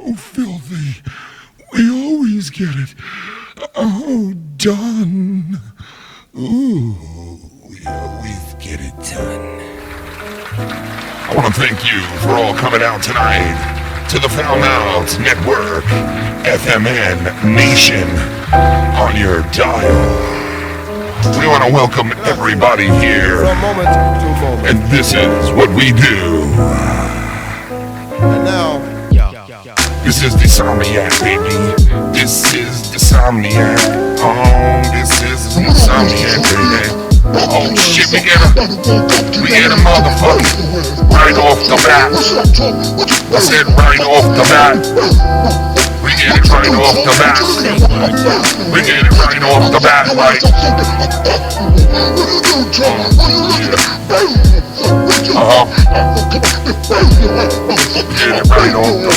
so filthy. We always get it. Oh, done. Ooh, we always get it done. I want to thank you for all coming out tonight to the Foul Mouths Network, FMN Nation, on your dial. We want to welcome everybody here, from moment to moment. and this is what we do. And now, This is the Insomniac, baby. This is the Insomniac. Oh, this is the Insomniac, baby. Oh shit, we get a motherfucker right off the bat. I said right off the bat. We get it right off the bat. We get it right off the bat, like. Get it right off the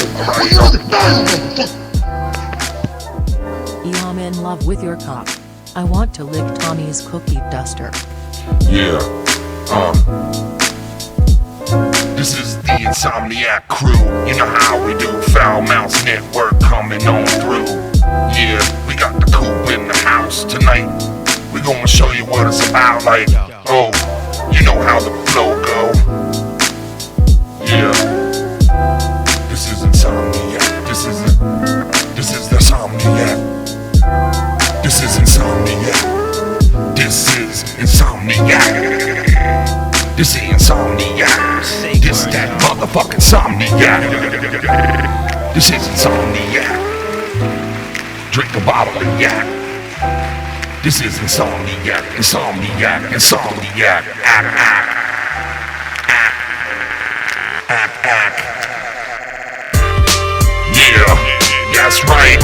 I'm in love with your cock. I want to lick Tommy's cookie duster. Yeah. This is the Insomniac crew. You know how we do. Foul Mouths Network coming on through. Yeah, we got the Coop in the house tonight. We gonna show you what it's about. Like, oh, you know how the flow go. Yeah. This is Insomniac. This is the Insomniac. This is Insomniac. This is Insomniac. This is Insomniac. This that motherfucking Insomniac. This is Insomniac. Drink a bottle of yak. This is Insomniac. Insomniac. Insomniac. Act. Yeah, that's right.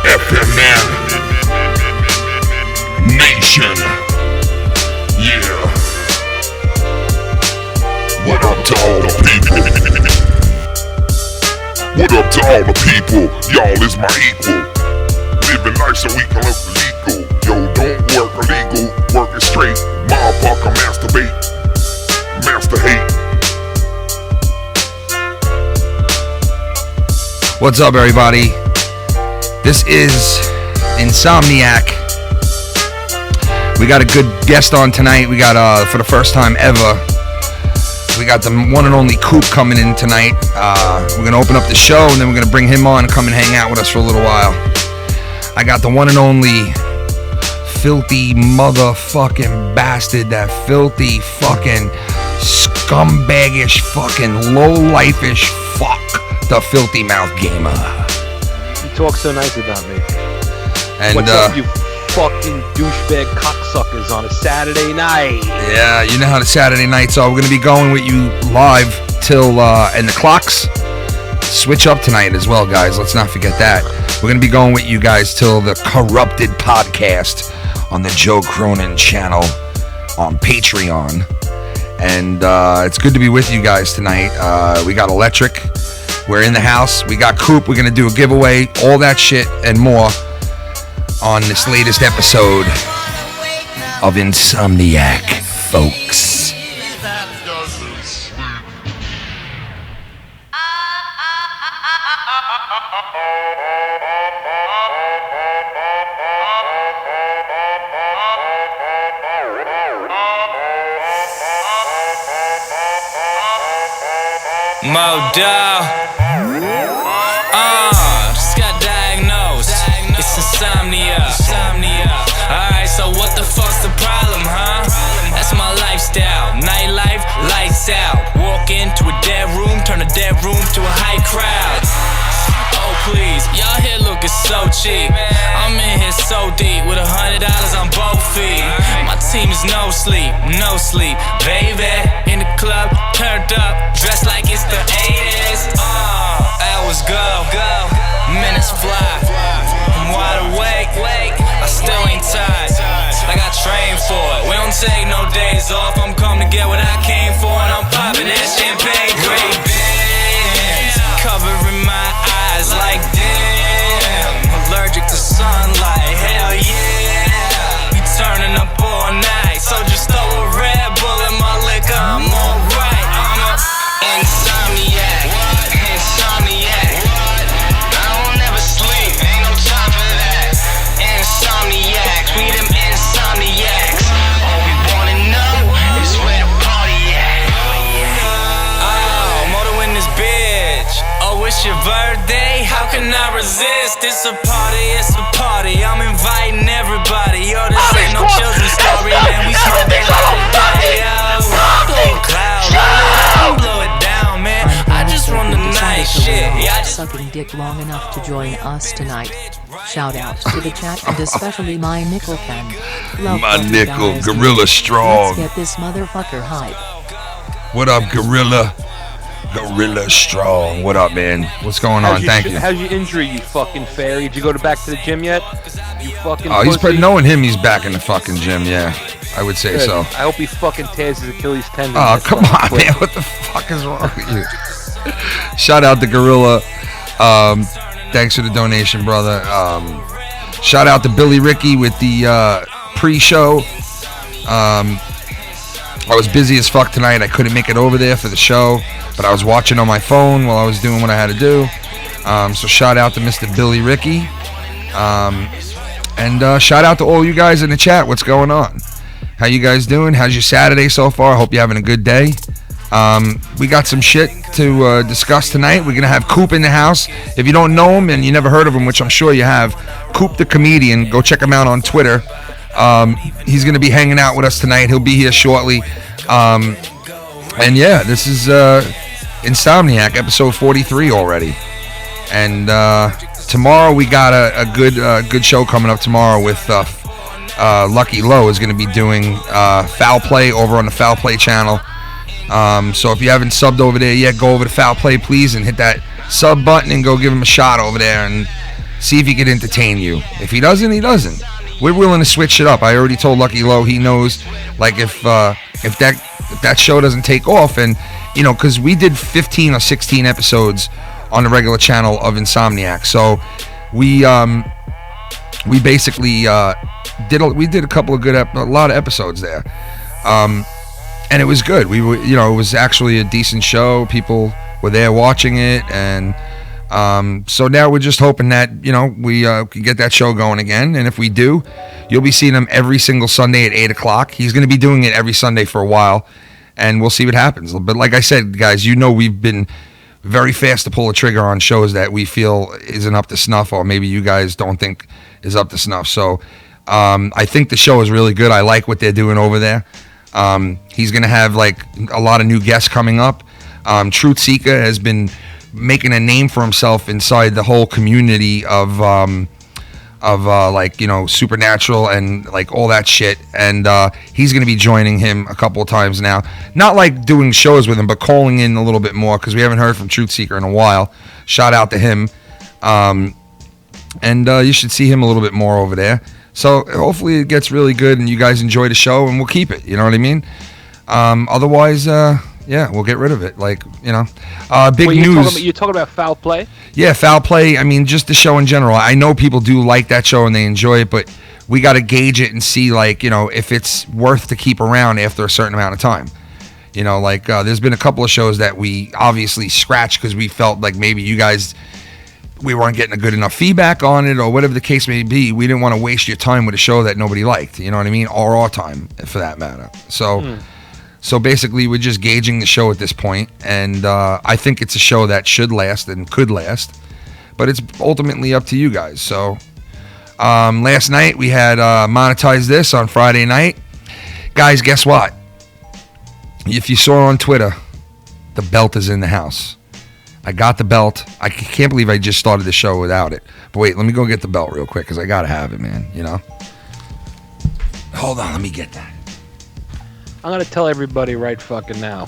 FMN Nation. Yeah. What up to all the people? What up to all the people? Y'all is my equal. Living life so we can live legal. Yo, don't work illegal. Work it straight. Motherfucker, masturbate. Master hate. What's up, everybody? This is Insomniac. We got a good guest on tonight. We got, for the first time ever, we got the one and only Coop coming in tonight. We're going to open up the show, and then we're going to bring him on and come and hang out with us for a little while. I got the one and only filthy motherfucking bastard, that filthy fucking scumbaggish fucking low-life-ish fuck. The Filthy Mouth Gamer. You talk so nice about me. And what's up, you fucking douchebag cocksuckers on a Saturday night? Yeah, you know how the Saturday nights are. We're gonna be going with you live till and the clocks switch up tonight as well, guys. Let's not forget that. We're gonna be going with you guys till the Corrupted podcast on the Joe Cronin channel on Patreon. And it's good to be with you guys tonight. We got Electric. We're in the house. We got Coop. We're going to do a giveaway. All that shit and more on this latest episode of Insomniac, folks. Just got diagnosed. It's insomnia. Alright, so what the fuck's the problem, huh? That's my lifestyle. Nightlife, lights out. Walk into a dead room, turn a dead room to a high crowd. Oh please, y'all here looking so cheap. I'm in here so deep with $100 on both feet. My team is no sleep, baby. In the club, turned up, dressed like it's the 80s. Hours go, minutes fly. I'm wide awake, I still ain't tired. I got trained for it. We don't take no days off. I'm come to get what I came for, and I'm popping that champagne. Great bands covering my eyes like damn. Allergic to sunlight, hell yeah. We turning up all night, so just throw a Red Bull in my liquor I'm alright. I'm a insomniac. Insomniac. I don't ever sleep. Ain't no time for that. Insomniacs. We them insomniacs. All we wanna know is where the party at. Oh, motor in this bitch. Oh, it's your birthday? How can I resist? It's a party, it's a party. I'm inviting everybody. Yo, this ain't no children's story, man. We smoking all day, yo. Blow a cloud, roll it up, blow it down, man. I just run the night, shit. Yeah, I just sucking dick long enough to join us tonight. Shout out to the chat and especially my nickel fan. Love My you nickel, guys. Gorilla Strong. Let's get this motherfucker hype. What up, Gorilla? Gorilla Strong. What up, man? What's going on? Thank you. How's your injury, you fucking fairy? Did you go back to the gym yet? You fucking Oh, he's pussy? knowing him. He's back in the fucking gym. Yeah, I would say Good. so. I hope he fucking tears his Achilles tendon. Oh, That's come fucking on, quick. man. What the fuck is wrong with you? Shout out to Gorilla. Thanks for the donation, brother. Shout out to Billy Ricky with the pre-show. I was busy as fuck tonight. I couldn't make it over there for the show, but I was watching on my phone while I was doing what I had to do. So shout out to Mr. Billy Ricky. And shout out to all you guys in the chat. What's going on? How you guys doing? How's your Saturday so far? I hope you're having a good day. We got some shit to discuss tonight. We're going to have Coop in the house. If you don't know him and you never heard of him, which I'm sure you have, Coop the Comedian, go check him out on Twitter. He's going to be hanging out with us tonight. He'll be here shortly. And yeah, this is Insomniac, episode 43 already. And tomorrow we got a good show coming up tomorrow with Lucky Lowe is going to be doing Foul Play over on the Foul Play channel. So if you haven't subbed over there yet, go over to Foul Play, please, and hit that sub button and go give him a shot over there and see if he can entertain you. If he doesn't, he doesn't. We're willing to switch it up. I already told Lucky Lowe he knows, like, if that show doesn't take off, and you know, because we did 15 or 16 episodes on the regular channel of Insomniac, so we basically did a couple of a lot of episodes there, and it was good. We were, you know, it was actually a decent show. People were there watching it, and so now we're just hoping that, you know, we can get that show going again. And if we do, you'll be seeing him every single Sunday at 8 o'clock. He's going to be doing it every Sunday for a while, and we'll see what happens. But like I said, guys, you know, we've been very fast to pull the trigger on shows that we feel isn't up to snuff, or maybe you guys don't think is up to snuff. So I think the show is really good. I like what they're doing over there. He's going to have like a lot of new guests coming up. Truth Seeker has been making a name for himself inside the whole community of like, you know, supernatural and like all that shit, and he's going to be joining him a couple of times now, not like doing shows with him, but calling in a little bit more, because we haven't heard from Truth Seeker in a while. Shout out to him. And you should see him a little bit more over there. So hopefully it gets really good and you guys enjoy the show, and we'll keep it, you know what I mean? Otherwise, yeah, we'll get rid of it. Like, you know, big news. You're talking about Foul Play? Yeah, Foul Play. I mean, just the show in general. I know people do like that show and they enjoy it, but we got to gauge it and see, like, you know, if it's worth to keep around after a certain amount of time. You know, like, there's been a couple of shows that we obviously scratched because we felt like maybe you guys, we weren't getting a good enough feedback on it, or whatever the case may be. We didn't want to waste your time with a show that nobody liked, you know what I mean? Or our time, for that matter. So basically, we're just gauging the show at this point, and I think it's a show that should last and could last, but it's ultimately up to you guys. So last night, we had Monetize This on Friday night. Guys, guess what? If you saw on Twitter, the belt is in the house. I got the belt. I can't believe I just started the show without it. But wait, let me go get the belt real quick, because I got to have it, man, you know? Hold on, let me get that. I'm going to tell everybody right fucking now.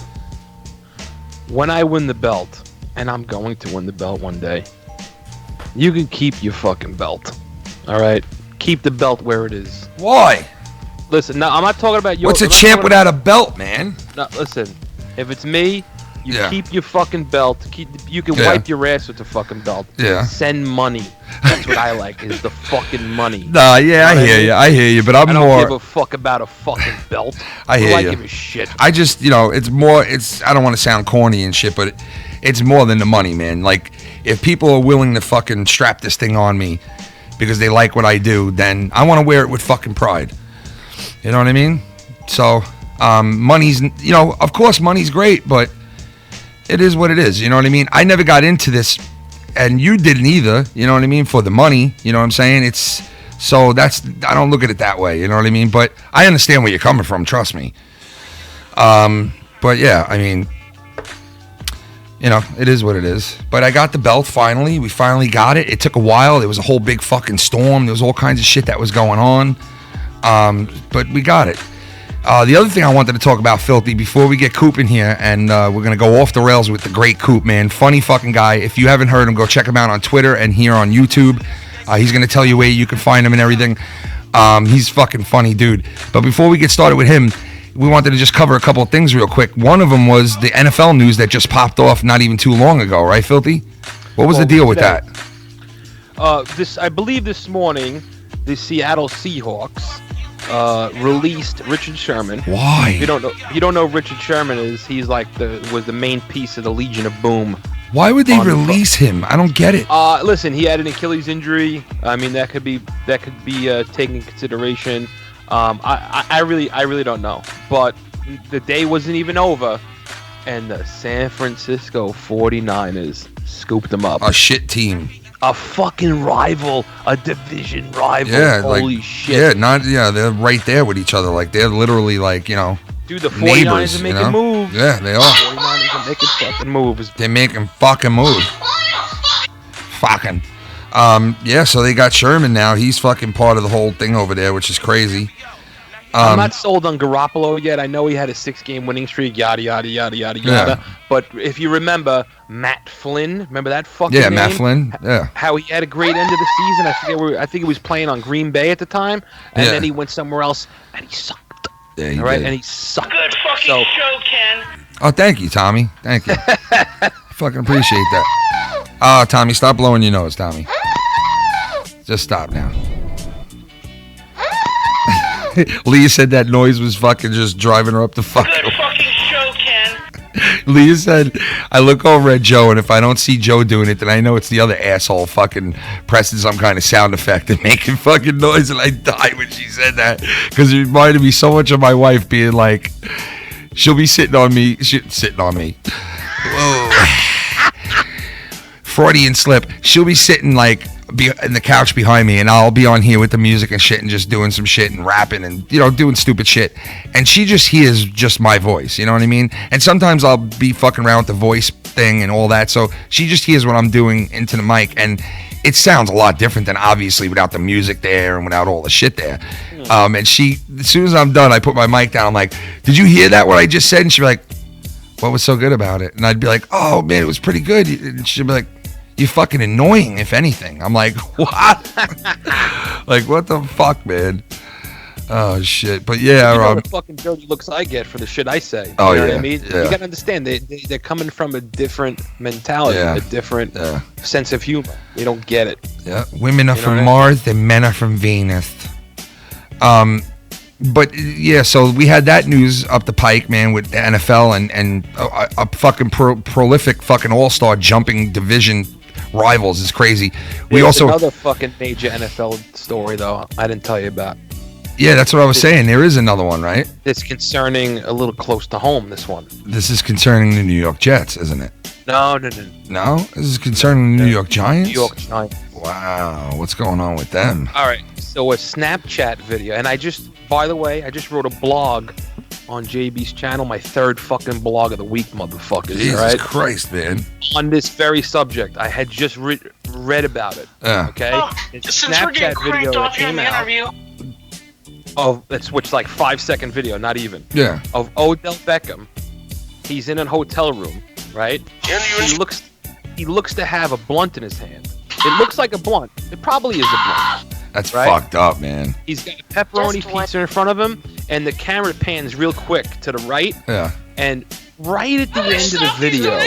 When I win the belt, and I'm going to win the belt one day, you can keep your fucking belt. All right? Keep the belt where it is. Why? Listen, now I'm not talking about your... What's a champ without a belt, man? No, listen. If it's me, You Yeah. keep your fucking belt. You can Yeah. wipe your ass with the fucking belt. Yeah. Send money. That's what I like, is the fucking money. Nah, yeah, I You know what hear I mean? you. I hear you, but I'm I don't more. give a fuck about a fucking belt. I hear Who you. I give a shit. I just, it's more. I don't want to sound corny and shit, but it's more than the money, man. Like, if people are willing to fucking strap this thing on me because they like what I do, then I want to wear it with fucking pride. You know what I mean? So, money's, of course, money's great, but it is what it is. You know what I mean? I never got into this, and you didn't either. You know what I mean? For the money. You know what I'm saying? I don't look at it that way. You know what I mean? But I understand where you're coming from. Trust me. But yeah, I mean, it is what it is. But I got the belt finally. We finally got it. It took a while. There was a whole big fucking storm. There was all kinds of shit that was going on. But we got it. The other thing I wanted to talk about, Filthy, before we get Coop in here, and we're going to go off the rails with the great Coop, man. Funny fucking guy. If you haven't heard him, go check him out on Twitter and here on YouTube. He's going to tell you where you can find him and everything. He's fucking funny, dude. But before we get started with him, we wanted to just cover a couple of things real quick. One of them was the NFL news that just popped off not even too long ago, right, Filthy? What was the deal with that? I believe this morning, the Seattle Seahawks released Richard Sherman. Why? If you don't know who Richard Sherman is, he's like was the main piece of the Legion of Boom. Why would they release him? I don't get it. Listen, he had an Achilles injury. I mean, that could be taken into consideration. I really don't know. But the day wasn't even over, and the San Francisco 49ers scooped him up. A shit team. A fucking rival, a division rival. Yeah, holy shit. They're right there with each other. Like, they're literally like, Dude, the 49ers neighbors, are making moves. Yeah, they are. 49ers are making fucking moves. They're making fucking moves. Fucking. So they got Sherman now. He's fucking part of the whole thing over there, which is crazy. I'm not sold on Garoppolo yet. I know he had a 6-game winning streak, yada, yada, yada, yada, yada. But if you remember, Matt Flynn, remember that fucking name? Matt Flynn, yeah. How he had a great end of the season. I think he was playing on Green Bay at the time, and then he went somewhere else, and he sucked. Yeah, he all right, did. and he sucked. Good fucking show, Ken. Oh, thank you, Tommy. Thank you. Fucking appreciate that. Tommy, stop blowing your nose, Tommy. Just stop now. Leah said that noise was fucking just driving her up the fucking. Good fucking show, Ken. Leah said, I look over at Joe, and if I don't see Joe doing it, then I know it's the other asshole fucking pressing some kind of sound effect and making fucking noise, and I died when she said that, because it reminded me so much of my wife being like, she'll be sitting on me. Whoa. Freudian slip. She'll be sitting like in the couch behind me, and I'll be on here with the music and shit and just doing some shit and rapping and doing stupid shit, and she just hears just my voice, you know what I mean? And sometimes I'll be fucking around with the voice thing and all that, so she just hears what I'm doing into the mic, and it sounds a lot different than obviously without the music there and without all the shit there. And she, as soon as I'm done, I put my mic down. I'm like, did you hear that, what I just said? And she'd be like, what was so good about it? And I'd be like, oh man, it was pretty good. And she'd be like, you're fucking annoying, if anything. I'm like, what? Like, what the fuck, man? Oh shit. But yeah, you know the fucking dirty looks I get for the shit I say. Oh, you know yeah, what I mean? yeah. You gotta understand, they're coming from a different mentality, a different sense of humor. They don't get it. Yeah, women are from what I mean? Mars, and men are from Venus. But yeah, so we had that news up the pike, man, with the NFL and a fucking prolific fucking all-star jumping division rivals is crazy. There's another fucking major NFL story though I didn't tell you about. Yeah, that's what I was saying. There is another one, right? It's concerning a little close to home. This one. This is concerning the New York Jets, isn't it? No. No, this is concerning the New York Giants. New York Giants. Wow, what's going on with them? All right, so a Snapchat video, and by the way, I just wrote a blog on JB's channel, my third fucking blog of the week, motherfuckers. Jesus right? Christ, man. On this very subject, I had just read about it. Yeah. Okay. It's a Since we're getting Snapchat video cranked that off here in came the out interview. it's which like 5-second video, not even. Yeah. Of Odell Beckham. He's in a hotel room, right? He looks to have a blunt in his hand. It looks like a blunt. It probably is a blunt. That's right? fucked up, man. He's got a pepperoni pizza in front of him, and the camera pans real quick to the right. Yeah. And right at the end of the video,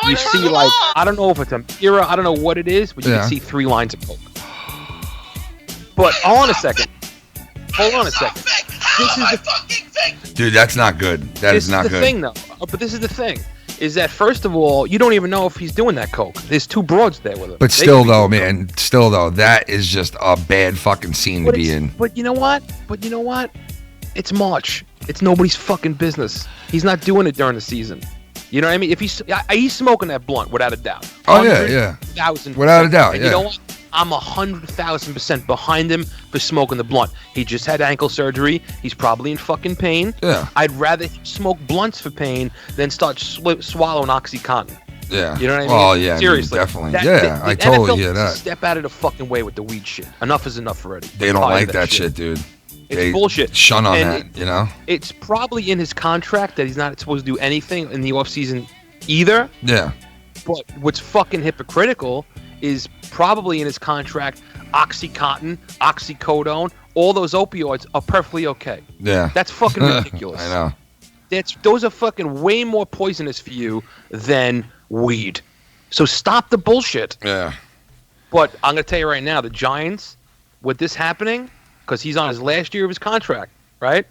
you see like, I don't know if it's a mirror, I don't know what it is, but you can see 3 lines of coke. But hold on a second. This is the Dude, that's not good. That is not good. This is the thing, though. But this is the thing. Is that, first of all, you don't even know if he's doing that coke. There's 2 broads there with him. But still, though, man, that is just a bad fucking scene to be in. But you know what? It's March. It's nobody's fucking business. He's not doing it during the season. You know what I mean? If he's smoking that blunt, without a doubt. Oh, yeah. 100,000%. Without a doubt, and you know what? I'm 100,000% behind him for smoking the blunt. He just had ankle surgery. He's probably in fucking pain. Yeah. I'd rather smoke blunts for pain than start swallowing OxyContin. Yeah. You know what I mean? Well, yeah, seriously. definitely. The I totally NFL hear that. Step out of the fucking way with the weed shit. Enough is enough already. They don't like that shit, dude. It's bullshit. Shun on that, you know? It's probably in his contract that he's not supposed to do anything in the offseason either. Yeah. But what's fucking hypocritical is probably in his contract, OxyContin, oxycodone, all those opioids are perfectly okay. Yeah. That's fucking ridiculous. I know. Those are fucking way more poisonous for you than weed. So stop the bullshit. Yeah. But I'm going to tell you right now, the Giants, with this happening, because he's on his last year of his contract, right?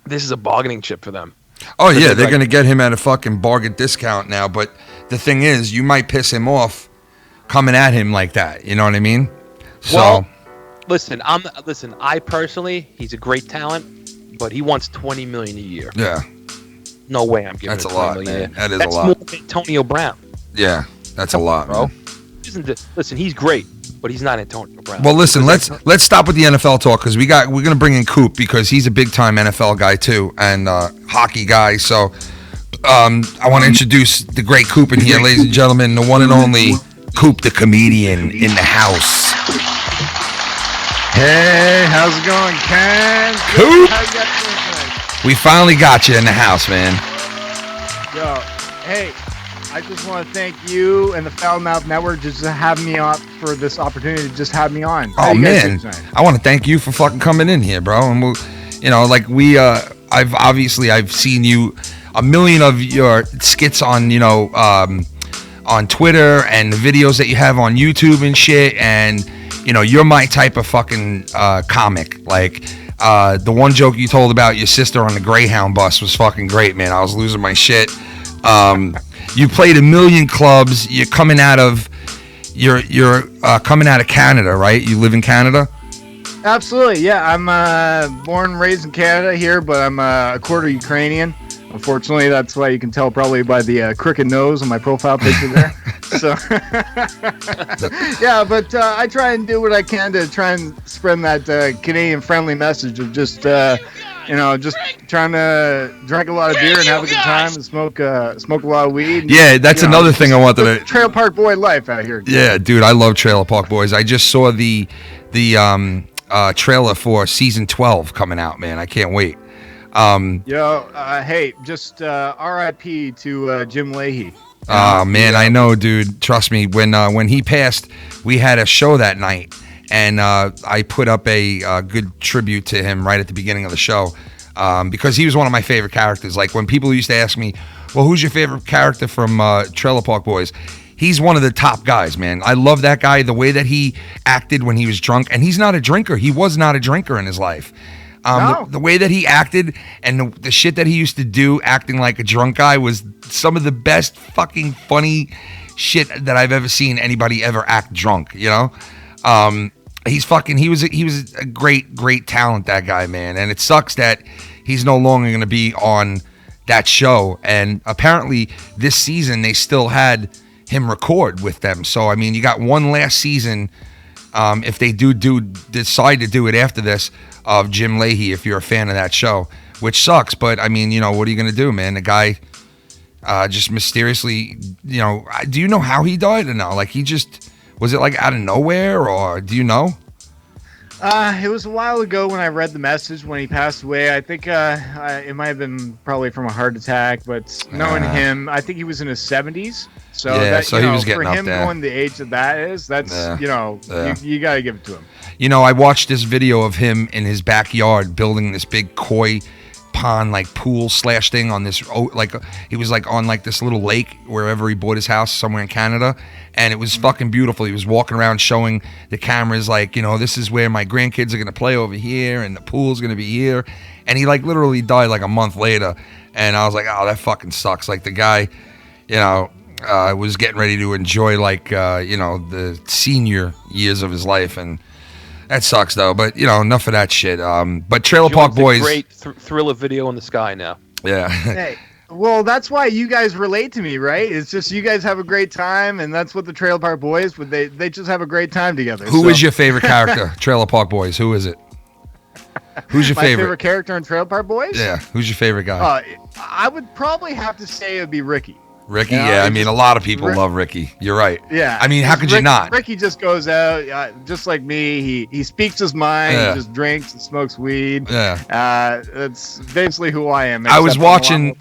This is a bargaining chip for them. Oh, yeah, they're going to get him at a fucking bargain discount now. But the thing is, you might piss him off coming at him like that. You know what I mean? So, well, listen, I personally, he's a great talent, but he wants $20 million a year. Yeah. No way I'm giving that's him a lot, $20 million man. That is That's a lot. more than Antonio Brown. Yeah, that's a lot, bro. Listen, he's great, but he's not Antonio Brown. Well, listen, let's stop with the NFL talk because we're gonna bring in Coop because he's a big time NFL guy too and hockey guy. So I want to introduce the great Coop in here, ladies and gentlemen, the one and only Coop, the comedian, in the house. Hey, how's it going, Ken? Coop, How you guys doing tonight? we finally got you in the house, man. Yo, hey, I just want to thank you and the Foul Mouth Network just to have me on for this opportunity to just have me on. How Oh you guys man, doing tonight? I want to thank you for fucking coming in here, bro. And we'll, I've seen you a million of your skits on, on Twitter and the videos that you have on YouTube and shit. And you're my type of fucking comic. Like the one joke you told about your sister on the Greyhound bus was fucking great, man. I was losing my shit. You played a million clubs. You're coming out of coming out of Canada, right? You live in Canada? Absolutely, yeah. I'm born and raised in Canada here, but I'm a quarter Ukrainian. Unfortunately, that's why you can tell probably by the crooked nose on my profile picture there. So, yeah, but I try and do what I can to try and spread that Canadian-friendly message of just, just trying to drink a lot of beer and have a good time and smoke a lot of weed. Yeah, that's another thing I wanted to. Trailer Park Boy life out here. Yeah, dude, I love Trailer Park Boys. I just saw the trailer for season 12 coming out, man. I can't wait. Hey, just R.I.P. to Jim Leahy. Oh man, I know, dude. Trust me. When he passed, we had a show that night, and I put up a good tribute to him right at the beginning of the show, because he was one of my favorite characters. Like when people used to ask me, "Well, who's your favorite character from Trailer Park Boys?" He's one of the top guys, man. I love that guy. The way that he acted when he was drunk, and he's not a drinker. He was not a drinker in his life. No. The way that he acted and the shit that he used to do acting like a drunk guy was some of the best fucking funny shit that I've ever seen anybody ever act drunk, he was a great talent, that guy, man. And it sucks that he's no longer going to be on that show. And apparently this season they still had him record with them. So, I mean, you got one last season, if they decide to do it after this, of Jim Leahy, if you're a fan of that show, which sucks, but I mean, what are you going to do, man? The guy just mysteriously, do you know how he died or no? Like, was it like out of nowhere, or do you know? It was a while ago when I read the message when he passed away. I think it might have been probably from a heart attack, but knowing him, I think he was in his 70s. So yeah, so he was getting for up him there. going the age that is, that's you got to give it to him. I watched this video of him in his backyard building this big koi pond, like pool slash thing on this. Like he was like on like this little lake wherever he bought his house somewhere in Canada, and it was fucking beautiful. He was walking around showing the cameras like, you know, this is where my grandkids are gonna play over here, and the pool's gonna be here. And he like literally died like a month later, and I was like, oh, that fucking sucks. Like the guy, you know, was getting ready to enjoy like you know, the senior years of his life, and that sucks though. But you know, enough of that shit. But Trailer Park Boys, great thriller video in the sky now. Yeah. Hey, well, that's why you guys relate to me, right? It's just you guys have a great time, and that's what the Trailer Park Boys would. They just have a great time together. Who is your favorite character? Trailer Park Boys. Who is it? Who's your my favorite character in Trailer Park Boys? Yeah. Who's your favorite guy? I would probably have to say it would be Ricky. Ricky, yeah, I mean, a lot of people love Ricky. You're right. Yeah. I mean, how could you not? Ricky just goes out, just like me. He speaks his mind. Yeah. He just drinks and smokes weed. Yeah. That's basically who I am. I was watching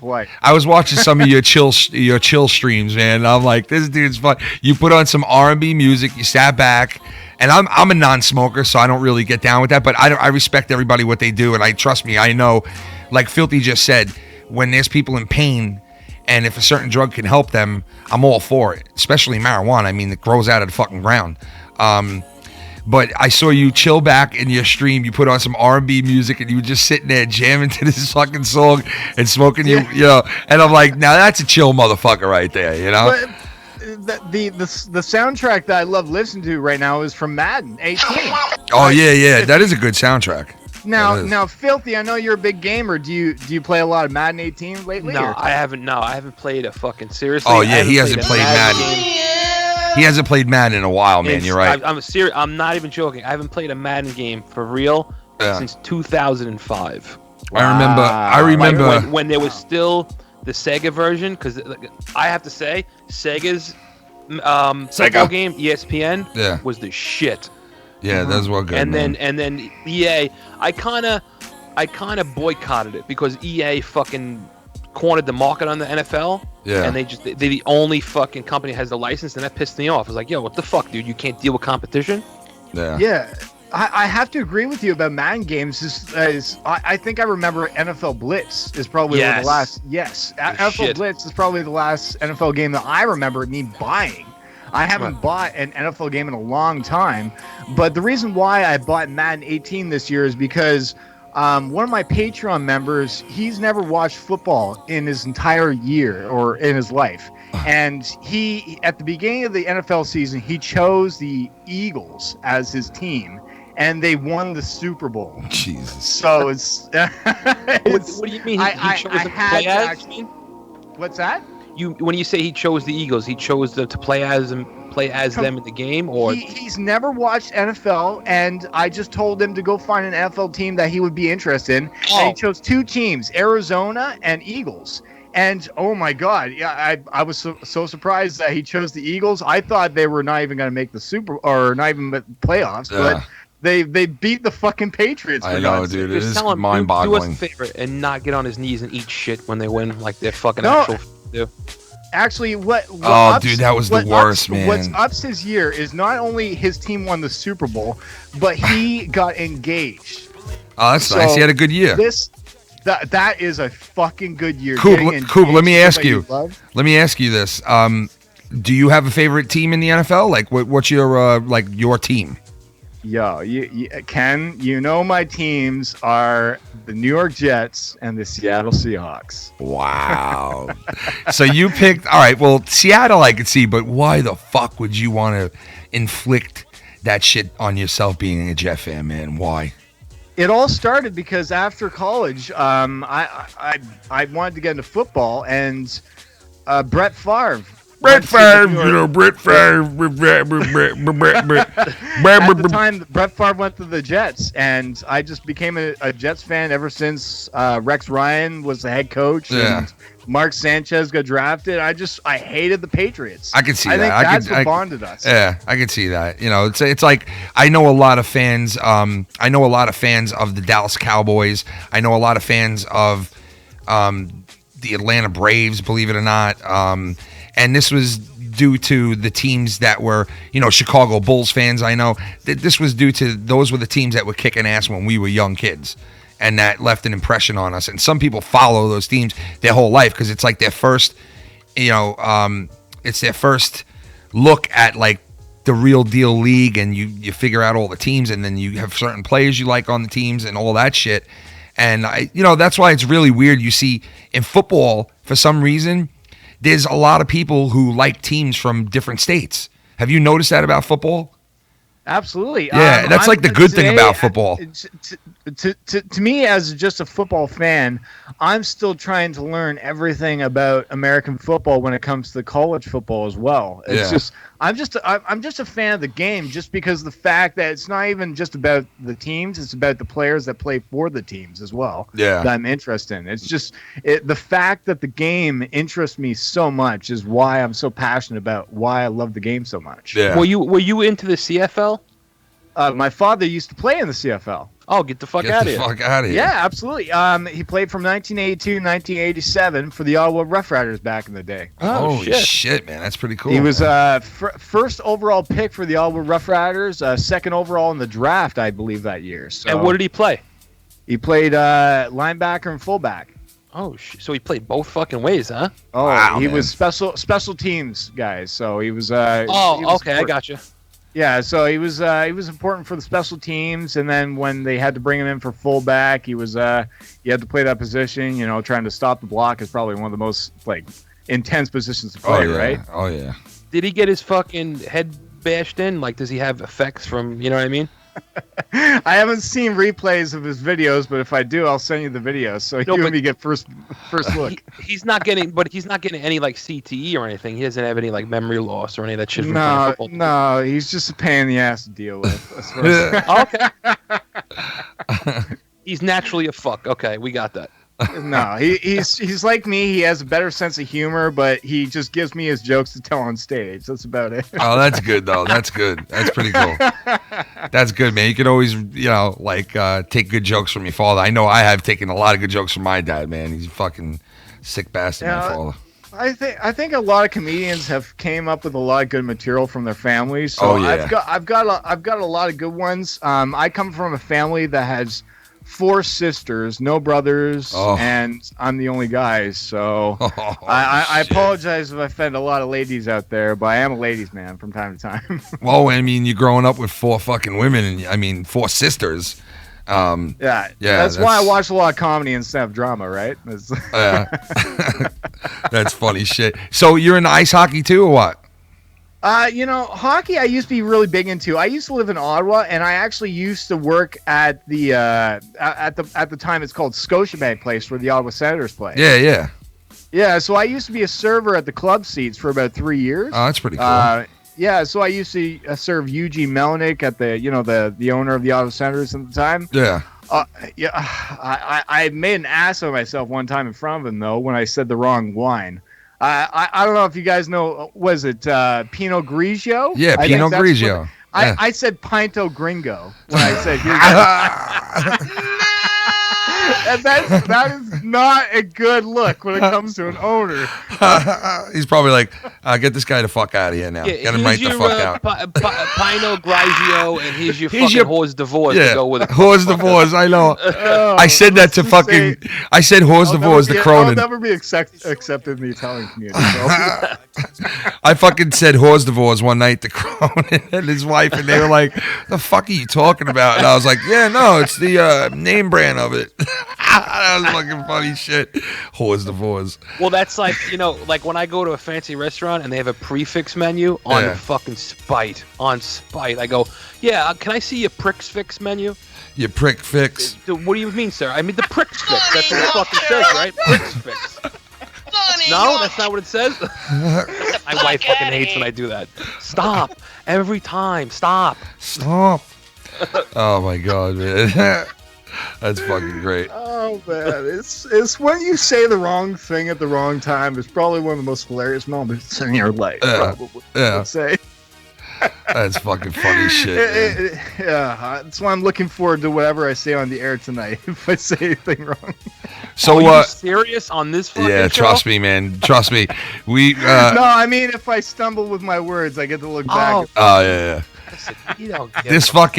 some of your chill streams, man. And I'm like, this dude's fun. You put on some R&B music. You sat back. And I'm a non-smoker, so I don't really get down with that. But I respect everybody what they do, and trust me, I know, like Filthy just said, when there's people in pain, and if a certain drug can help them, I'm all for it. Especially marijuana. I mean, it grows out of the fucking ground. But I saw you chill back in your stream. You put on some R&B music, and you were just sitting there jamming to this fucking song and smoking, you know. And I'm like, now that's a chill motherfucker right there, you know. But the soundtrack that I love listening to right now is from Madden 18. Oh yeah, that is a good soundtrack. Now, Filthy, I know you're a big gamer. Do you play a lot of Madden 18 lately? No, I haven't. No, I haven't played a fucking seriously. Oh yeah, he hasn't played Madden. He hasn't played Madden in a while, man. You're right. I'm serious. I'm not even joking. I haven't played a Madden game for real since 2005. I remember when there was still the Sega version, because I have to say Sega's football game ESPN was the shit. Yeah, those were good. And then EA, I kind of boycotted it because EA fucking cornered the market on the NFL. Yeah. And they're the only fucking company that has the license, and that pissed me off. I was like, yo, what the fuck, dude? You can't deal with competition? Yeah. Yeah. I have to agree with you about Madden games. I think I remember NFL Blitz is probably one of the last. Yes, NFL Blitz is probably the last NFL game that I remember me buying. I haven't bought an NFL game in a long time, but the reason why I bought Madden 18 this year is because one of my Patreon members, he's never watched football in his entire year or in his life. And he, at the beginning of the NFL season, he chose the Eagles as his team, and they won the Super Bowl. Jesus. So it's... what do you mean? He chose to play as? What's that? When you say he chose the Eagles, he chose to play as them in the game, or he's never watched NFL, and I just told him to go find an NFL team that he would be interested in. And he chose two teams, Arizona and Eagles. And oh my God, yeah, I was so surprised that he chose the Eagles. I thought they were not even going to make the not even the playoffs, but they beat the fucking Patriots. I know, dude. It is mind-boggling. Do us a favor and not get on his knees and eat shit when they win, like they're fucking actual. Actually, what dude, that was the worst, man. What's ups his year is not only his team won the Super Bowl, but he got engaged. Oh, that's nice. He had a good year. That is a fucking good year. Coop, let me ask you. Let me ask you this. Do you have a favorite team in the NFL? Like, what's your your team? Yo, Ken, you know my teams are the New York Jets and the Seattle Seahawks. Wow. So you picked, all right, well, Seattle I could see, but why the fuck would you want to inflict that shit on yourself being a Jet fan, man? Why? It all started because after college, I wanted to get into football, and Brett Favre. Brett Favre, you know, Brett Favre. At the time, Brett Favre went to the Jets, and I just became a Jets fan ever since Rex Ryan was the head coach and Mark Sanchez got drafted. I hated the Patriots. I can see that. I think that's what bonded us. Yeah, I can see that. You know, it's like I know a lot of fans. I know a lot of fans of the Dallas Cowboys. I know a lot of fans of the Atlanta Braves. Believe it or not. And this was due to the teams that were, you know, Chicago Bulls fans. I know this was due to those were the teams that were kicking ass when we were young kids. and that left an impression on us. And some people follow those teams their whole life because it's like their first, it's their first look at like the real deal league, and you figure out all the teams, and then you have certain players you like on the teams and all that shit. And that's why it's really weird. You see in football, for some reason, there's a lot of people who like teams from different states. Have you noticed that about football? Absolutely. Yeah, that's like the good thing about football. To me, as just a football fan, I'm still trying to learn everything about American football when it comes to college football as well. It's I'm just a fan of the game, just because of the fact that it's not even just about the teams; it's about the players that play for the teams as well. Yeah, that I'm interested in. It's just the fact that the game interests me so much is why I'm so passionate about why I love the game so much. Yeah. Were you into the CFL? My father used to play in the CFL. Oh, get the fuck out of here! Fuck out of here! Yeah, absolutely. He played from 1982 to 1987 for the Ottawa Rough Riders back in the day. Oh shit, man, that's pretty cool. He was first overall pick for the Ottawa Rough Riders, second overall in the draft, I believe, that year. So, and what did he play? He played linebacker and fullback. Oh, so he played both fucking ways, huh? Oh, wow, he man. was special teams guys. So he was. Okay, I got you. Yeah, so he was important for the special teams, and then when they had to bring him in for fullback, he had to play that position. Trying to stop the block is probably one of the most intense positions to play, right? Oh yeah. Did he get his fucking head bashed in? Like, does he have effects from? You know what I mean? I haven't seen replays of his videos, but if I do, I'll send you the videos so you and me get first look. He's not getting any like CTE or anything. He doesn't have any like memory loss or any of that shit. From playing football. No, he's just a pain in the ass to deal with. Okay. He's naturally a fuck. Okay, we got that. No, he's like me. He has a better sense of humor, but he just gives me his jokes to tell on stage. That's about it. Oh, that's good though. That's good. That's pretty cool. That's good, man. You can always, take good jokes from your father. I know I have taken a lot of good jokes from my dad, man. He's a fucking sick bastard, my father. I think a lot of comedians have came up with a lot of good material from their families. So I've got a lot of good ones. I come from a family that has 4 sisters, no brothers, and I'm the only guy. So I apologize if I offend a lot of ladies out there, but I am a ladies' man from time to time. Well, I mean, you're growing up with 4 fucking women, and 4 sisters. Yeah. That's why I watch a lot of comedy instead of drama, right? That's funny shit. So you're into ice hockey too, or what? Hockey I used to be really big into. I used to live in Ottawa, and I actually used to work at the at the time it's called Scotiabank Place, where the Ottawa Senators play. Yeah. Yeah, so I used to be a server at the club seats for about 3 years. Oh, that's pretty cool. Yeah, so I used to serve Eugene Melnick at the owner of the Ottawa Senators at the time. Yeah. I made an ass of myself one time in front of him though when I said the wrong wine. I don't know if you guys know, was it Pinot Grigio? Yeah, Pinot Grigio. I said Pinto Gringo when I said Grigio. And that is not a good look when it comes to an owner. He's probably like, get this guy the fuck out of here now. Get him right the fuck out. Pinot Grigio, and here's your fucking Hors d'Avoise to go with it. Hors d'Avoise, I know. I said that to fucking... I said Hors d'Avoise to Cronin. I'll never be accepted in the Italian community. So. I fucking said Hors d'Avoise one night to Cronin and his wife, and they were like, the fuck are you talking about? And I was like, yeah, no, it's the name brand of it. That was fucking funny shit. Hors d'Avoise. Well, that's like, like when I go to a fancy restaurant and they have a prefix menu on fucking spite. On spite. I go, yeah, can I see your prix fix menu? Your prick fix. What do you mean, sir? I mean the prix fix. That's what it fucking says, right? Prix fix. No, that's not what it says. My wife fucking hates when I do that. Stop. Every time. Stop. Oh my god, man. That's fucking great. Oh man, it's when you say the wrong thing at the wrong time. It's probably one of the most hilarious moments in your life. Probably. Yeah. I'd say. That's fucking funny shit. Yeah, that's why I'm looking forward to whatever I say on the air tonight. If I say anything wrong. So are you serious on this fucking show? Trust me, man. Trust me. We. No, I mean if I stumble with my words, I get to look back. Oh yeah. Listen, you don't give This a fuck.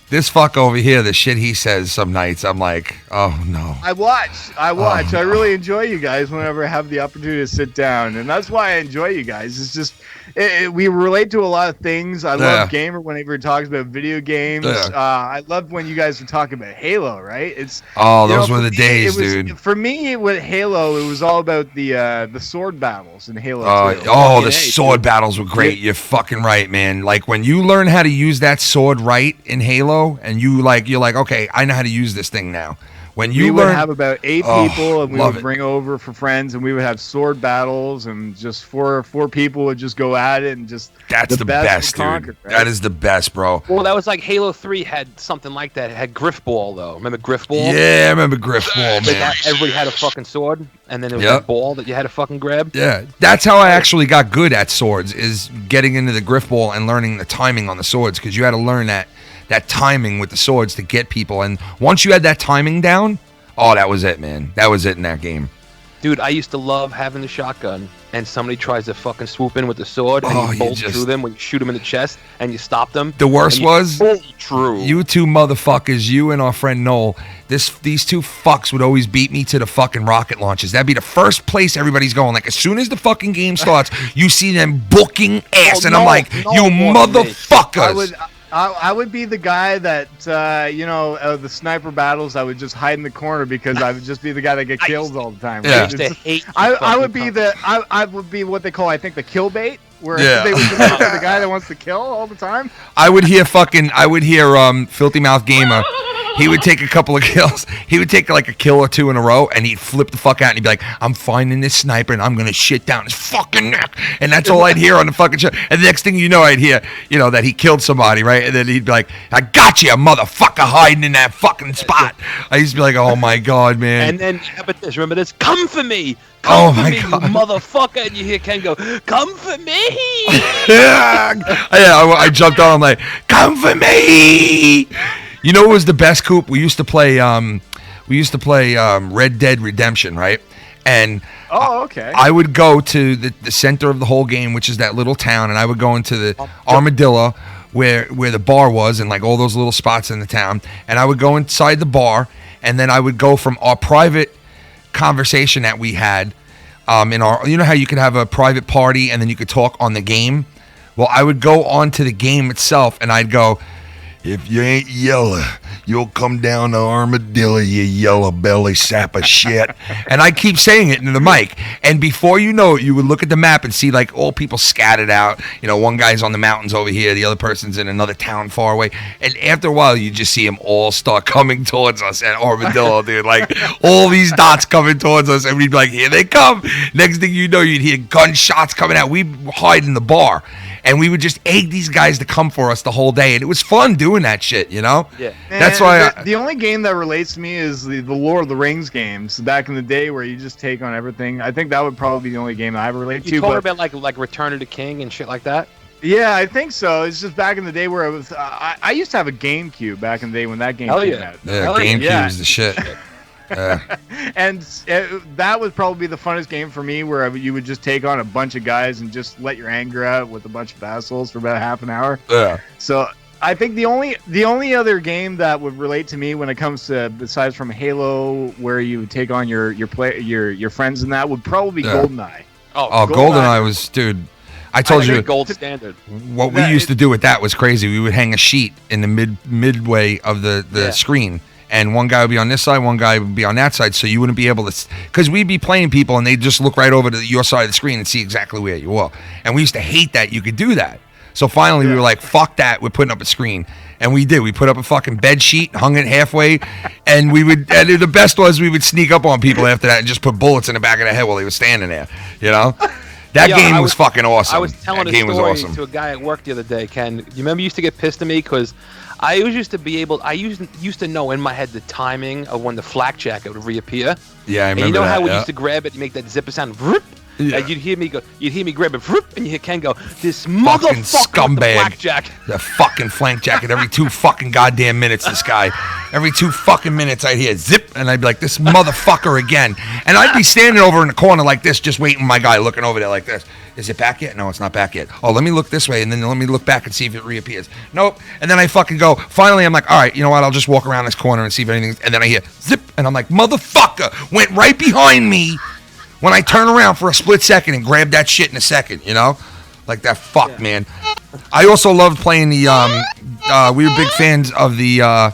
this fuck over here, the shit he says some nights, I'm like, oh no. I watch. I really enjoy you guys whenever I have the opportunity to sit down, and that's why I enjoy you guys. It's just we relate to a lot of things. I love Gamer whenever he talks about video games. I love when you guys are talking about Halo. Right? It's those were the days, dude. For me, with Halo, it was all about the sword battles in Halo 2. The sword battles were great. You're fucking right, man. Like when you learn how to use that sword right in Halo, and you're like, okay, I know how to use this thing now. When you would have about 8 people, and we would it. bring over for friends, and we would have sword battles, and just four people would just go at it, and just that's the best, dude. Conquer, right? That is the best, bro. Well, that was like Halo 3 had something like that. It had Griff Ball, though. Remember Griff Ball? Yeah, I remember Griff Ball, man. Everybody had a fucking sword, and then there was a ball that you had to fucking grab. Yeah, that's how I actually got good at swords, is getting into the Griff Ball and learning the timing on the swords, because you had to learn that timing with the swords to get people. And once you had that timing down, that was it, man. That was it in that game. Dude, I used to love having the shotgun, and somebody tries to fucking swoop in with the sword, and you bolt through them when you shoot them in the chest, and you stop them. The worst was, true. You two motherfuckers, you and our friend Noel, these two fucks would always beat me to the fucking rocket launches. That'd be the first place everybody's going. Like, as soon as the fucking game starts, you see them booking ass, and I'm like, you motherfuckers. I would be the guy that, the sniper battles, I would just hide in the corner because I would just be the guy that get killed all the time. Yeah. I would be what they call, I think, the kill bait, where they would be the guy that wants to kill all the time. I would hear Filthy Mouth Gamer. He would take a couple of kills. He would take like a kill or two in a row, and he'd flip the fuck out, and he'd be like, I'm finding this sniper, and I'm going to shit down his fucking neck. And that's all I'd hear on the fucking show. And the next thing you know, I'd hear, that he killed somebody, right? And then he'd be like, I got you, motherfucker, hiding in that fucking spot. I used to be like, oh, my God, man. And then, remember this? Come for me. God, you motherfucker. And you hear Ken go, come for me. I jumped on, I'm like, come for me. You know what was the best, Coop? We used to play Red Dead Redemption, right? And okay. I would go to the center of the whole game, which is that little town, and I would go into the Armadillo where the bar was, and like all those little spots in the town, and I would go inside the bar, and then I would go from our private conversation that we had in our, you know how you could have a private party and then you could talk on the game? Well, I would go onto the game itself, and I'd go, if you ain't yellow, you'll come down to Armadillo, you yellow belly sap of shit. And I keep saying it into the mic. And before you know it, you would look at the map and see like all people scattered out. One guy's on the mountains over here, the other person's in another town far away. And after a while, you just see them all start coming towards us at Armadillo, dude. Like all these dots coming towards us, and we'd be like, here they come. Next thing you know, you'd hear gunshots coming out. We'd hide in the bar. And we would just egg these guys to come for us the whole day. And it was fun doing that shit, Yeah. That's why the only game that relates to me is the Lord of the Rings games back in the day where you just take on everything. I think that would probably be the only game that I relate to. You talking about like Return of the King and shit like that? Yeah, I think so. It's just back in the day where it was. I used to have a GameCube back in the day when that game came out. Yeah, GameCube is the shit. And that would probably be the funnest game for me, where you would just take on a bunch of guys and just let your anger out with a bunch of assholes for about half an hour. Yeah. So I think the only other game that would relate to me when it comes to, besides from Halo, where you would take on your friends, and that would probably be GoldenEye. GoldenEye was, dude. I told you, gold standard. What we used to do with that was crazy. We would hang a sheet in the midway of the screen. And one guy would be on this side, one guy would be on that side, so you wouldn't be able to, because we'd be playing people and they'd just look right over to your side of the screen and see exactly where you were. And we used to hate that you could do that. So finally we were like, fuck that, we're putting up a screen. And we did. We put up a fucking bed sheet, hung it halfway, and the best was we would sneak up on people after that and just put bullets in the back of their head while they were standing there, That game was fucking awesome. I was telling a story to a guy at work the other day, Ken. You remember you used to get pissed at me because I used to know in my head the timing of when the flak jacket would reappear. Yeah, I remember. And you know how we used to grab it, you make that zipper sound, vroom, yeah. And you'd hear me grab it, vroom, and you hear Ken go, this motherfucker scumbag, with the flak jacket. The fucking flank jacket every 2 fucking goddamn minutes. This guy. Every 2 fucking minutes, I'd hear zip, and I'd be like, this motherfucker again. And I'd be standing over in the corner like this, just waiting. My guy looking over there like this. Is it back yet? No, it's not back yet. Oh, let me look this way, and then let me look back and see if it reappears. Nope. And then I fucking go. Finally, I'm like, all right, you know what? I'll just walk around this corner and see if anything. And then I hear zip, and I'm like, motherfucker went right behind me when I turn around for a split second and grab that shit in a second, you know? Like that fuck, man. I also loved playing the, we were big fans of the Mario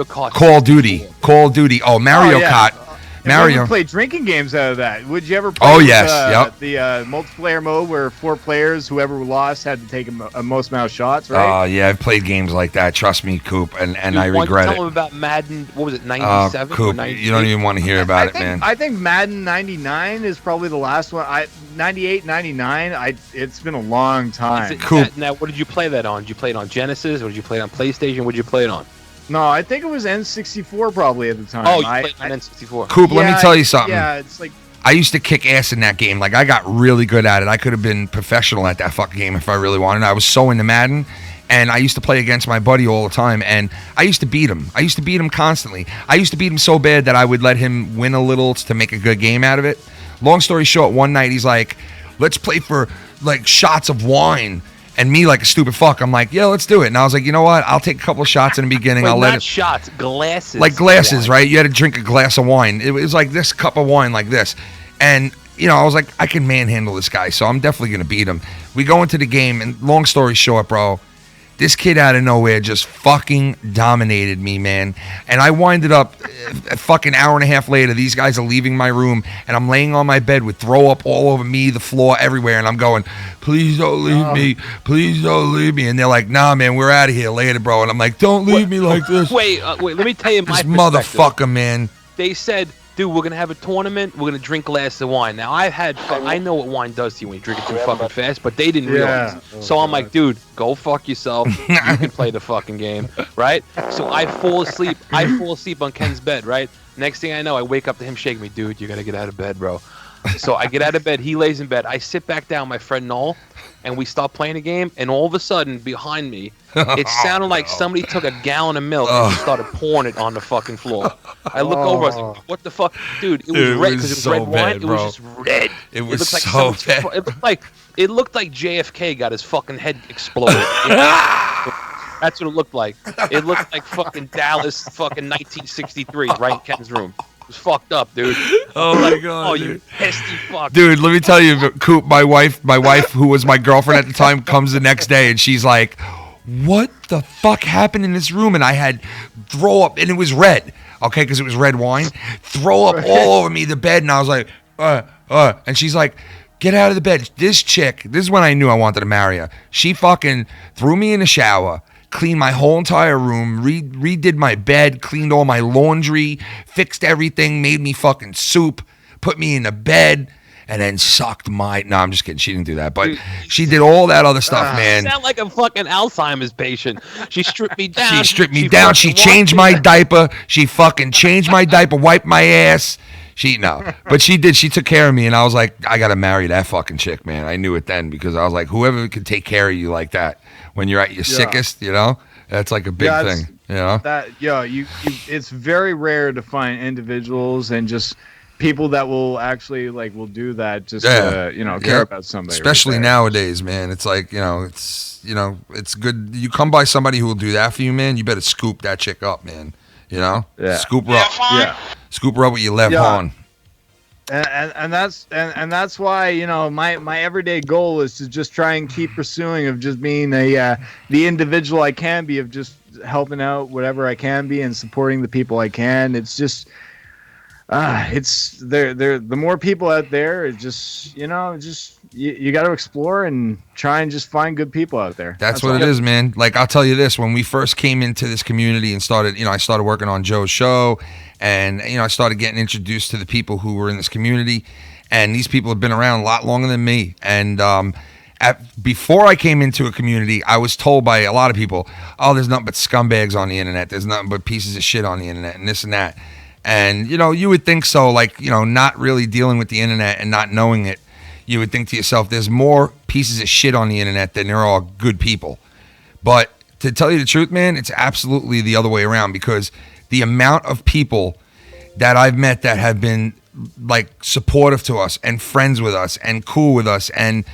Kart. Call of Duty. Call of Duty. Oh, Mario Kart. Mario. We played drinking games out of that. Would you ever play the multiplayer mode where 4 players, whoever lost, had to take a most amount of shots, right? Oh, yeah, I've played games like that. Trust me, Coop, and I regret it. Tell them about Madden, what was it, 97? Coop, you don't even want to hear about it, man. I think Madden 99 is probably the last one. 98, 99, it's been a long time. Coop. Now, what did you play that on? Did you play it on Genesis, or did you play it on PlayStation? What did you play it on? No, I think it was N64 probably at the time. Oh, you played on N64. Coop, let me tell you something. Yeah, it's like... I used to kick ass in that game. Like, I got really good at it. I could have been professional at that fucking game if I really wanted. I was so into Madden, and I used to play against my buddy all the time, and I used to beat him. I used to beat him constantly. I used to beat him so bad that I would let him win a little to make a good game out of it. Long story short, one night he's like, let's play for, like, shots of wine. And me, like a stupid fuck, I'm like, yeah, let's do it. And I was like, you know what? I'll take a couple of shots in the beginning. Wait, I'll let it. Shots, glasses. Like glasses, right? You had to drink a glass of wine. It was like this cup of wine, like this. And, you know, I was like, I can manhandle this guy, so I'm definitely going to beat him. We go into the game, and long story short, bro, this kid out of nowhere just fucking dominated me, man. And I winded up a fucking hour and a half later. These guys are leaving my room, and I'm laying on my bed with throw up all over me, the floor, everywhere. And I'm going, please don't leave me. Please don't leave me. And they're like, nah, man, we're out of here later, bro. And I'm like, don't leave me like this. Wait, let me tell you my this motherfucker, man. They said, dude, we're going to have a tournament. We're going to drink glasses of wine. Now, I know what wine does to you when you drink it too fucking fast, but they didn't realize. So I'm like, dude, go fuck yourself. You can play the fucking game, right? So I fall asleep. On Ken's bed, right? Next thing I know, I wake up to him shaking me. Dude, you got to get out of bed, bro. So I get out of bed. He lays in bed. I sit back down, my friend Noel, and we start playing a game. And all of a sudden, behind me, it sounded like somebody took a gallon of milk and started pouring it on the fucking floor. I look over. I was like, "What the fuck, dude?" It was red because it was so red bad, wine. bro. It was just red. It was looked like so bad. It looked like JFK got his fucking head exploded. That's what it looked like. It looked like fucking Dallas, fucking 1963, right in Ken's room. It was fucked up, dude. Oh my god. Oh, you pesky fuck. Dude, let me tell you, Coop, my wife, who was my girlfriend at the time, comes the next day and she's like, what the fuck happened in this room? And I had throw up, and it was red, okay, because it was red wine. Throw up all over me, the bed, and I was like, and she's like, get out of the bed. This chick, this is when I knew I wanted to marry her. She fucking threw me in the shower, cleaned my whole entire room, redid my bed, cleaned all my laundry, fixed everything, made me fucking soup, put me in the bed, and then sucked my... No, I'm just kidding. She didn't do that. But she did all that other stuff, man. You sound like a fucking Alzheimer's patient. She stripped me down. She stripped me down. She changed my diaper. She fucking changed my diaper, wiped my ass. But she did. She took care of me, and I was like, I got to marry that fucking chick, man. I knew it then because I was like, whoever could take care of you like that when you're at your sickest, you know? That's like a big thing, you know? It's very rare to find individuals and just people that will actually will do that just to, care about somebody. Especially nowadays, man. It's like, it's good. You come by somebody who will do that for you, man, you better scoop that chick up, man. You know? Yeah. Scoop her up. Yeah. Scoop her up with your left hand. And that's why, my everyday goal is to just try and keep pursuing of just being the individual I can be, of just helping out whatever I can be and supporting the people I can. It's just it's there the more people out there, it just you got to explore and try and just find good people out there. That's what it is, man. Like, I'll tell you this, when we first came into this community and started, I started working on Joe's show, and I started getting introduced to the people who were in this community, and these people have been around a lot longer than me. And before I came into a community, I was told by a lot of people, oh, there's nothing but scumbags on the internet, there's nothing but pieces of shit on the internet, and this and that. And, you would think so, not really dealing with the internet and not knowing it, you would think to yourself, there's more pieces of shit on the internet than there are good people. But to tell you the truth, man, it's absolutely the other way around, because the amount of people that I've met that have been like supportive to us and friends with us and cool with us and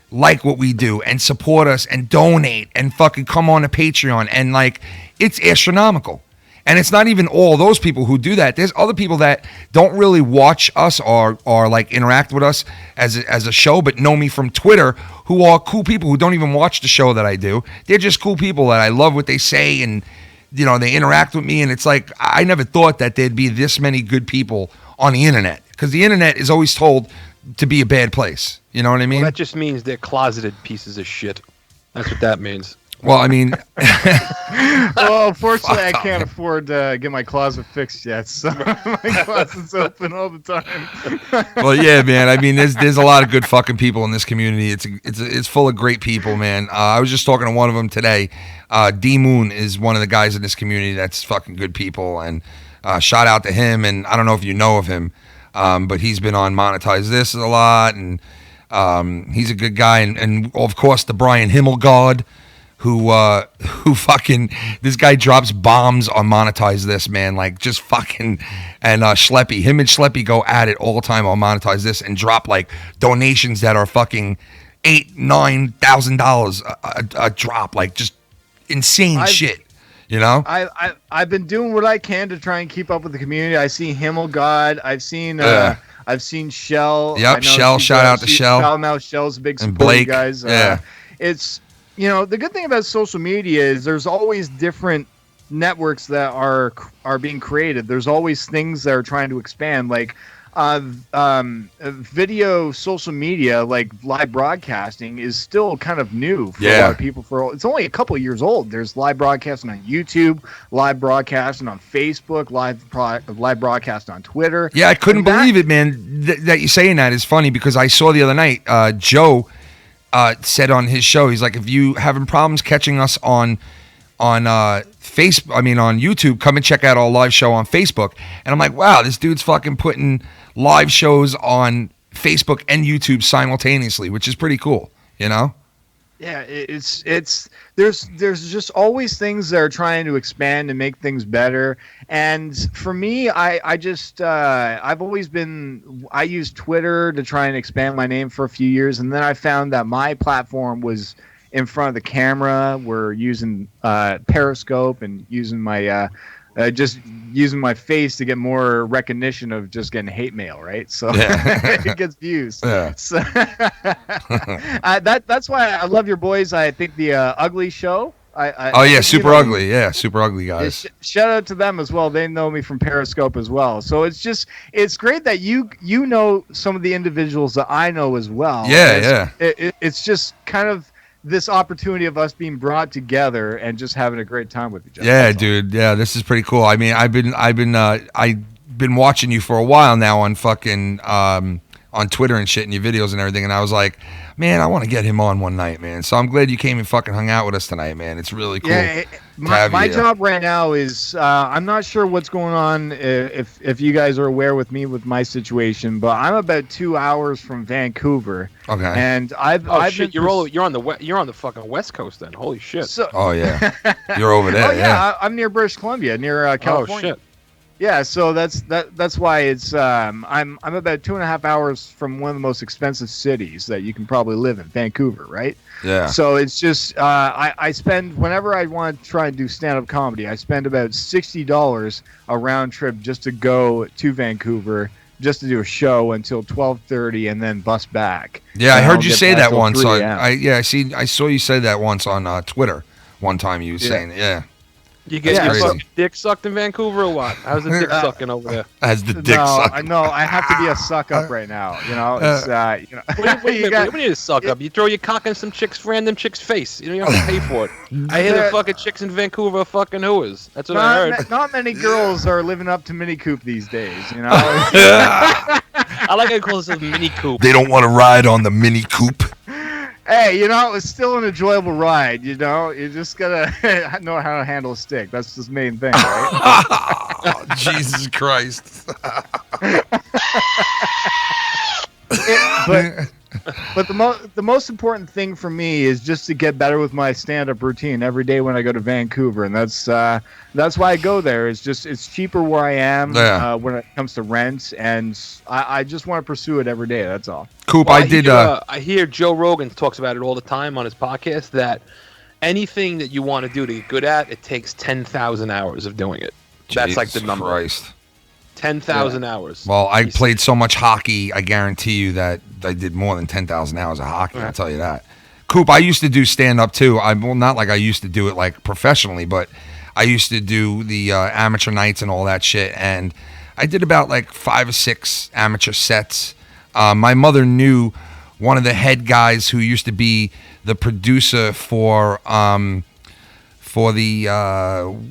like what we do and support us and donate and fucking come on to Patreon, and like it's astronomical. And it's not even all those people who do that. There's other people that don't really watch us or like interact with us as a show, but know me from Twitter, who are cool people who don't even watch the show that I do. They're just cool people that I love what they say, and you know, they interact with me. And it's like, I never thought that there'd be this many good people on the internet, because the internet is always told to be a bad place. You know what I mean? Well, that just means they're closeted pieces of shit. That's what that means. Well, I mean, well, fortunately, I can't afford to get my closet fixed yet, so my closet's open all the time. Well, yeah, man. I mean, there's a lot of good fucking people in this community. It's full of great people, man. I was just talking to one of them today. D Moon is one of the guys in this community that's fucking good people, and shout out to him. And I don't know if you know of him, but he's been on Monetize This a lot, and he's a good guy. And of course, the Brian Himmelgard, who fucking, this guy drops bombs on Monetize This, man, like just fucking, and Schleppy, him and Schleppy go at it all the time on Monetize This and drop like donations that are fucking $8,000-$9,000 a drop, like just insane shit, you know. I've been doing what I can to try and keep up with the community. I see Himmelgod, I've seen Shell. Yep, Shell, shout out to Shell. Now Shell's a big supporter, and Blake, guys. It's, you know, the good thing about social media is there's always different networks that are being created. There's always things that are trying to expand, like video social media, like live broadcasting is still kind of new for a lot of people. It's only a couple of years old. There's live broadcasting on YouTube, live broadcasting on Facebook, live broadcasting on Twitter. Yeah, I couldn't believe it, man. That you saying that is funny, because I saw the other night Joe said on his show, he's like, if you having problems catching us on Facebook, I mean on YouTube, come and check out our live show on Facebook. And I'm like, wow, this dude's fucking putting live shows on Facebook and YouTube simultaneously, which is pretty cool, you know? Yeah, there's just always things that are trying to expand and make things better. And for me, I used Twitter to try and expand my name for a few years, and then I found that my platform was in front of the camera. We're using Periscope and using my just using my face to get more recognition of just getting hate mail, right? So it gets views. Yeah. So that's why I love your boys. I think the Ugly Show. Super Ugly. Yeah, Super Ugly guys. Shout out to them as well. They know me from Periscope as well. So it's great that you know some of the individuals that I know as well. Yeah, It's just kind of this opportunity of us being brought together and just having a great time with each other. Yeah, dude. Yeah, this is pretty cool. I mean, I've been watching you for a while now on fucking on Twitter and shit, and your videos and everything, and I was like, man, I want to get him on one night, man. So I'm glad you came and fucking hung out with us tonight, man. It's really cool. Yeah, my job right now is I'm not sure what's going on if you guys are aware with me with my situation, but I'm about 2 hours from Vancouver. Okay. And I've you're on the fucking West Coast then. Holy shit. So, oh yeah. You're over there. Yeah, I'm near British Columbia, near California. Oh shit. Yeah, so that's why it's I'm about 2.5 hours from one of the most expensive cities that you can probably live in, Vancouver, right? Yeah. So it's just I spend, whenever I want to try and do stand-up comedy, I spend about $60 a round trip just to go to Vancouver, just to do a show until 12:30 and then bus back. Yeah, I heard you say that once. I saw you say that once on Twitter. One time you were saying, yeah. You get your fucking dick sucked in Vancouver or what? How's the dick sucking over there? As the dick sucking. No, I have to be a suck up right now. You know, it's What do you mean to suck up? You throw your cock in some random chick's face. You don't have to pay for it. I hear the fucking chicks in Vancouver are fucking hooers. That's what I heard. Not many girls are living up to Mini Coop these days. You know. I like how you call this a Mini Coop. They don't want to ride on the Mini Coop. Hey, you know, it's still an enjoyable ride, you know? You just gotta know how to handle a stick. That's the main thing, right? Oh, Jesus Christ. But the most important thing for me is just to get better with my stand-up routine every day when I go to Vancouver, and that's why I go there. It's cheaper where I am when it comes to rent, and I just want to pursue it every day. That's all. Coop, Well, I I hear Joe Rogan talks about it all the time on his podcast that anything that you want to do to get good at, it takes 10,000 hours of doing it. That's like the number. Christ. 10,000 hours. Well, I played so much hockey, I guarantee you that I did more than 10,000 hours of hockey. I'll tell you that. Coop, I used to do stand-up too. Well, not like I used to do it like professionally, but I used to do the amateur nights and all that shit. And I did about like 5 or 6 amateur sets. My mother knew one of the head guys who used to be the producer for the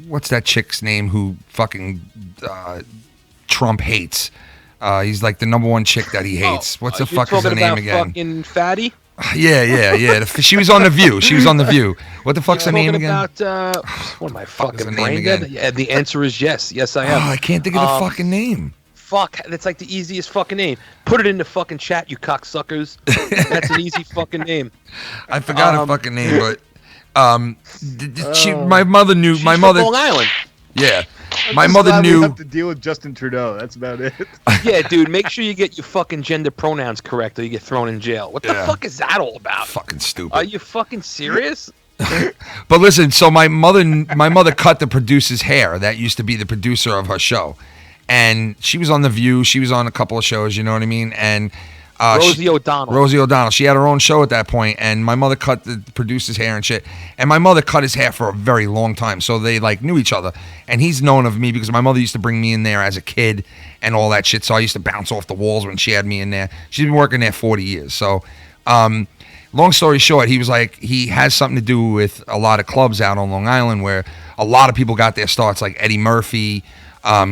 what's that chick's name who fucking Trump hates. He's like the number one chick that he hates. What's the fuck is her name again? Fucking Fatty? Yeah. She was on The View. What the fuck's her name again? About, what am I fucking name brain again? dead? Yeah, the answer is yes. Yes, I am. Oh, I can't think of the fucking name. Fuck, that's like the easiest fucking name. Put it in the fucking chat, you cocksuckers. That's an easy fucking name. I forgot her fucking name, but my mother knew. She's My from mother. Long Island. Yeah, I'm my just mother glad we knew. have to deal with Justin Trudeau. That's about it. Yeah, dude, make sure you get your fucking gender pronouns correct or you get thrown in jail. What the Yeah. fuck is that all about? Fucking stupid. Are you fucking serious? But listen, so my mother cut the producer's hair. That used to be the producer of her show, and she was on The View. She was on a couple of shows. You know what I mean? And Rosie O'Donnell. Rosie O'Donnell. She had her own show at that point, and my mother cut the producer's hair and shit. And my mother cut his hair for a very long time, so they like knew each other. And he's known of me because my mother used to bring me in there as a kid and all that shit. So I used to bounce off the walls when she had me in there. She's been working there 40 years. So, long story short, he was like, he has something to do with a lot of clubs out on Long Island where a lot of people got their starts, like Eddie Murphy,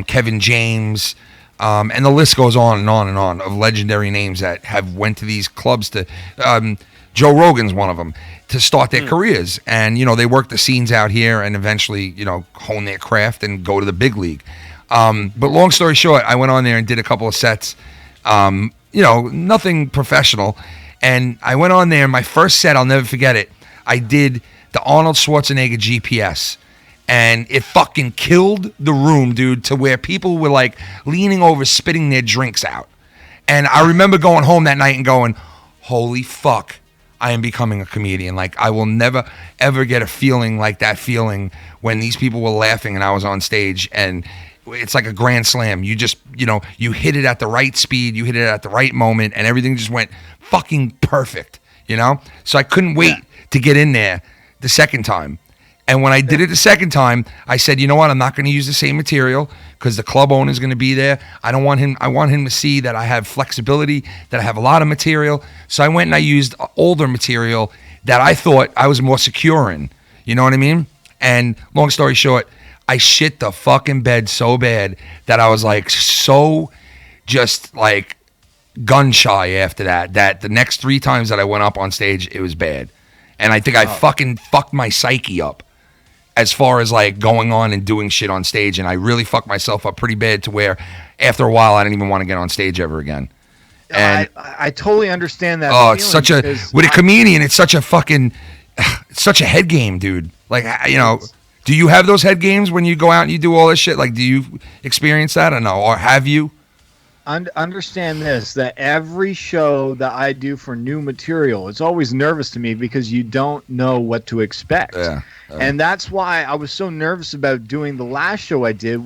Kevin James. And the list goes on and on and on of legendary names that have went to these clubs to, Joe Rogan's one of them, to start their careers. And, they work the scenes out here and eventually, hone their craft and go to the big league. But long story short, I went on there and did a couple of sets, nothing professional. And I went on there, my first set, I'll never forget it. I did the Arnold Schwarzenegger GPS. And it fucking killed the room, dude, to where people were like leaning over, spitting their drinks out. And I remember going home that night and going, holy fuck, I am becoming a comedian. Like, I will never, ever get a feeling like that feeling when these people were laughing and I was on stage. And it's like a grand slam. You just, you hit it at the right speed, you hit it at the right moment, and everything just went fucking perfect, So I couldn't wait to get in there the second time. And when I did it the second time, I said, you know what? I'm not going to use the same material because the club owner is going to be there. I want him to see that I have flexibility, that I have a lot of material. So I went and I used older material that I thought I was more secure in. You know what I mean? And long story short, I shit the fucking bed so bad that I was like so just like gun shy after that the next 3 times that I went up on stage, it was bad. And I think I fucking fucked my psyche up. As far as like going on and doing shit on stage, and I really fucked myself up pretty bad to where after a while I didn't even want to get on stage ever again. And I totally understand that. Oh, it's such a with a comedian, it's such a fucking such a head game, dude. Like do you have those head games when you go out and you do all this shit? Like, do you experience that or no, or have you? Understand this, that every show that I do for new material, it's always nervous to me because you don't know what to expect. Yeah. And that's why I was so nervous about doing the last show I did,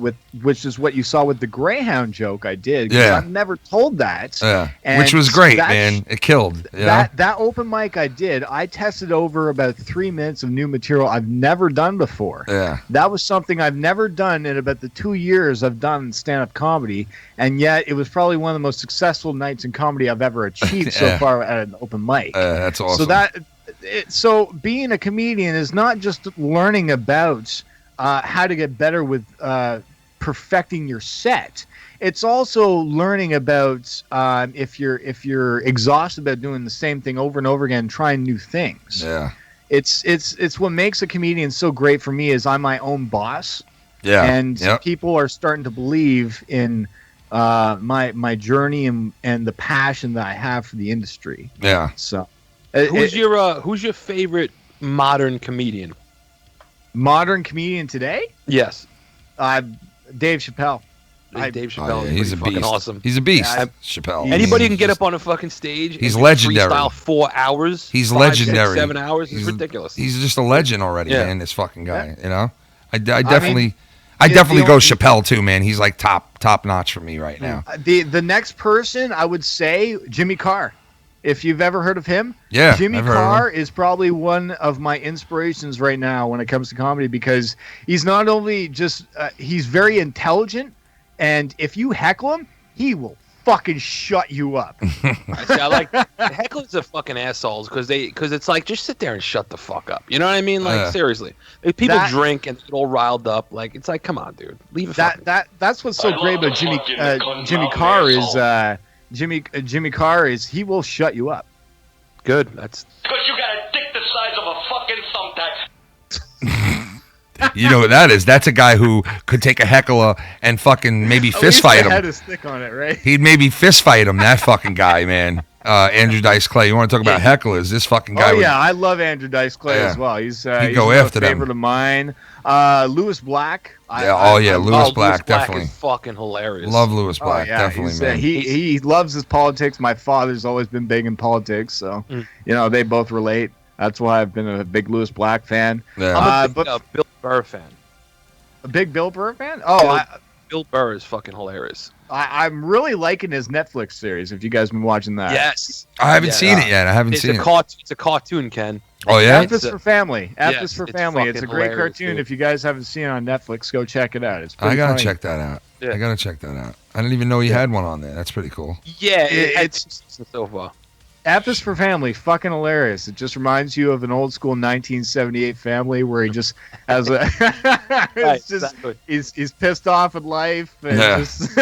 which is what you saw with the Greyhound joke I did. Yeah. I've never told that. Yeah. And which was great, man. It killed. That open mic I did, I tested over about 3 minutes of new material I've never done before. Yeah. That was something I've never done in about the 2 years I've done stand-up comedy, and yet it was probably one of the most successful nights in comedy I've ever achieved so far at an open mic. That's awesome. So being a comedian is not just learning about how to get better with perfecting your set. It's also learning about if you're exhausted about doing the same thing over and over again, trying new things. Yeah. It's what makes a comedian so great for me is I'm my own boss. Yeah. And people are starting to believe in my journey and the passion that I have for the industry. Yeah. So, who's your favorite modern comedian? Modern comedian today? Yes. Dave Chappelle. Dave Chappelle. He's a fucking beast. Awesome. He's a beast. Yeah, Chappelle. Anybody can get up on a fucking stage. He's and legendary. Freestyle 4 hours. He's 5, legendary. 6, 7 hours. It's ridiculous. He's just a legend already, Yeah. man. This fucking guy. Yeah. You know. I definitely the go only- Chappelle too, man. He's like top notch for me right now. The next person I would say Jimmy Carr. If you've ever heard of him, Yeah, Jimmy I've heard of Carr is probably one of my inspirations right now when it comes to comedy because he's not only just he's very intelligent, and if you heckle him, he will fucking shut you up. I like hecklers are fucking assholes because it's like just sit there and shut the fuck up. You know what I mean? Like seriously, if people drink and get all riled up, like it's like come on, dude, leave it. That's what's so great about Jimmy Carr is Jimmy Carr is he will shut you up. Good. That's because you got a dick the size of a fucking thumbtack. You know what that is? That's a guy who could take a heckler and fucking maybe fist fight him. Had a stick on it, right? He'd maybe fist fight him. That fucking guy, man. Andrew Dice Clay. You want to talk about hecklers? This fucking guy. Oh yeah, I love Andrew Dice Clay as well. He's go he's after a favorite of mine. Lewis Black. Lewis Black definitely. Is fucking hilarious. Love Lewis Black, definitely, man. He loves his politics. My father's always been big in politics, so you know they both relate. That's why I've been a big Lewis Black fan. Yeah. I'm a big Bill Burr fan. A big Bill Burr fan? Oh, Bill Burr is fucking hilarious. I'm really liking his Netflix series. If you guys been watching that, Yes. I haven't seen it yet. I haven't seen it. It's a cartoon, Ken. Oh yeah. F is for Family. F is for Family. It's a great hilarious, cartoon. dude. If you guys haven't seen it on Netflix, go check it out. It's pretty I gotta funny. check that out. Yeah. I gotta check that out. I didn't even know he had one on there. That's pretty cool. Yeah, it's so far. F is for Family, fucking hilarious. It just reminds you of an old school 1978 family where he just has a it's just exactly. he's pissed off at life and just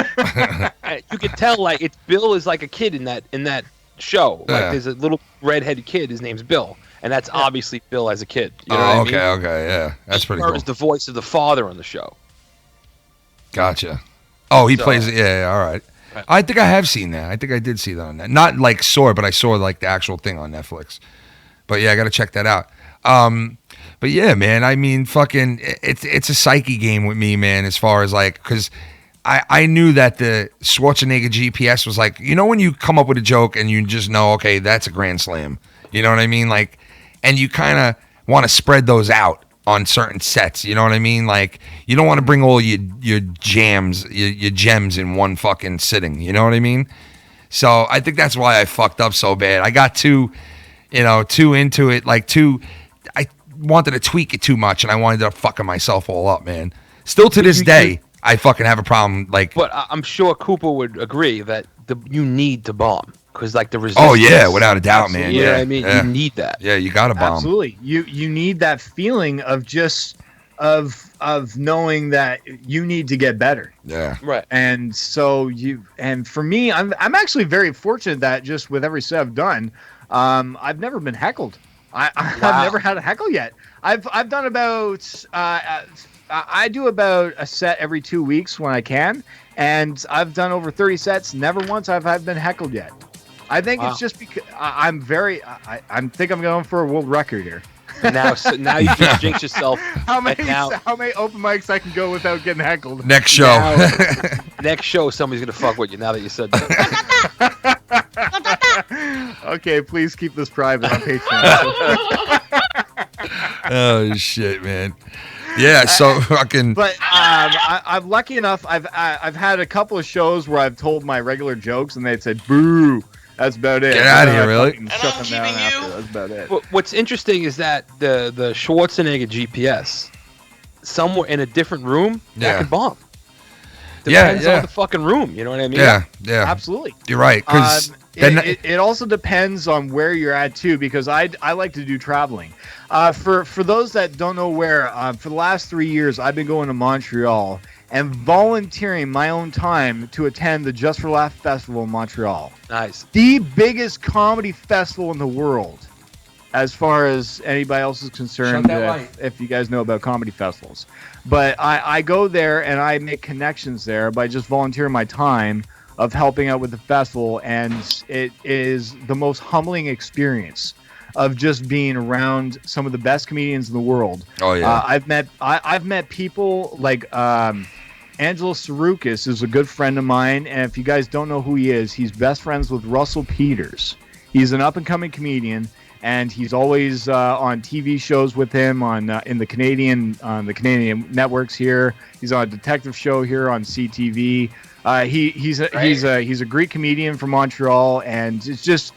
You can tell like it's Bill is like a kid in that show. Like there's a little redheaded kid. His name's Bill, and that's obviously Bill as a kid. You know what I mean? Okay, yeah, that's pretty cool. Is the voice of the father on the show. Gotcha. Oh, he plays it. Yeah, all right. I think I have seen that. I think I did see that on that. Not like saw it, but I saw like the actual thing on Netflix. But yeah, I got to check that out. But yeah, man, I mean, fucking, it's a psyche game with me, man, as far as like, because I knew that the Schwarzenegger GPS was like, you know, when you come up with a joke and you just know, okay, that's a grand slam. You know what I mean? Like, and you kind of want to spread those out on certain sets, you know what I mean? Like, you don't want to bring all your gems in one fucking sitting, you know what I mean? So I think that's why I fucked up so bad. I got too into it, I wanted to tweak it too much, and I wanted to fucking myself all up, man. Still to this day, I fucking have a problem, like... But I'm sure Cooper would agree that you need to bomb. Because like the resistance. Oh yeah, without a doubt, man. You know yeah, what I mean, yeah. you need that. Yeah, you got to bomb. Absolutely. You need that feeling of just of knowing that you need to get better. Yeah. Right. And so for me, I'm actually very fortunate that just with every set I've done, I've never been heckled. I've never had a heckle yet. I've done about I do about a set every 2 weeks when I can, and I've done over 30 sets. Never once I've been heckled yet. I think it's just because I think I'm going for a world record here. Now you just jinx yourself. How many open mics I can go without getting heckled? Next show. Next show, somebody's gonna fuck with you. Now that you said that. Okay, please keep this private on Patreon. Oh shit, man. Yeah, so fucking. But I'm lucky enough. I've had a couple of shows where I've told my regular jokes and they said boo. That's about it. Get out of here, really? Shut them down after. That's about it. What's interesting is that the Schwarzenegger GPS, somewhere in a different room, that could bomb. Depends on the fucking room. You know what I mean? Yeah. Absolutely. You're right. Because it also depends on where you're at too. Because I like to do traveling. For those that don't know where, for the last 3 years I've been going to Montreal and volunteering my own time to attend the Just for Laugh Festival in Montreal. Nice. The biggest comedy festival in the world. as far as anybody else is concerned, Shut that light. if you guys know about comedy festivals. But I go there and I make connections there by just volunteering my time of helping out with the festival, and it is the most humbling experience of just being around some of the best comedians in the world. Oh yeah. I've met people like Angelo Sarukis is a good friend of mine, and if you guys don't know who he is, he's best friends with Russell Peters. He's an up-and-coming comedian, and he's always on TV shows with him on the Canadian networks here. He's on a detective show here on CTV. He's a Greek comedian from Montreal, and it's just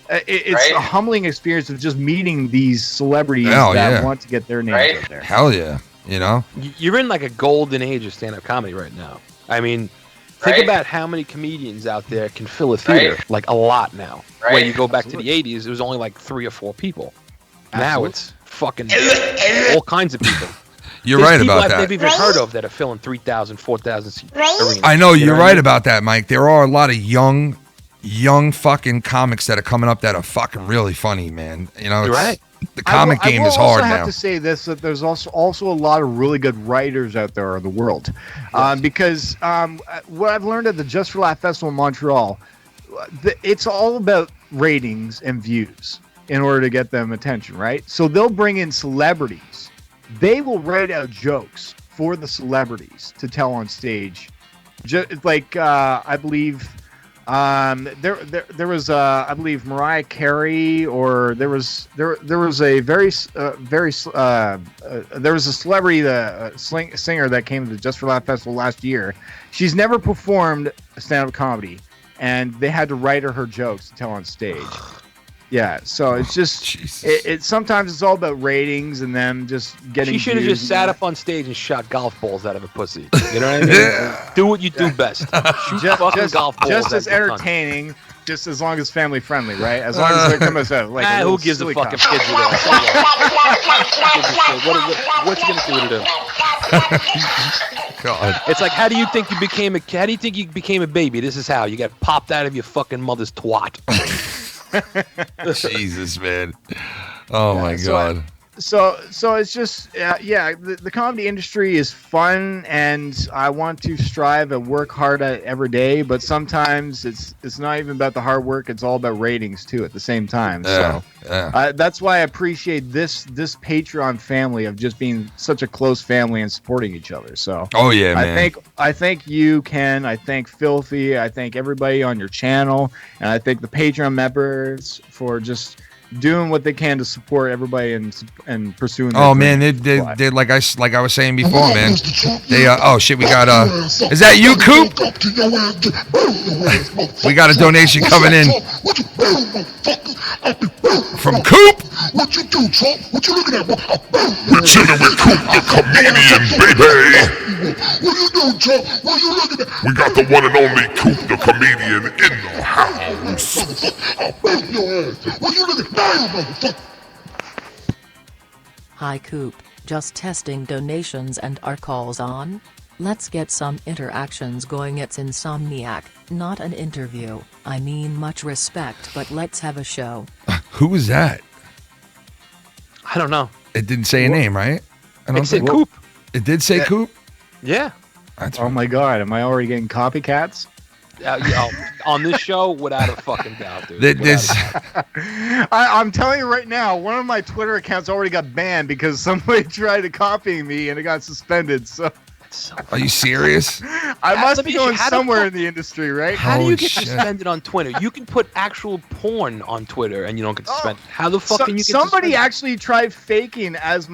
it's a humbling experience of just meeting these celebrities that want to get their names out there. Hell yeah. You know? You're in like a golden age of stand-up comedy right now. I mean, think about how many comedians out there can fill a theater. Like a lot now. When you go back to the 80s, it was only like 3 or 4 people. Now it's fucking all kinds of people. You're right about that. I've never even heard of that are filling 3,000, 4,000 seat arenas. I know, you're right about that, Mike. There are a lot of young fucking comics that are coming up that are fucking really funny, man. You know, the comic game is hard now. I have to say this, that there's also a lot of really good writers out there in the world. Because what I've learned at the Just for Laugh Festival in Montreal, it's all about ratings and views in order to get them attention, right? So they'll bring in celebrities. They will write out jokes for the celebrities to tell on stage. Like, I believe... there was I believe Mariah Carey, or there was a there was a celebrity, singer that came to the Just for Laugh Festival last year. She's never performed stand-up comedy, and they had to write her jokes to tell on stage. Yeah, so it's just it sometimes it's all about ratings and them just getting. She should have just sat up on stage and shot golf balls out of a pussy. You know what I mean? Do what you do best. Shoot fucking golf balls. Just as entertaining, just as long as family friendly, right? As long as they're coming out like who gives a fucking kids with what's he gonna do with it? God. It's like, how do you think you became a baby? This is how you got popped out of your fucking mother's twat. Jesus, man. Oh my God. So it's just the comedy industry is fun, and I want to strive and work hard at it every day, but sometimes it's not even about the hard work, it's all about ratings too at the same time. That's why I appreciate this Patreon family of just being such a close family and supporting each other. So man. I thank you, Ken. I thank Filthy. I thank everybody on your channel, and I thank the Patreon members for just doing what they can to support everybody and pursuing. Oh man, they like I was saying before, man. They oh shit, we got is that you, Coop? We got a donation coming in from Coop. What you do, Trump? What you looking at? We're chilling with Coop, the comedian, baby. What you doing, Trump? What you looking at? We got the one and only Coop, the comedian, in the house. I'll break your ass. What you looking at? Hi Coop, just testing donations and are calls on? Let's get some interactions going. It's Insomniac, not an interview. I mean, much respect, but let's have a show. Who was that? I don't know. It didn't say a name, right? It said Coop. It did say Coop? Yeah. Oh my God, am I already getting copycats? On this show, without a fucking doubt, dude. I'm telling you right now, one of my Twitter accounts already got banned because somebody tried to copy me and it got suspended. So, are you serious? I must be going somewhere in the industry, right? How do you get suspended on Twitter? You can put actual porn on Twitter and you don't get suspended. How the fuck can you get somebody suspended? Actually tried faking as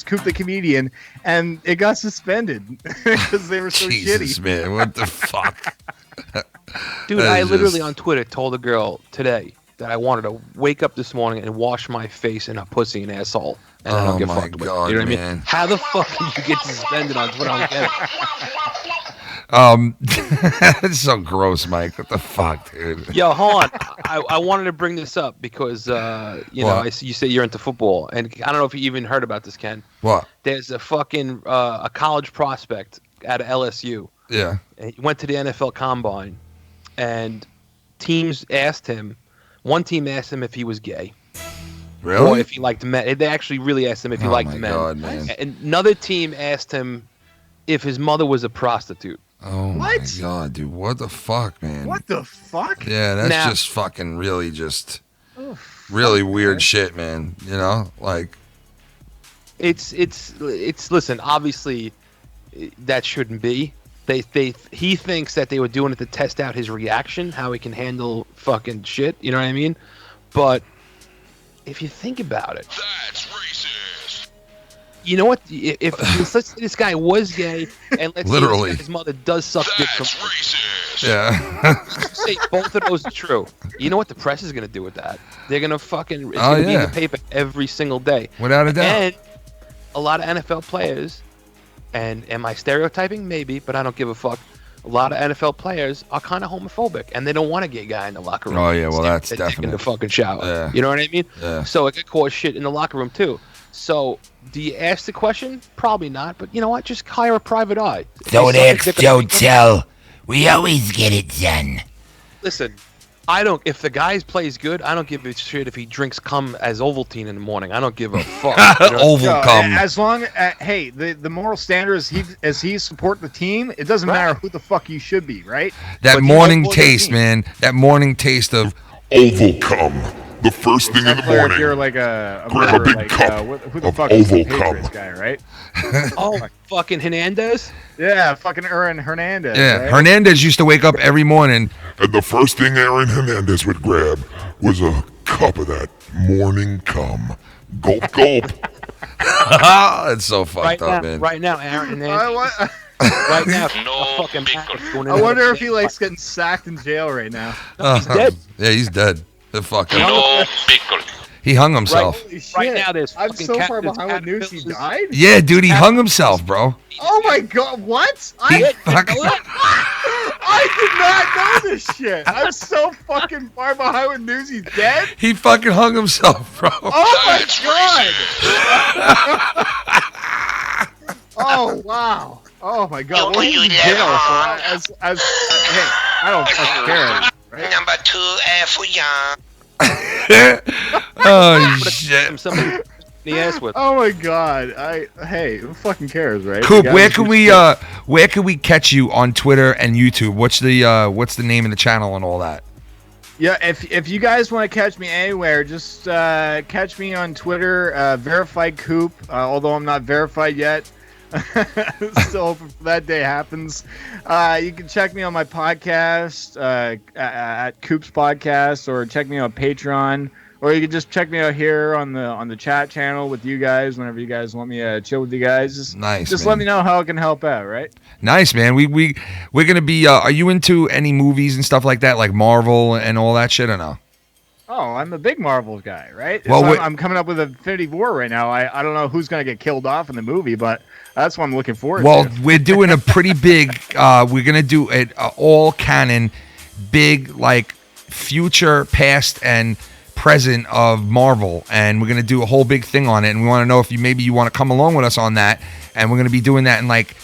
Coop the comedian, and it got suspended because they were so Jesus, shitty. Man, what the fuck? Dude, I literally on Twitter told a girl today that I wanted to wake up this morning and wash my face in a pussy and asshole, and I don't get fucked with. You know what I mean? How the fuck can you get suspended on Twitter? I don't get it. It's so gross, Mike. What the fuck, dude? Yo, hold on. I wanted to bring this up because you know, you say you're into football, and I don't know if you even heard about this, Ken. What? There's a fucking a college prospect out of LSU. Yeah. And he went to the NFL Combine, and teams asked him. One team asked him if he was gay, Really? Or if he liked men. They actually really asked him if he liked men. God, man. And another team asked him if his mother was a prostitute. Oh my God, dude! What the fuck, man? What the fuck? Yeah, that's just fucking really just really weird shit, man. You know, like it's listen, obviously that shouldn't be. He thinks that they were doing it to test out his reaction, how he can handle fucking shit, you know what I mean? But if you think about it, That's racist. you know what? If let's say this guy was gay, and let's Literally. say his mother does suck dick from That's racist. yeah. let's say both of those are true. You know what the press is gonna do with that? They're gonna fucking it's Oh, gonna be in yeah. the paper every single day. Without a doubt. And a lot of NFL players, and am I stereotyping? Maybe, but I don't give a fuck. A lot of NFL players are kind of homophobic, and they don't want a gay guy in the locker room. Oh, yeah, well, Stick that's their dick in the definite. fucking shower. Yeah. You know what I mean? Yeah. So it could cause shit in the locker room too. So do you ask the question? Probably not. But you know what? Just hire a private eye. Don't They suck ask, a dick don't in the- tell. We always get it done. Listen, I don't. If the guy plays good, I don't give a shit if he drinks cum as Ovaltine in the morning. I don't give a fuck. You know? Oval Yo, cum. as long hey, the moral standard is as he support the team, it doesn't matter who the fuck you should be, right? That But he morning does support the taste, team. man. That morning taste of Oval cum. The first thing in the Player, if you're morning. like a Grab a member, big like, cup who the of fuck is the Oval Patriots cum. guy, right? Oh, fucking Hernandez. Yeah, fucking Aaron Hernandez. yeah. right? Hernandez used to wake up every morning. And the first thing Aaron Hernandez would grab was a cup of that morning cum. Gulp, gulp. It's so fucked up, man. Right now, Aaron Hernandez. I, Right now, No a fucking pickle. going in I wonder there. if he likes getting sacked in jail right now. He's dead. Yeah, he's dead. The fucking. No pickle. He hung himself. Holy shit. Right now, there's I'm fucking so far there's behind with news. He caterpillars. died. Yeah, dude, he hung himself, bro. Oh my god! What? He I fucking. I did not know this shit. I'm so fucking far behind with news. He's dead. He fucking hung himself, bro. Oh my god! Oh wow! Oh my god! Well, he's in jail. So as hey, I don't fucking care. Right? Number 2 for young. Oh shit. Somebody in the ass with. Oh my god! Hey, who fucking cares, right? Coop, The guy where who's can we catch you on Twitter and YouTube? What's the name of the channel and all that? Yeah, if you guys want to catch me anywhere, just catch me on Twitter, Verified Coop. Although I'm not verified yet, still hoping for that day happens. You can check me on my podcast at Coop's Podcast, or check me on Patreon, or you can just check me out here on the chat channel with you guys whenever you guys want me to chill with you guys. Just Nice, Just man. let me know how I can help out, right? Nice, man. We're gonna be. Are you into any movies and stuff like that, like Marvel and all that shit, or no? Oh, I'm a big Marvel guy, right? Well, So wait- I'm coming up with Infinity War right now. I don't know who's going to get killed off in the movie, but that's what I'm looking forward Well, to. we're doing a pretty big. We're gonna do it all canon, big like future, past, and present of Marvel, and we're gonna do a whole big thing on it. And we want to know if you want to come along with us on that. And we're gonna be doing that in like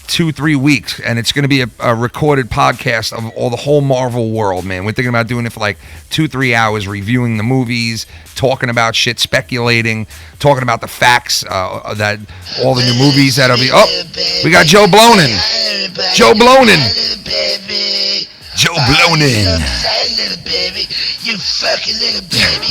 2-3 weeks, and it's gonna be a recorded podcast of all the whole Marvel world, man. We're thinking about doing it for like 2-3 hours, reviewing the movies, talking about shit, speculating, talking about the facts that all the new movies that'll be. Oh, we got Joe Blonin. Joe Blonin. Joe Blonin. Little baby, you fucking little baby.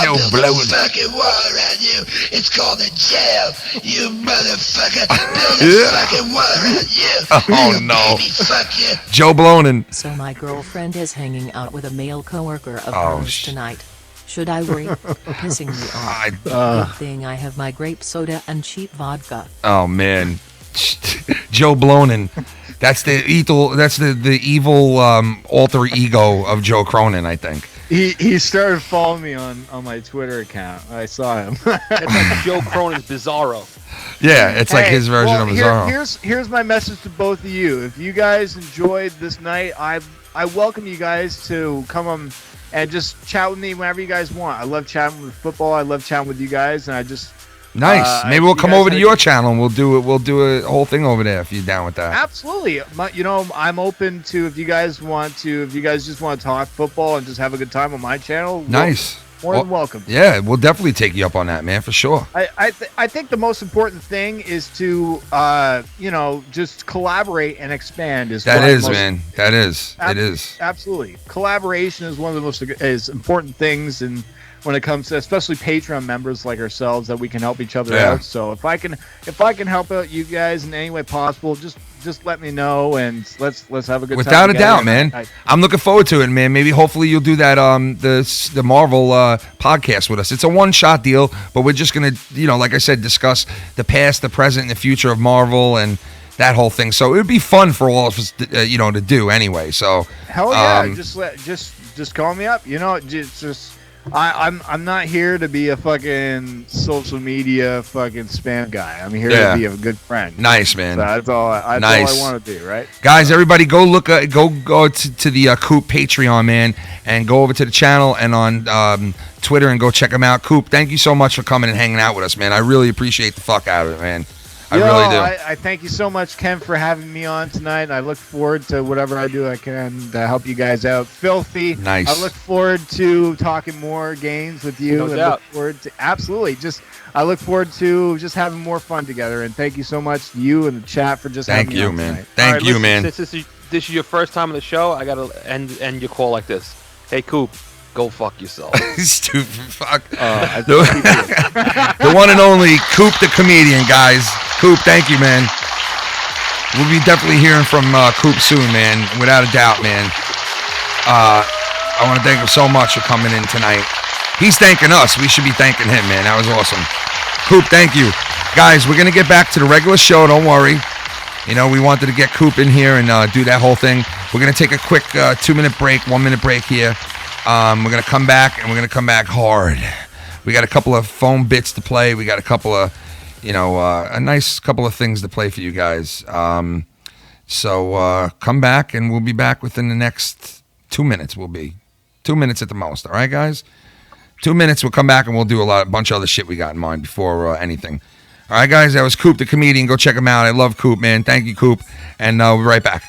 Joe Blonin. Fucking wall around you. It's called a jail. You motherfucker. Build a fucking wall around you. Oh Little no. Baby, fuck you. Joe Blonin. So my girlfriend is hanging out with a male coworker of Oh, hers tonight. Should I worry? Pissing me off. Good thing I have my grape soda and cheap vodka. Oh man, Joe Blonin. That's the evil. That's the evil alter ego of Joe Cronin, I think. He started following me on my Twitter account. I saw him. That's like Joe Cronin's Bizarro. Yeah, it's like his version well, of Bizarro. Here's my message to both of you. If you guys enjoyed this night, I welcome you guys to come on and just chat with me whenever you guys want. I love chatting with football. I love chatting with you guys, and I just Nice. Maybe we'll you come guys over to had a your good- channel and we'll do a whole thing over there if you're down with that. Absolutely. I'm open to if you guys just want to talk football and just have a good time on my channel. Nice. More than welcome. Yeah, we'll definitely take you up on that, man, for sure. I think the most important thing is to just collaborate and expand. That is, man. That is. It is. Absolutely. Collaboration is one of the most important things, and when it comes to especially Patreon members like ourselves, that we can help each other out. So if I can help out you guys in any way possible, just let me know, and let's have a good time. Without a doubt, man. I'm looking forward to it, man. Maybe hopefully you'll do that the Marvel podcast with us. It's a one-shot deal, but we're just gonna, like I said, discuss the past, the present, and the future of Marvel and that whole thing. So it would be fun for all of us, to do anyway. So hell yeah, just call me up. I'm not here to be a fucking social media fucking spam guy. I'm here to be a good friend. Nice, man. So that's all I want to do, right? Guys, everybody, go look. Go to the Coop Patreon, man, and go over to the channel and on Twitter and go check them out. Coop, thank you so much for coming and hanging out with us, man. I really appreciate the fuck out of it, man. I really do. I thank you so much, Ken, for having me on tonight. I look forward to whatever I do I can to help you guys out. Filthy. Nice. I look forward to talking more games with you. No doubt. Look forward to I look forward to just having more fun together. And thank you so much to you and the chat for just having me on tonight. Thank you, man. This is your first time on the show. I gotta end your call like this. Hey, Coop. Go fuck yourself. Stupid fuck. The one and only Coop the comedian, guys. Coop, thank you, man. We'll be definitely hearing from Coop soon, man. Without a doubt, man. I want to thank him so much for coming in tonight. He's thanking us. We should be thanking him, man. That was awesome. Coop, thank you. Guys, we're going to get back to the regular show. Don't worry. We wanted to get Coop in here and do that whole thing. We're going to take a quick 2-minute break, 1-minute break here. We're going to come back, and we're going to come back hard. We got a couple of phone bits to play. We got a couple of, a nice couple of things to play for you guys. So come back, and we'll be back within the next 2 minutes. We'll be 2 minutes at the most. All right, guys? 2 minutes. We'll come back, and we'll do a bunch of other shit we got in mind before anything. All right, guys? That was Coop the comedian. Go check him out. I love Coop, man. Thank you, Coop. And we'll be right back.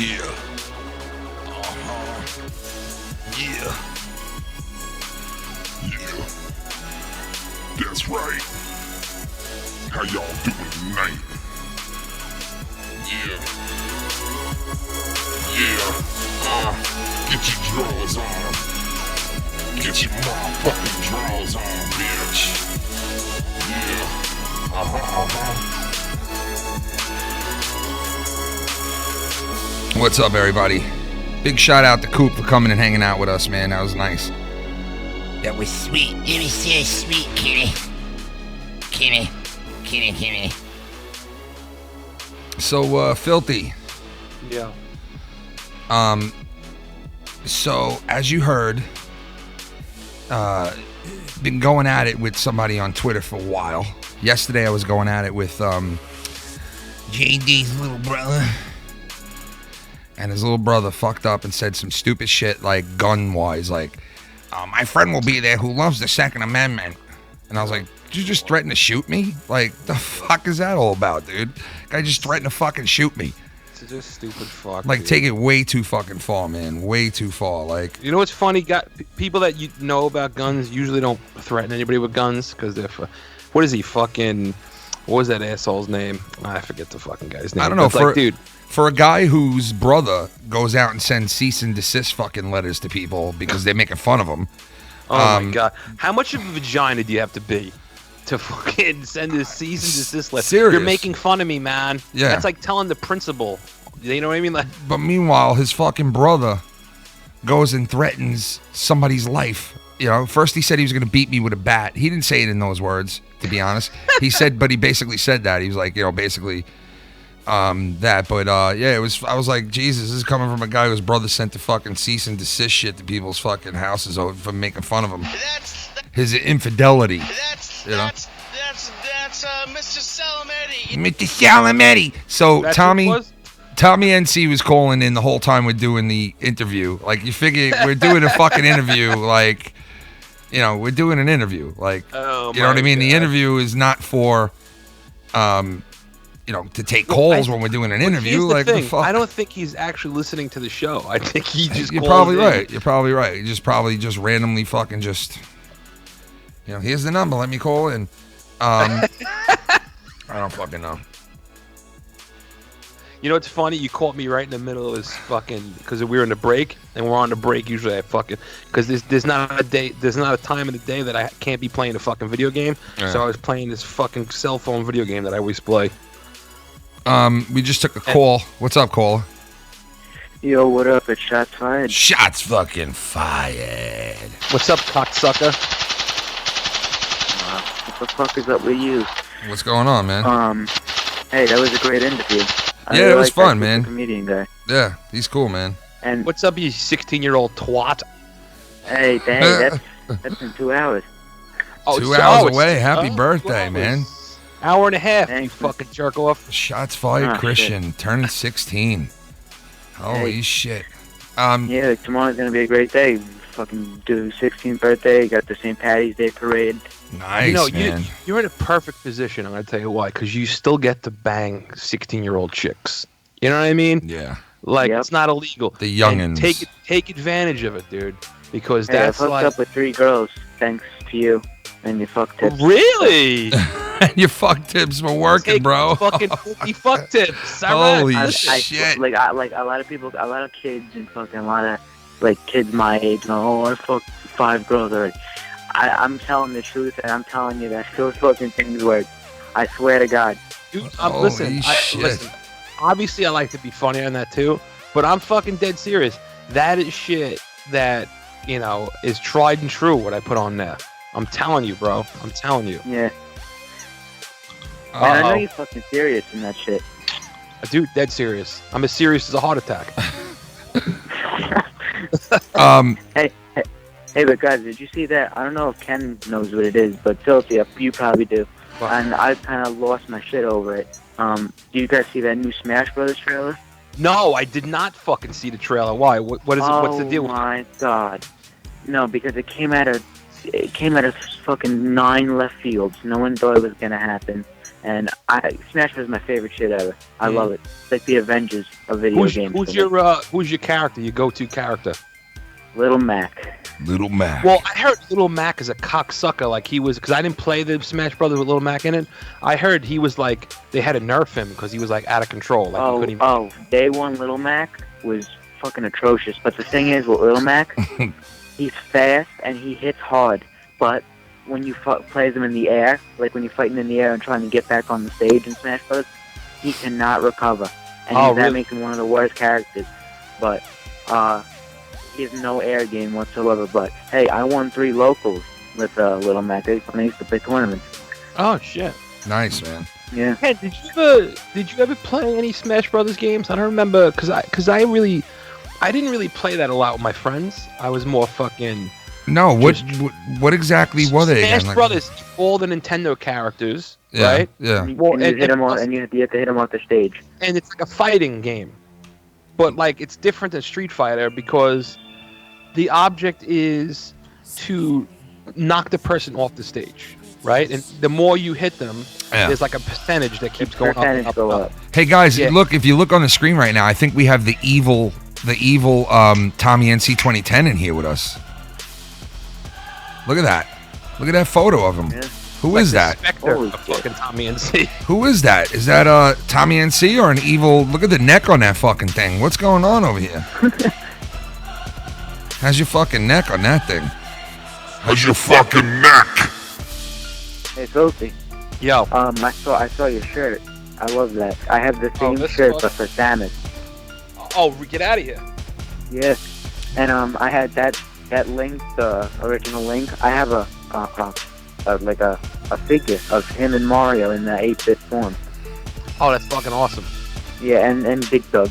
Yeah. Yeah. Yeah. That's right. How y'all doing tonight? Yeah. Yeah. Get your drawers on. Get your motherfucking drawers on, bitch. Yeah. What's up, everybody? Big shout out to Coop for coming and hanging out with us, man. That was nice. That was sweet. It was so sweet, Kitty. Kitty. So, Filthy. Yeah. So, as you heard, been going at it with somebody on Twitter for a while. Yesterday, I was going at it with JD's little brother. And his little brother fucked up and said some stupid shit, like, gun-wise, like, my friend will be there who loves the Second Amendment. And I was like, did you just threaten to shoot me? Like, the fuck is that all about, dude? Guy just threatened to fucking shoot me. It's just stupid fuck. Like, dude. take it way too fucking far, man. Way too far. Like, You know what's funny? People that you know about guns usually don't threaten anybody with guns because they're. What is he fucking? What was that asshole's name? I forget the fucking guy's name. I don't know. But, like, dude. For a guy whose brother goes out and sends cease and desist fucking letters to people because they're making fun of him. Oh my god! How much of a vagina do you have to be to fucking send a cease and desist letter? Serious. You're making fun of me, man. Yeah. That's like telling the principal. You know what I mean? Like, But meanwhile, his fucking brother goes and threatens somebody's life. You know, first he said he was going to beat me with a bat. He didn't say it in those words, to be honest. He said, but he basically said that. He was like, you know, basically that. But yeah, it was. I was like, Jesus, this is coming from a guy whose brother sent the fucking cease and desist shit to people's fucking houses for making fun of him. His infidelity. That's Mr. Salametti. Mr. Salametti. So that's Tommy. what it was? Tommy NC was calling in the whole time we're doing the interview. Like, you figure we're doing a fucking interview, like, you know, we're doing an interview. Like, Oh, you know what I mean? my The God. interview is not for, you know, to take calls when we're doing an interview. Here's the Like, thing. the fuck? I don't think he's actually listening to the show. I think he just. You're calls probably in. right. You're probably right. You just probably just randomly fucking just, you know, here's the number. Let me call in. I don't fucking know. You know what's funny? You caught me right in the middle of this fucking because we were in the break and we're on the break. Usually I fucking because there's not a time in the day that I can't be playing a fucking video game. Yeah. So I was playing this fucking cell phone video game that I always play. We just took a call. What's up, caller? Yo, what up? It's Shots Fired. Shots fucking fired. What's up, cocksucker? What the fuck is up with you? What's going on, man? Hey, that was a great interview. I Yeah, really it was like fun, that man. Comedian guy. Yeah, he's cool, man. And What's up, you 16-year-old twat? hey, dang, that's in 2 hours. Oh, 2 so- hours it's- away. Happy oh, birthday, 2 man. hours. Hour and a half, you Thanks. fucking jerk off. Shots fired, Ah, Christian. Turning 16. Holy Hey. shit. Yeah, tomorrow's gonna be a great day. Fucking do 16th birthday. Got the St. Patty's Day parade. Nice, You know, man. you're in a perfect position. I'm gonna tell you why, because you still get to bang 16-year-old chicks. You know what I mean? Yeah. Like, Yep. it's not illegal. The youngins. And take advantage of it, dude. Because Hey, I that's fucked like up with 3 girls thanks to you and your fuck tips. really Your fuck tips were working, Take bro. Fucking 50 fuck tips. All Holy right. shit. Like a lot of people, a lot of kids, and fucking a lot of like kids my age. Oh, I fucked 5 girls already. I'm telling the truth, and I'm telling you that those fucking things work. I swear to God. Dude, Holy listen, shit. listen. Obviously, I like to be funny on that too, but I'm fucking dead serious. That is shit that you know is tried and true. What I put on there. I'm telling you, bro. I'm telling you. Yeah. Man, I know Uh-oh. you're fucking serious in that shit. Dude, dead serious. I'm as serious as a heart attack. Hey, but guys, did you see that? I don't know if Ken knows what it is, but Filthy, you probably do. What? And I kind of lost my shit over it. Do you guys see that new Smash Brothers trailer? No, I did not fucking see the trailer. Why? What is it? What's the deal? Oh my God! No, because it came out of fucking 9 left fields. No one thought it was gonna happen. And Smash Bros is my favorite shit ever. I love it. It's like the Avengers of video games. Who's your character? Your go-to character? Little Mac. Little Mac. Well, I heard Little Mac is a cocksucker. Like he was, because I didn't play the Smash Brothers with Little Mac in it. I heard he was like they had to nerf him because he was like out of control. Like he couldn't even... Day one Little Mac was fucking atrocious. But the thing is, with Little Mac, he's fast and he hits hard. But when you plays him in the air, like when you're fighting in the air and trying to get back on the stage in Smash Bros, he cannot recover, and that makes him one of the worst characters. But he has no air game whatsoever. But hey, I won 3 locals with Little Mac. I used to play tournaments. Oh shit! Nice, man. Yeah. Hey, did you ever play any Smash Brothers games? I don't remember because I didn't really play that a lot with my friends. I was more fucking. No, what exactly were they again? Smash Brothers, all the Nintendo characters, right? Yeah. You have to hit them off the stage. And it's like a fighting game, but like it's different than Street Fighter because the object is to knock the person off the stage, right? And the more you hit them, there's like a percentage that keeps going up and up. Hey guys, look! If you look on the screen right now, I think we have the evil Tommy NC 2010 in here with us. Look at that! Look at that photo of him. Yeah. Who is that? Of fucking Tommy NC. Who is that? Is that Tommy NC or an evil? Look at the neck on that fucking thing. What's going on over here? How's your fucking neck on that thing? How's your fucking neck? Hey, Sophie. Yo. I saw your shirt. I love that. I have the same shirt but for Samus. Oh, get out of here. Yeah. And I had that link, the original link. I have a figure of him and Mario in the 8-bit form. Oh, that's fucking awesome. Yeah, and Big Doug.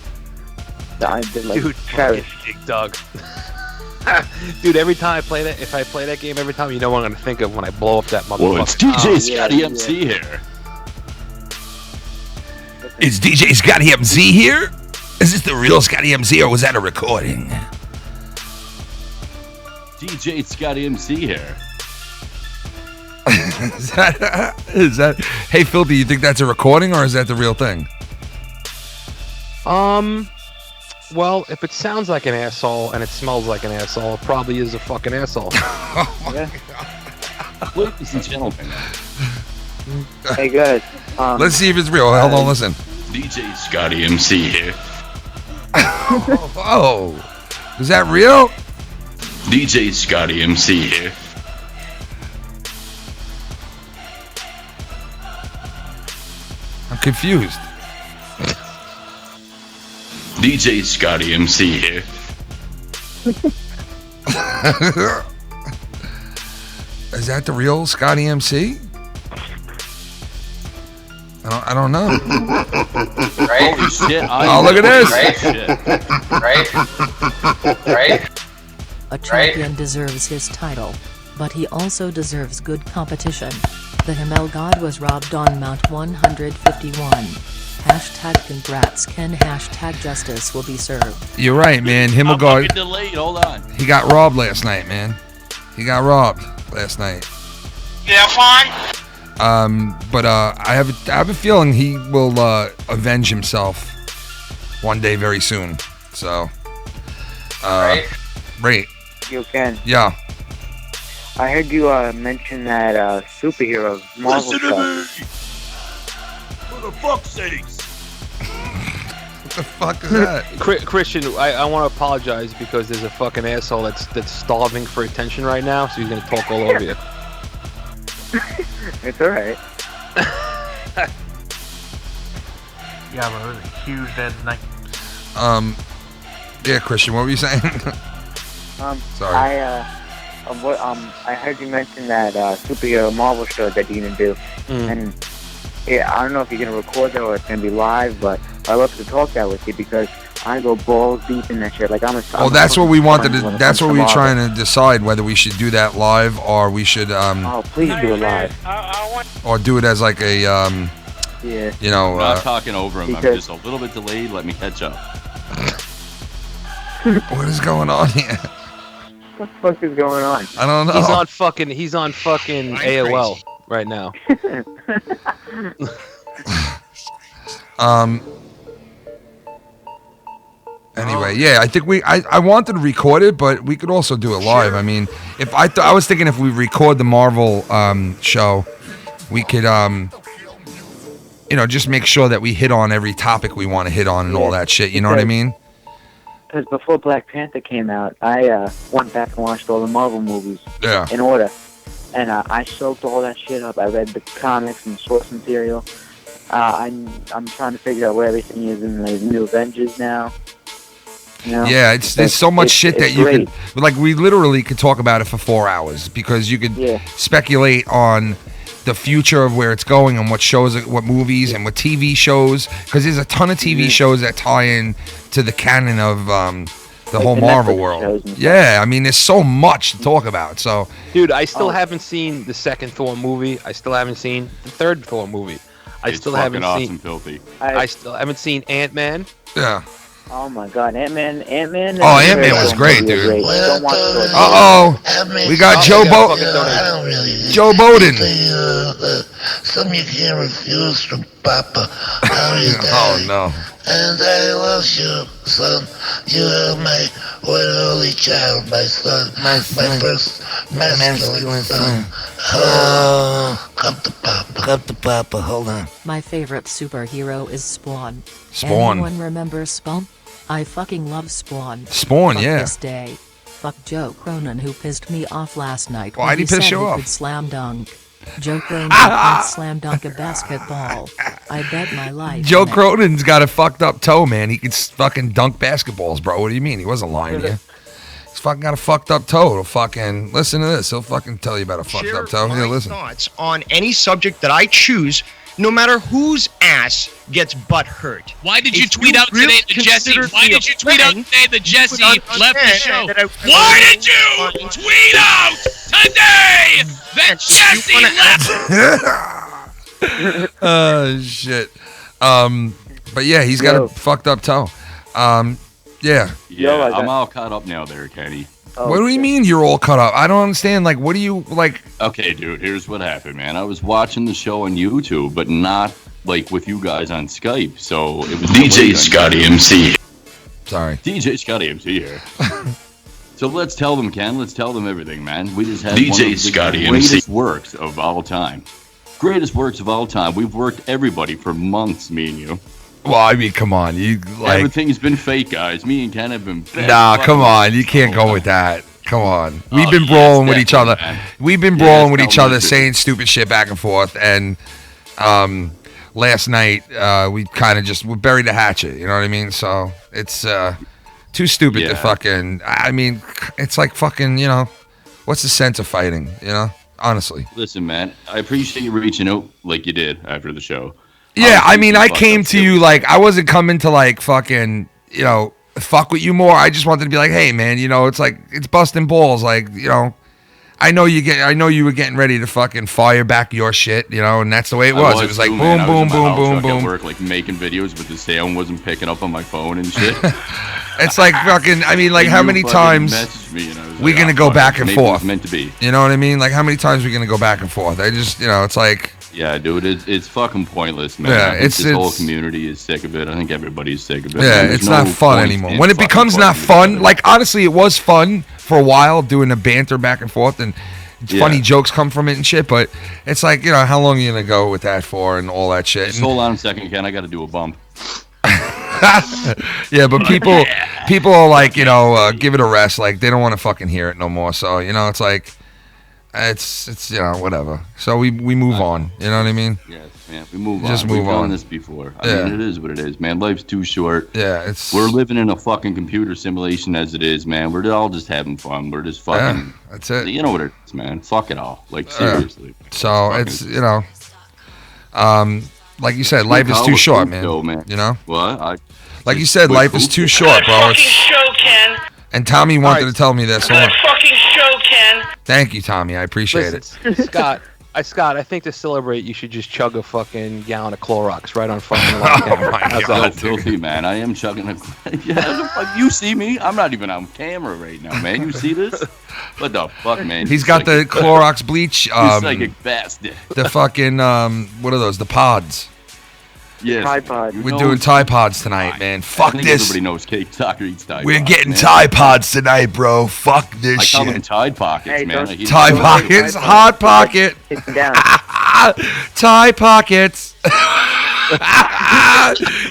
I did like Big Doug. Dude, every time I play that, if I play that game, every time, you know what I'm gonna think of when I blow up that motherfucker. Well, it's DJ Scotty MC here. Is DJ Scotty MC here? Is this the real Scotty MC or was that a recording? DJ Scotty MC here. is that hey Filthy, you think that's a recording or is that the real thing? Well, if it sounds like an asshole and it smells like an asshole, it probably is a fucking asshole. Ladies and gentlemen. Hey guys. Let's see if it's real. Hold on, listen. DJ Scotty MC here. Oh, is that real? DJ Scotty MC here. I'm confused. DJ Scotty MC here. Is that the real Scotty MC? I don't know. Right? Holy shit! Oh, look at this! Right? A champion deserves his title, but he also deserves good competition. The Himmel God was robbed on Mount 151. Hashtag congrats Ken. Hashtag justice will be served. You're right, man. Himmel God. Delayed. Hold on. He got robbed last night, man. He got robbed last night. Yeah, fine. But I have a feeling he will avenge himself one day very soon. So, right. You can. Yeah. I heard you mention that superhero Marvel stuff. For the fuck's sakes. What the fuck is that? Christian, I want to apologize because there's a fucking asshole that's starving for attention right now, so he's gonna talk all over you. It's alright. Yeah, but it was a huge dead night. Yeah, Christian, what were you saying? Sorry. I heard you mention that superhero Marvel show that you're gonna do, and yeah, I don't know if you're gonna record that or it's gonna be live, but I'd love to talk that with you because I go balls deep in that shit. Like that's what we wanted to. That's what we were trying to decide whether we should do that live or we should Oh, please do it live. Or do it as like a Yeah. You know. I'm not talking over him. I'm just a little bit delayed. Let me catch up. What is going on here? What the fuck is going on? I don't know. He's on fucking AOL right now. Anyway, yeah, I think I wanted to record it, but we could also do it live. I mean, if I was thinking if we record the Marvel show, we could just make sure that we hit on every topic we want to hit on and all that shit. You know what I mean? Because before Black Panther came out, I went back and watched all the Marvel movies in order, and I soaked all that shit up. I read the comics and source material. I'm trying to figure out where everything is in the new Avengers now. You know? Yeah, there's so much shit that you could, like, we literally could talk about it for 4 hours because you could speculate on the future of where it's going and what shows, what movies and what TV shows, because there's a ton of TV shows that tie in to the canon of the whole Marvel world. Yeah, I mean, there's so much to talk about. So, dude, I still haven't seen the second Thor movie. I still haven't seen the third Thor movie. I still haven't seen. Filthy. I still haven't seen Ant-Man. Yeah. Oh my God, Ant-Man! Oh, Ant-Man was great, dude. We got Joe Bowden. Some you can't refuse from Papa. Oh no. And I love you, son. You are my one only child, my son. My first masculine son. Oh, come to Papa. Come to Papa. Hold on. My favorite superhero is Spawn. Spawn. Anyone remember Spawn? I fucking love Spawn. Spawn, Fuck yeah. This day. Fuck Joe Cronin, who pissed me off last night. Why'd he piss you off? Could slam dunk. Joe Cronin can't slam dunk a basketball. I bet my life. Joe Cronin's got a fucked up toe, man. He can fucking dunk basketballs, bro. What do you mean? He wasn't lying to you. He's fucking got a fucked up toe. He'll fucking listen to this. He'll fucking tell you about a fucked up toe. Yeah, listen. Thoughts on any subject that I choose, no matter whose ass gets butt hurt. Why did you tweet out today that Jesse? Why did you tweet out today that Jesse left the show? Why did you tweet out today that Jesse left? Oh shit. But yeah, he's got a fucked up toe. Yeah. Yeah, I'm all caught up now there, Kenny. What do you mean you're all cut up? I don't understand. Like, what do you like? Okay, dude, here's what happened, man. I was watching the show on YouTube, but not like with you guys on Skype. So it was DJ Scotty MC. Sorry. DJ Scotty MC here. So let's tell them, Ken. Let's tell them everything, man. We just had DJ one of the Scotty greatest MC. works of all time. Greatest works of all time. We've worked everybody for months, me and you. Well, I mean, come on, you like everything's been fake, guys. Me and Ken have been. Nah, come on, you can't go with that. Come on, we've been brawling with each other. Man. We've been brawling with each other, saying stupid shit back and forth. And last night we kind of we buried the hatchet. You know what I mean? So it's too stupid to fucking. I mean, it's like fucking. You know, what's the sense of fighting? You know, honestly. Listen, man, I appreciate you reaching out like you did after the show. Yeah, I mean, I came to you like I wasn't coming to like fucking, you know, fuck with you more. I just wanted to be like, hey, man, you know, it's like it's busting balls. Like, you know, I know you were getting ready to fucking fire back your shit, you know, and that's the way it was. It was like boom, boom, boom, boom, boom. Work like making videos, but the sound wasn't picking up on my phone and shit. It's like fucking. I mean, like how many times we gonna go back and forth? Meant to be. You know what I mean? Like how many times we gonna go back and forth? I just, you know, it's like. Yeah, dude, it's fucking pointless, man. Yeah, I think this whole community is sick of it. I think everybody's sick of it. Yeah, it's not fun anymore. When it becomes not fun, like honestly, it was fun for a while doing the banter back and forth and funny jokes come from it and shit. But it's like, you know, how long are you gonna go with that for and all that shit? Just hold on a second, Ken. I got to do a bump. Yeah, but people are like, you know, give it a rest. Like they don't want to fucking hear it no more. So you know, it's like. It's you know, whatever. So we move on. You know what I mean? Yes, man. We move Just on. move We've on. done this before. I mean, it is what it is, man. Life's too short. Yeah, we're living in a fucking computer simulation as it is, man. We're all just having fun. We're just fucking. Yeah, that's it. You know what it is, man. Fuck it all. Like seriously. So it's you know, like you said, life is too short, man. You know what? Like you said, life is too short, bro. And Tommy wanted to tell me this. Good fucking show, Ken. Thank you, Tommy. I appreciate it. Scott, Scott, I think to celebrate, you should just chug a fucking gallon of Clorox right on fucking live camera. How's Yo, that? filthy, man. I am chugging a... Yeah, you see me? I'm not even on camera right now, man. You see this? What the fuck, man? He's got the Clorox bleach. You psychic bastard. The fucking, what are those? The pods. Yes. Tide Pods. We're doing Tide Pods tonight, man. Fuck I think this. Everybody knows Cake Tucker eats Tide We're Pods, getting man. Tide Pods tonight, bro. Fuck this I call them shit. Tide Pockets, Hey, man. don't- Tide Pockets, Hot Pocket. Take them down. Tide Pockets.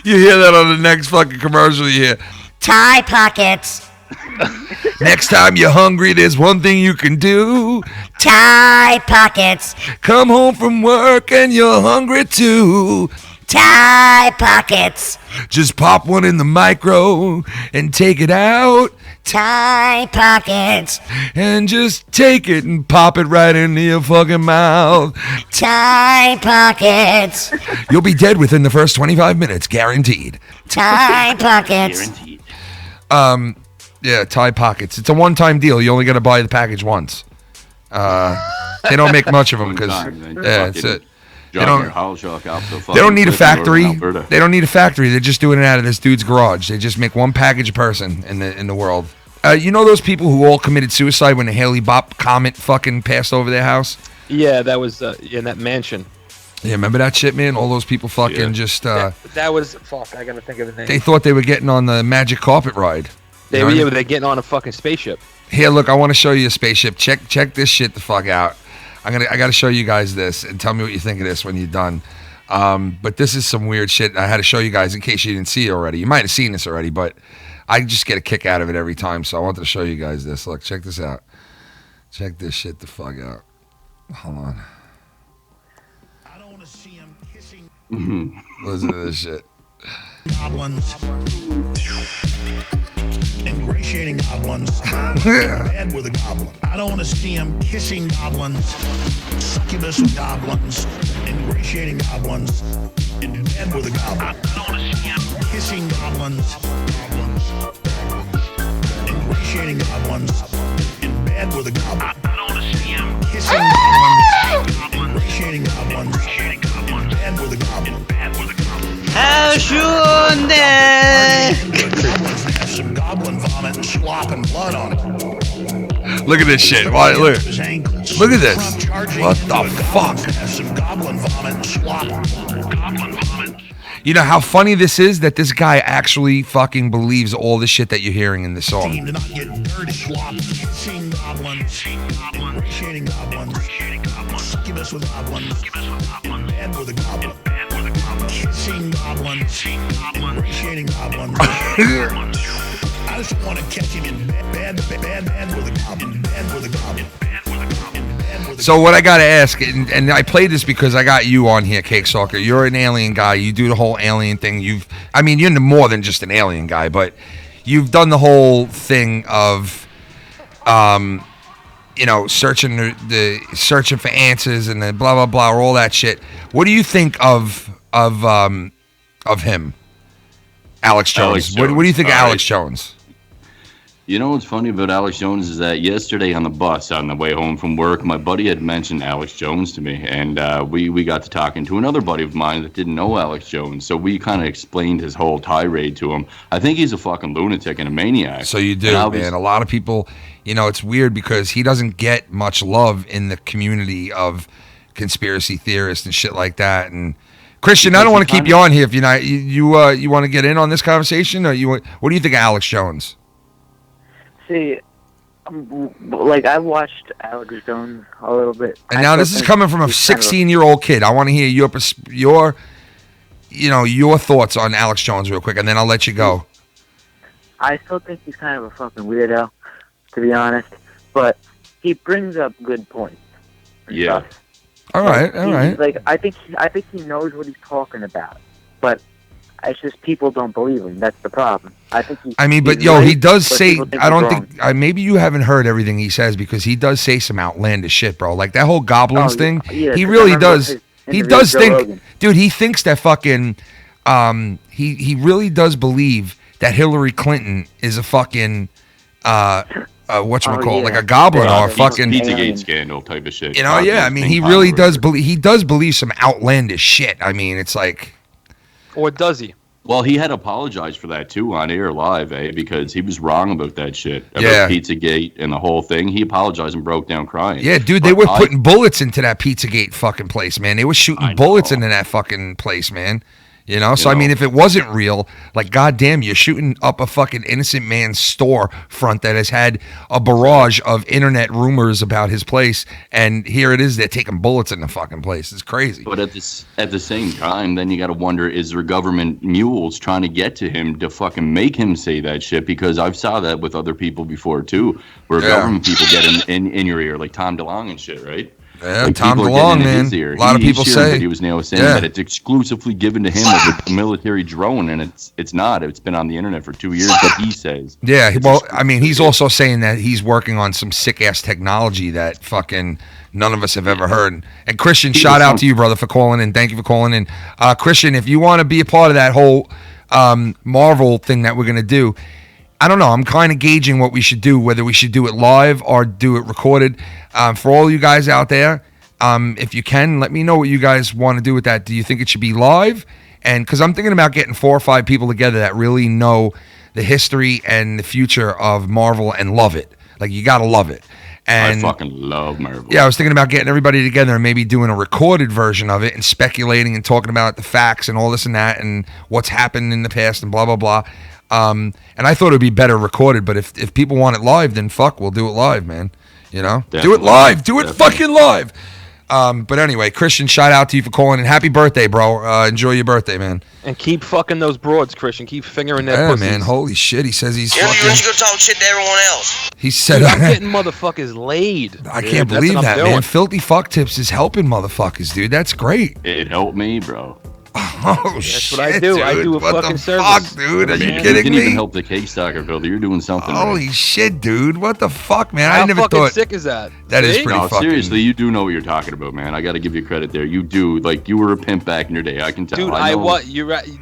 You hear that on the next fucking commercial, you hear Tie pockets. next time you're hungry, there's one thing you can do. Tie pockets. Come home from work and you're hungry too. Tie pockets. Just pop one in the micro and take it out. Tie pockets. And just take it and pop it right into your fucking mouth. Tie pockets. You'll be dead within the first 25 minutes, guaranteed. Tie pockets. Guaranteed. Yeah, Tide Pockets. It's a one-time deal. You only got to buy the package once. They don't make much of them because that's it. They don't need a factory. They don't need a factory. They're just doing it out of this dude's garage. They just make one package a person in the world. You know those people who all committed suicide when the Haley Bop comet fucking passed over their house? Yeah, that was in that mansion. Yeah, remember that shit, man? All those people fucking just... That was... Fuck, I gotta think of the name. They thought they were getting on the magic carpet ride. They were getting on a fucking spaceship. Here, look, I want to show you a spaceship. Check this shit the fuck out. I got to show you guys this and tell me what you think of this when you're done. But this is some weird shit I had to show you guys in case you didn't see it already. You might have seen this already, but I just get a kick out of it every time, so I wanted to show you guys this. Look, check this out. Check this shit the fuck out. Hold on. I don't want to see him kissing. Listen to this shit. Goblins. Ingratiating goblins. Bad with a goblin. I don't want to see him kissing goblins. Succubus with goblins. Ingratiating goblins. In bed with a goblin. I don't want to see him kissing goblins. Ingratiating goblins. In bed with a goblin. I don't want to see him kissing goblins. Ingratiating goblins. In bed with a goblin. Some goblin vomit and slop and blood on it. Look at this shit. Why, look at this. What the fuck? Some goblin vomit and slop. Goblin vomit. You know how funny this is that this guy actually fucking believes all the shit that you're hearing in the song. To not get dirty, slop, kissing goblins, ingratiating goblins, succubus with goblins, in bed with a goblin, kissing goblins, ingratiating goblins. I just want to catch him in bed with a goblin, in bed with a goblin. So what I gotta ask, and I played this because I got you on here, Cake Stalker. You're an alien guy. You do the whole alien thing. You're more than just an alien guy, but you've done the whole thing of, searching searching for answers and the blah blah blah, all that shit. What do you think of him, Alex Jones? What do you think of Alex Jones? You know what's funny about Alex Jones is that yesterday on the bus on the way home from work, my buddy had mentioned Alex Jones to me, and we got to talking to another buddy of mine that didn't know Alex Jones, so we kind of explained his whole tirade to him. I think he's a fucking lunatic and a maniac. So you do, man. A lot of people, it's weird because he doesn't get much love in the community of conspiracy theorists and shit like that. And Christian, I don't want to keep you on here if you're not. You want to get in on this conversation, or what do you think of Alex Jones? See, I've watched Alex Jones a little bit. And now this is coming from a 16-year-old kid. I want to hear your thoughts on Alex Jones real quick, and then I'll let you go. I still think he's kind of a fucking weirdo, to be honest. But he brings up good points. Yeah. All right. I think he knows what he's talking about, but it's just people don't believe him. That's the problem. He does say. I don't think. Maybe you haven't heard everything he says because he does say some outlandish shit, bro. Like that whole goblins thing. Yeah, he really does. He does think, dude. He thinks that fucking. He really does believe that Hillary Clinton is a fucking whatchamacallit, like a goblin or a fucking Pizzagate scandal type of shit. You know, yeah. I mean, he really does believe. He does believe some outlandish shit. I mean, it's like. Or does he? Well, he had apologized for that too on air live, because he was wrong about that shit about Pizzagate and the whole thing. He apologized and broke down crying. Yeah, dude, they were putting bullets into that Pizzagate fucking place, man. They were shooting bullets into that fucking place, man. You know, so I mean, if it wasn't real, like, goddamn, you're shooting up a fucking innocent man's store front that has had a barrage of internet rumors about his place, and here it is, they're taking bullets in the fucking place. It's crazy. But at the same time, then you got to wonder, is there government mules trying to get to him to fucking make him say that shit? Because I've saw that with other people before too, where government people get in your ear, like Tom DeLonge and shit, right? Yeah, like Tom DeLonge, man. A lot of people say he was now saying that it's exclusively given to him as a military drone, and it's not. It's been on the internet for 2 years, but he says. Yeah, well, I mean, he's also saying that he's working on some sick ass technology that fucking none of us have ever heard. And Christian, shout out to you, brother, for calling in. Thank you for calling in, Christian. If you want to be a part of that whole Marvel thing that we're gonna do. I don't know. I'm kind of gauging what we should do, whether we should do it live or do it recorded. For all you guys out there, if you can, let me know what you guys want to do with that. Do you think it should be live? And because I'm thinking about getting 4 or 5 people together that really know the history and the future of Marvel and love it. Like, you got to love it. And I fucking love Marvel. Yeah, I was thinking about getting everybody together and maybe doing a recorded version of it and speculating and talking about the facts and all this and that and what's happened in the past and blah, blah, blah. And I thought it would be better recorded, but if people want it live, then fuck, we'll do it live, man. You know? Definitely. Do it live. Do it fucking live. But anyway, Christian, shout out to you for calling, and happy birthday, bro. Enjoy your birthday, man. And keep fucking those broads, Christian. Keep fingering their pussies. pussies. Man, holy shit. He says he's Yeah, fucking... you go talk shit to everyone else. He said... Dude, I'm getting motherfuckers laid. I can't believe that, man. Filthy Fuck Tips is helping motherfuckers, dude. That's great. It helped me, bro. Oh, that's shit, what I do. Dude. I do a what fucking the service. Fuck, dude? Are you kidding you didn't me? even help the cake stalker, Phil. You're doing something. Holy shit, dude. What the fuck, man? How I never fucking thought... sick is that? That is pretty no, fucking... seriously, you do know what you're talking about, man. I got to give you credit there. You do. Like, you were a pimp back in your day. I can tell. Dude, I know.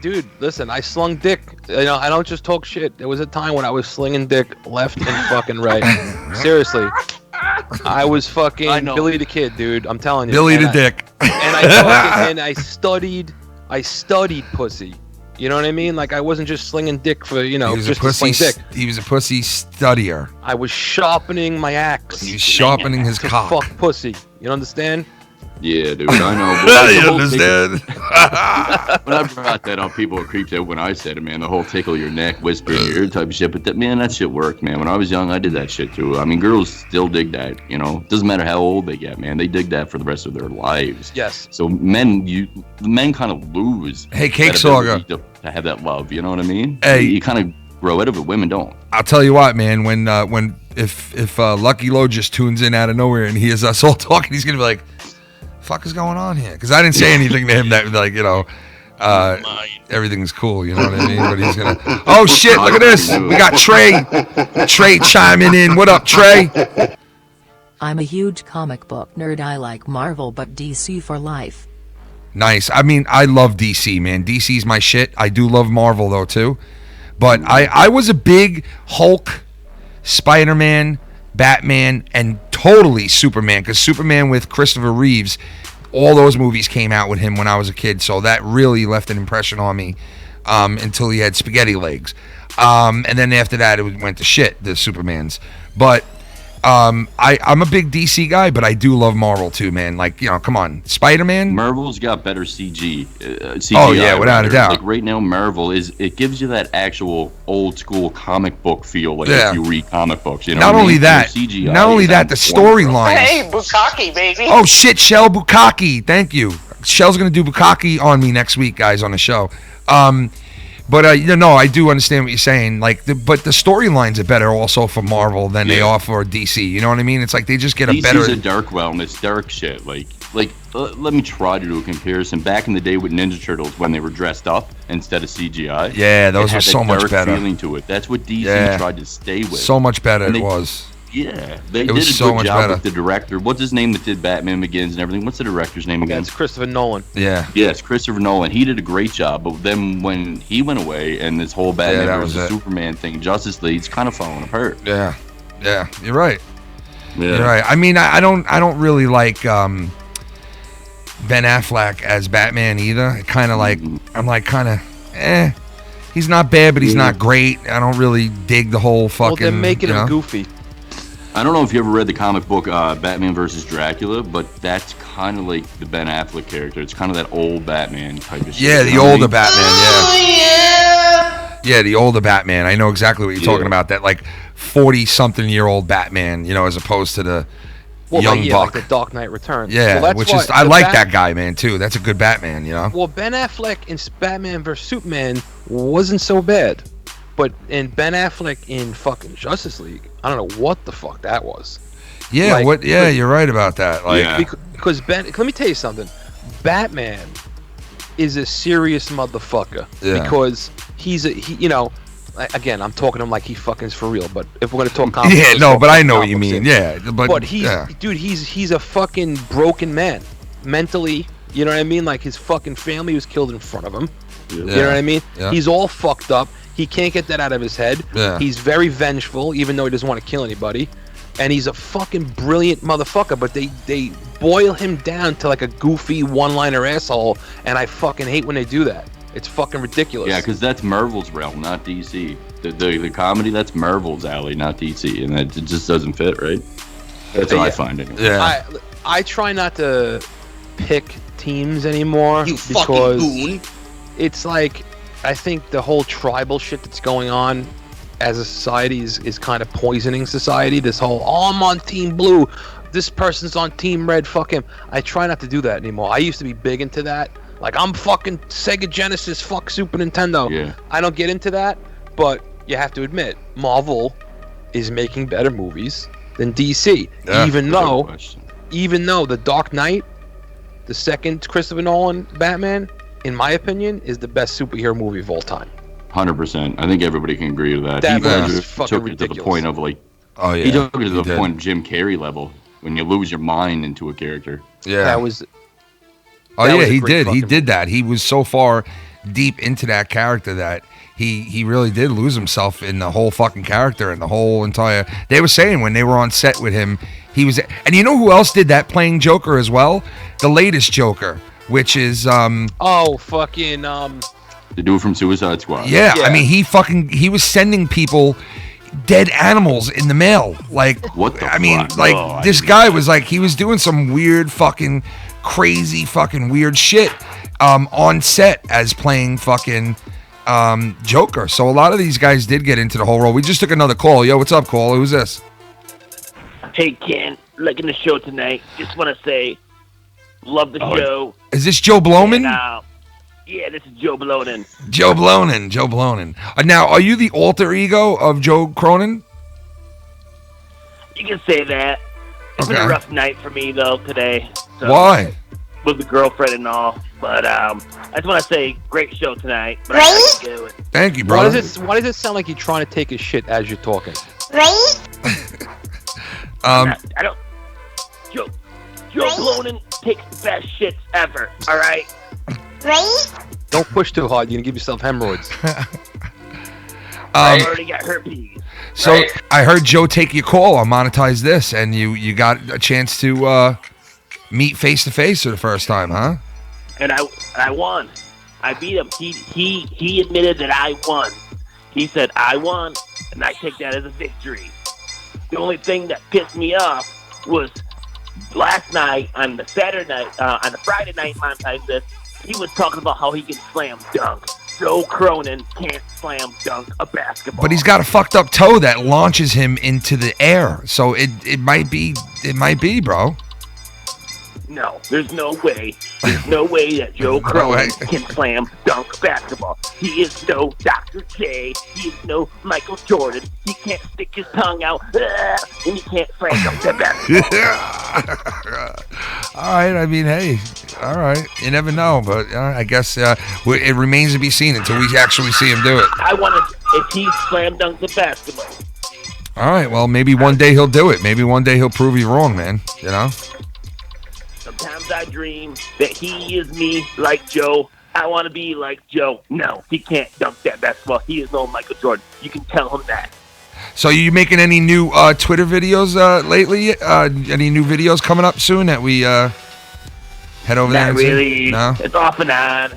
Dude, listen, I slung dick. You know, I don't just talk shit. There was a time when I was slinging dick left and fucking right. Seriously. I was fucking Billy the Kid, dude. I'm telling you. Billy the Dick. And I studied pussy. You know what I mean? Like, I wasn't just slinging dick for, just to sling dick. He was a pussy studier. I was sharpening my axe. He was sharpening his to cock. Fuck pussy. You understand? Yeah, dude, I know. You understand? When I brought that up, people were creeped out when I said it, man. The whole tickle your neck, whisper in your ear type of shit. But that shit worked, man. When I was young, I did that shit too. I mean, girls still dig that, you know. Doesn't matter how old they get, man. They dig that for the rest of their lives. Yes. So men kind of lose. Hey, Cake that Sauger. ability to have that love, you know what I mean? Hey. You kind of grow out of it. Women don't. I'll tell you what, man. If Lucky Lowe just tunes in out of nowhere and hears us all talking, he's gonna be like, "Fuck is going on here?" Because I didn't say anything to him that, like, everything's cool. You know what I mean? But he's gonna. Oh shit! Look at this. We got Trey. Trey chiming in. What up, Trey? I'm a huge comic book nerd. I like Marvel, but DC for life. Nice. I mean, I love DC, man. DC's my shit. I do love Marvel though too. But I was a big Hulk, Spider-Man, Batman, and totally Superman, because Superman with Christopher Reeves, all those movies came out with him when I was a kid, so that really left an impression on me until he had spaghetti legs. And then after that, it went to shit, the Supermans. But I'm a big DC guy, but I do love Marvel too, man. Like, come on, Spider-Man. Marvel's got better CGI. Oh yeah, without a doubt. Like right now, Marvel it gives you that actual old school comic book feel, like if you read comic books. You know. Not only that, the storylines. Hey, Bukkake, baby. Oh shit, Shell Bukkake. Thank you. Shell's gonna do Bukkake on me next week, guys, on the show. But I do understand what you're saying. Like, but the storylines are better also for Marvel than they are for DC. You know what I mean? It's like they just get a better. DC's a dark wellness, dark shit. Like, let me try to do a comparison. Back in the day with Ninja Turtles, when they were dressed up instead of CGI. Yeah, those were so much better. Feeling to it. That's what DC tried to stay with. So much better it was. Yeah, they did a good job with the director. What's his name that did Batman Begins and everything? What's the director's name again? It's Christopher Nolan. Yeah. Yes, Christopher Nolan. He did a great job, but then when he went away and this whole Batman versus Superman thing, Justice League's kind of falling apart. Yeah. Yeah, you're right. Yeah. You're right. I mean, I don't really like Ben Affleck as Batman either. Kind of like, I'm like kind of, he's not bad, but he's not great. I don't really dig the whole fucking. Well, they're making him goofy. I don't know if you ever read the comic book Batman vs. Dracula, but that's kind of like the Ben Affleck character. It's kind of that old Batman type of shit. Yeah, the older Batman, Yeah, the older Batman. I know exactly what you're talking about. That like 40-something-year-old Batman, as opposed to the young buck. Like the Dark Knight Returns. Yeah, well, which is I like that guy, man, too. That's a good Batman, Well, Ben Affleck in Batman vs. Superman wasn't so bad. But in Ben Affleck in fucking Justice League, I don't know what the fuck that was. Yeah, you're right about that. Like, because let me tell you something. Batman is a serious motherfucker. Yeah. Because again, I'm talking to him like he fucking is for real. But if we're gonna talk comics, but I know what you mean. Yeah, but he's a fucking broken man mentally. You know what I mean? Like his fucking family was killed in front of him. Yeah. You know what I mean? Yeah. He's all fucked up. He can't get that out of his head. Yeah. He's very vengeful, even though he doesn't want to kill anybody. And he's a fucking brilliant motherfucker, but they boil him down to like a goofy one-liner asshole, and I fucking hate when they do that. It's fucking ridiculous. Yeah, because that's Marvel's realm, not DC. The comedy, that's Marvel's alley, not DC, and it just doesn't fit, right? That's what I find anyway. Yeah. I try not to pick teams anymore You because fucking goon. it's like I think the whole tribal shit that's going on as a society is kind of poisoning society. This whole, I'm on Team Blue, this person's on Team Red, fuck him. I try not to do that anymore. I used to be big into that. Like, I'm fucking Sega Genesis, fuck Super Nintendo. Yeah. I don't get into that, but you have to admit, Marvel is making better movies than DC. Yeah, even though The Dark Knight, the second Christopher Nolan Batman, in my opinion, is the best superhero movie of all time. 100%. I think everybody can agree with that. That He was fucking took it ridiculous. to the point of like, he took it to the point of Jim Carrey level when you lose your mind into a character. Yeah. That was. Oh that yeah, was a he great did. He fucking did that. He was so far deep into that character that he really did lose himself in the whole fucking character and the whole entire. They were saying when they were on set with him, he was. And you know who else did that playing Joker as well? The latest Joker, which is The dude from Suicide Squad. Yeah, I mean he was sending people dead animals in the mail. Like what the I mean, fuck? like this guy was like he was doing some weird fucking crazy fucking weird shit on set as playing fucking Joker. So a lot of these guys did get into the whole role. We just took another call. Yo, what's up, call? Who's this? Hey Ken, liking the show tonight. Just want to say, love the show. Is this Joe Bloman? And, yeah, this is Joe Blonin. Joe Blonin. Now, are you the alter ego of Joe Cronin? You can say that. It's been a rough night for me though today. So, Why? With the girlfriend and all. But I just want to say, great show tonight. But I gotta do it. Thank you, Why brother. does it sound like you're trying to take a shit as you're talking? I don't. Joe Blonin takes the best shits ever. All right. Don't push too hard. You're gonna give yourself hemorrhoids. I already got herpes. So I heard Joe take your call on Monetize This, and you got a chance to meet face to face for the first time, huh? And I won. I beat him. He admitted that I won. He said I won, and I take that as a victory. The only thing that pissed me off was last night on the Friday night Monetize This, he was talking about how he can slam dunk. Joe Cronin can't slam dunk a basketball. But he's got a fucked up toe that launches him into the air. So it might be, bro. No, there's no way. There's no way that Joe Cronin can slam dunk basketball. He is no Dr. J. He is no Michael Jordan. He can't stick his tongue out, and he can't slam dunk that basketball. All right, I mean, hey, all right. You never know, but I guess it remains to be seen until we actually see him do it. I want to, if he slam dunked the basketball. All right, well, maybe one day he'll do it. Maybe one day he'll prove you wrong, man. You know? Sometimes I dream that he is me like Joe. I want to be like Joe. No, he can't dunk that basketball. He is no Michael Jordan. You can tell him that. So you making any new Twitter videos lately? Any new videos coming up soon that we head over there? Not and really. See? No. It's off and on.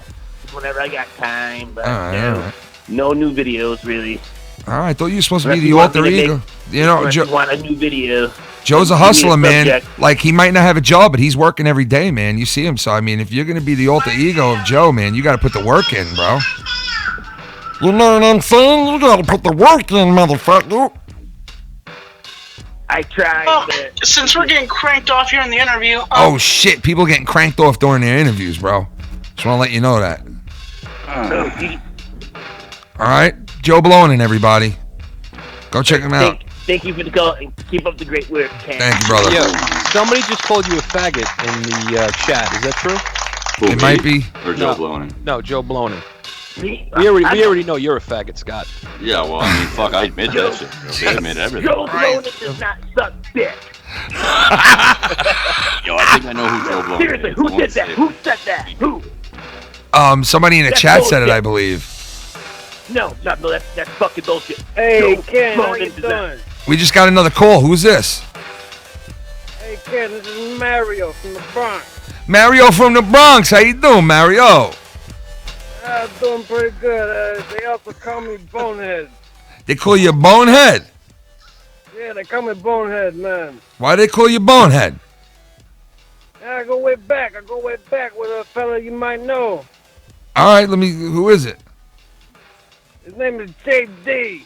Whenever I got time, but no new videos really. All right, I thought you were supposed to Unless be the you want alter me to ego. make- You know, unless you want a new video. Joe's a Give me hustler, man. subject. Like, he might not have a job, but he's working every day, man. You see him. So, I mean, if you're going to be the alter ego of Joe, man, you got to put the work in, bro. You know what I'm saying? You gotta put the work in, motherfucker. I tried. Oh, since we're getting cranked off here in the interview. Oh, shit. People getting cranked off during their interviews, bro. Just want to let you know that. All right. Joe Blonin, everybody. Go check him out. Thank you for the call and keep up the great work, Ken. Thank you, brother. Yo, somebody just called you a faggot in the chat. Is that true? It might be. Or Joe Blonin. No, Joe Blonin. We already know you're a faggot, Scott. Yeah, well, I mean, fuck, I admit that shit. I admit everything. Joe Blonin does not suck dick. Yo, I think I know who Joe Blonin Seriously, is. who did that? Who said that? Who? Somebody in the That's chat said it, bullshit. I believe. No, that's fucking bullshit. Hey, Joe Ken, how Blonin you does not- doing? We just got another call. Who's this? Hey, Ken, this is Mario from the Bronx. Mario from the Bronx. How you doing, Mario? I'm doing pretty good. They also call me Bonehead. They call you Bonehead. Yeah, they call me Bonehead, man. Why they call you Bonehead? Yeah, I go way back. I go way back with a fella you might know. All right, who is it? His name is J.D.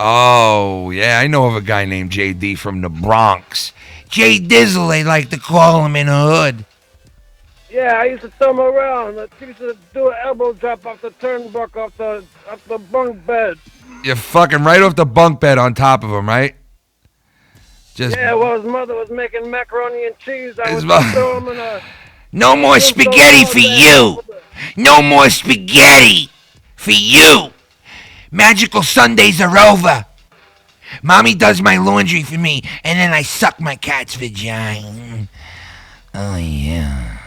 Oh, yeah, I know of a guy named J.D. from the Bronx. J. Dizzle, they like to call him in the hood. Yeah, I used to throw him around. I used to do an elbow drop off the turnbuckle off the bunk bed. You're fucking right off the bunk bed on top of him, right? Just Yeah, well, his mother was making macaroni and cheese. I His would mo- throw him in a... No more spaghetti for you. No more spaghetti for you. Magical Sundays are over. Mommy does my laundry for me, and then I suck my cat's vagina. Oh, yeah.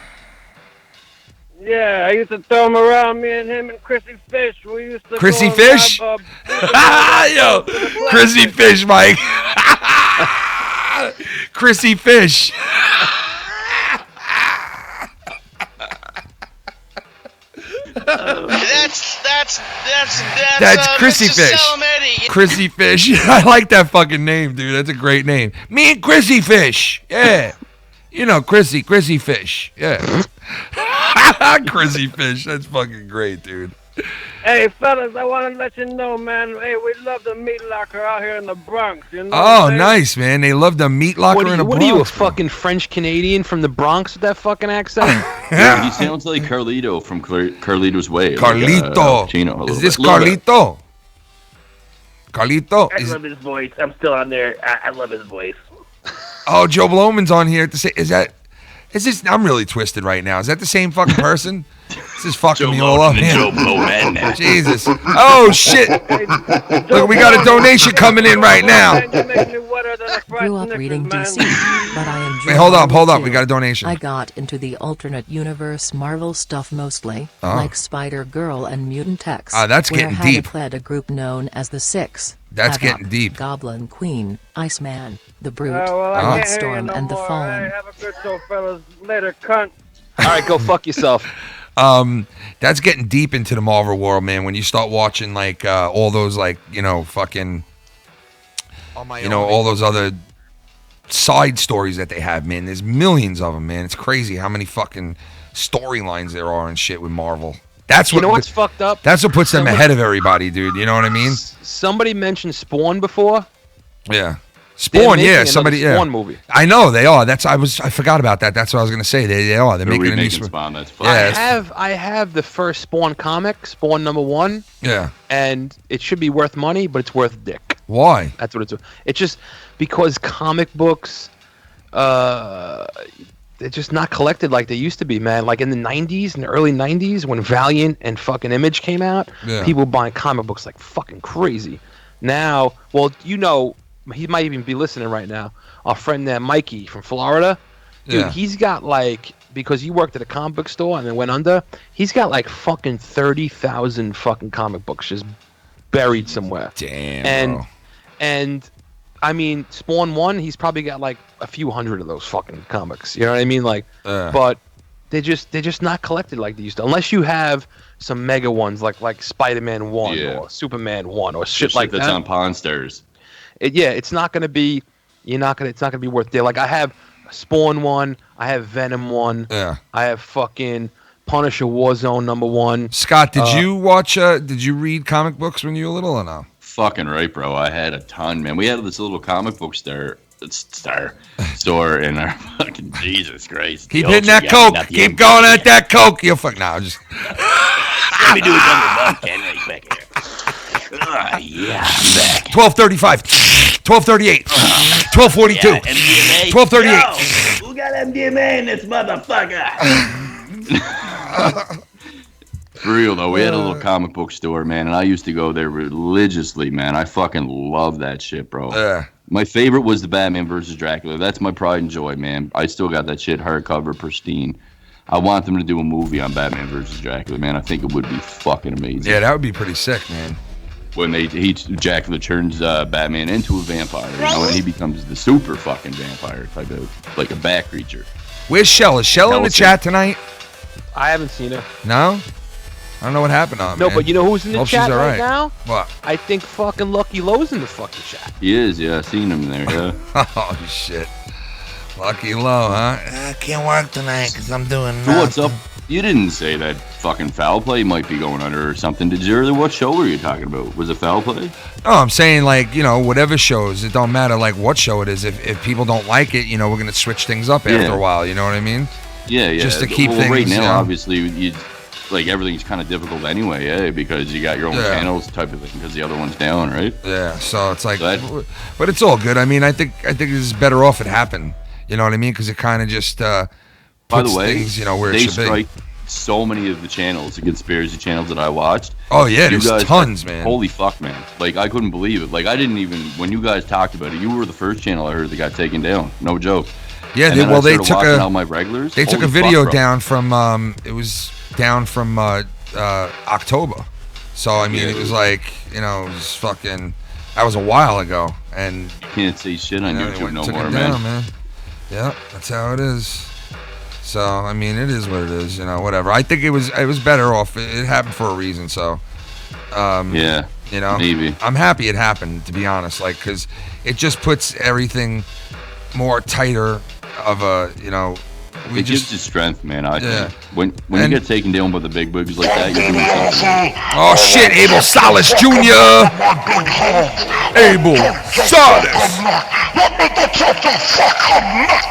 Yeah, I used to throw him around. Me and him and Chrissy Fish. We used to Chrissy go and Fish? have, Yo, Chrissy Fish, Mike. Chrissy Fish. That's Chrissy Mr. Fish. Salametti. Chrissy Fish. I like that fucking name, dude. That's a great name. Me and Chrissy Fish. Yeah. You know, Chrissy Fish. Yeah. Chrissy Fish. That's fucking great, dude. Hey, fellas, I want to let you know, man. Hey, we love the meat locker out here in the Bronx. You know what Oh, I'm saying? nice, man. They love the meat locker in the What Bronx. are you, a fucking French Canadian from the Bronx with that fucking accent? Yeah, he sounds like Carlito from Carlito's Way. Carlito. Like, Chino, a little Is this bit, little bit. Carlito? Carlito? I love his voice. I'm still on there. I love his voice. Oh, Joe Bloman's on here to say, is this, I'm really twisted right now. Is that the same fucking person? This is fucking me all up. Bloman and man. Joe Bloman. Jesus. Oh, shit. Look, we got a donation coming in right now. Grew up reading DC, but I enjoy Wait, hold up. Marvel We too. got a donation. I got into the alternate universe Marvel stuff mostly, Oh. like Spider-Girl and Mutant X. Ah, that's where getting Hannah deep. led a group known as the Six. That's Havoc, getting deep. Goblin Queen, Iceman, the Brute, Well, I can't hear you Wildstorm, no and the more. Fallen. Hey, have a good show, fellas. Later, cunt. All right, go fuck yourself. That's getting deep into the Marvel world, man. When you start watching like all those like fucking, all those other side stories that they have, man. There's millions of them, man. It's crazy how many fucking storylines there are and shit with Marvel. That's what You know what's fucked up? That's what puts them Somebody- ahead of everybody, dude. You know what I mean? Somebody mentioned Spawn before. Yeah. They're Spawn, making yeah, another somebody, yeah. Spawn movie. I know they are. I forgot about that. That's what I was gonna say. They are. They're They're making a new remaking Spawn, that's fine. Yeah, I have the first Spawn comic, Spawn #1. yeah. And it should be worth money, but it's worth dick. Why? That's what it's. It's just because comic books, they're just not collected like they used to be, man. Like in the '90s, in the early '90s, when Valiant and fucking Image came out, Yeah. people were buying comic books like fucking crazy. Now, well, he might even be listening right now. Our friend there, Mikey from Florida, dude, Yeah. he's got like, because he worked at a comic book store and then went under, he's got like fucking 30,000 fucking comic books just buried somewhere. Damn. And bro. And I mean, Spawn 1, he's probably got like a few hundred of those fucking comics. You know what I mean? Like, but they're just not collected like they used to, unless you have some mega ones like Spider-Man 1 or Superman 1 or shit like that's that. on Pawn Stars. It's not gonna be. It's not gonna be worth it. Like I have Spawn 1, I have Venom 1, I have fucking Punisher Warzone #1. Scott, did you watch? Did you read comic books when you were little or no? Fucking right, bro. I had a ton, man. We had this little comic book store in our fucking Jesus Christ. Keep hitting that coke. Keep going at that coke. You fuck now. Just let me do a double bump, Ken, right back here. Yeah, I'm back. 12:35, 12:38, 12:42, Yeah, MDMA. 12:38. Yo, who got MDMA in this motherfucker? For real though, we had a little comic book store, man, and I used to go there religiously, man. I fucking love that shit, bro. Yeah. My favorite was the Batman vs. Dracula. That's my pride and joy, man. I still got that shit hardcover, pristine. I want them to do a movie on Batman vs. Dracula, man. I think it would be fucking amazing. Yeah, that would be pretty sick, man. When Dracula turns Batman into a vampire, you know, and he becomes the super fucking vampire type of, like a bat creature. Where's Shell? Is Shell in the chat tonight? I haven't seen her. No? I don't know what happened on No, man. but you know who's in the Hope chat she's all right now? What? I think fucking Lucky Lowe's in the fucking chat. He is, yeah. I seen him there, yeah. Oh, shit. Lucky Low, huh? I can't work tonight because I'm doing So what's up? You didn't say that fucking Foul Play might be going under or something, did you? Or what show were you talking about? Was it Foul Play? No, I'm saying, like, you know, whatever shows, it don't matter, like, what show it is. If people don't like it, you know, we're going to switch things up after a while, you know what I mean? Yeah. Just to keep things, right now, you know? obviously, like, everything's kind of difficult anyway, because you got your own channels type of thing, because the other one's down, right? Yeah, so it's like, but it's all good. I mean, I think it's better off it happened. You know what I mean? Because it kind of just puts By the way, things, you know, where it they should strike be. so many of the channels, the conspiracy channels that I watched. Oh, yeah, You there's guys- tons, man. Holy fuck, man. Like, I couldn't believe it. Like, I didn't even, when you guys talked about it, you were the first channel I heard that got taken down. No joke. Yeah, And they, then well, I they started took watching a all my regulars. they took Holy a video fuck, bro. down from it was down from October. So I mean, it was like, you know, it was fucking. That was a while ago, and you can't say shit on they YouTube went- no took more, it man. down, man. Yeah, that's how it is. So I mean, it is what it is. You know, whatever. I think it was better off. It happened for a reason. So. Yeah. You know, maybe. I'm happy it happened, to be honest. Like, because it just puts everything more tighter of a, you know. It gives you strength, man. I think when you And- get taken down by the big bugs like that, you're doing something. Oh shit, Abel Salas Jr. Abel Salas. Let me get your fucking neck.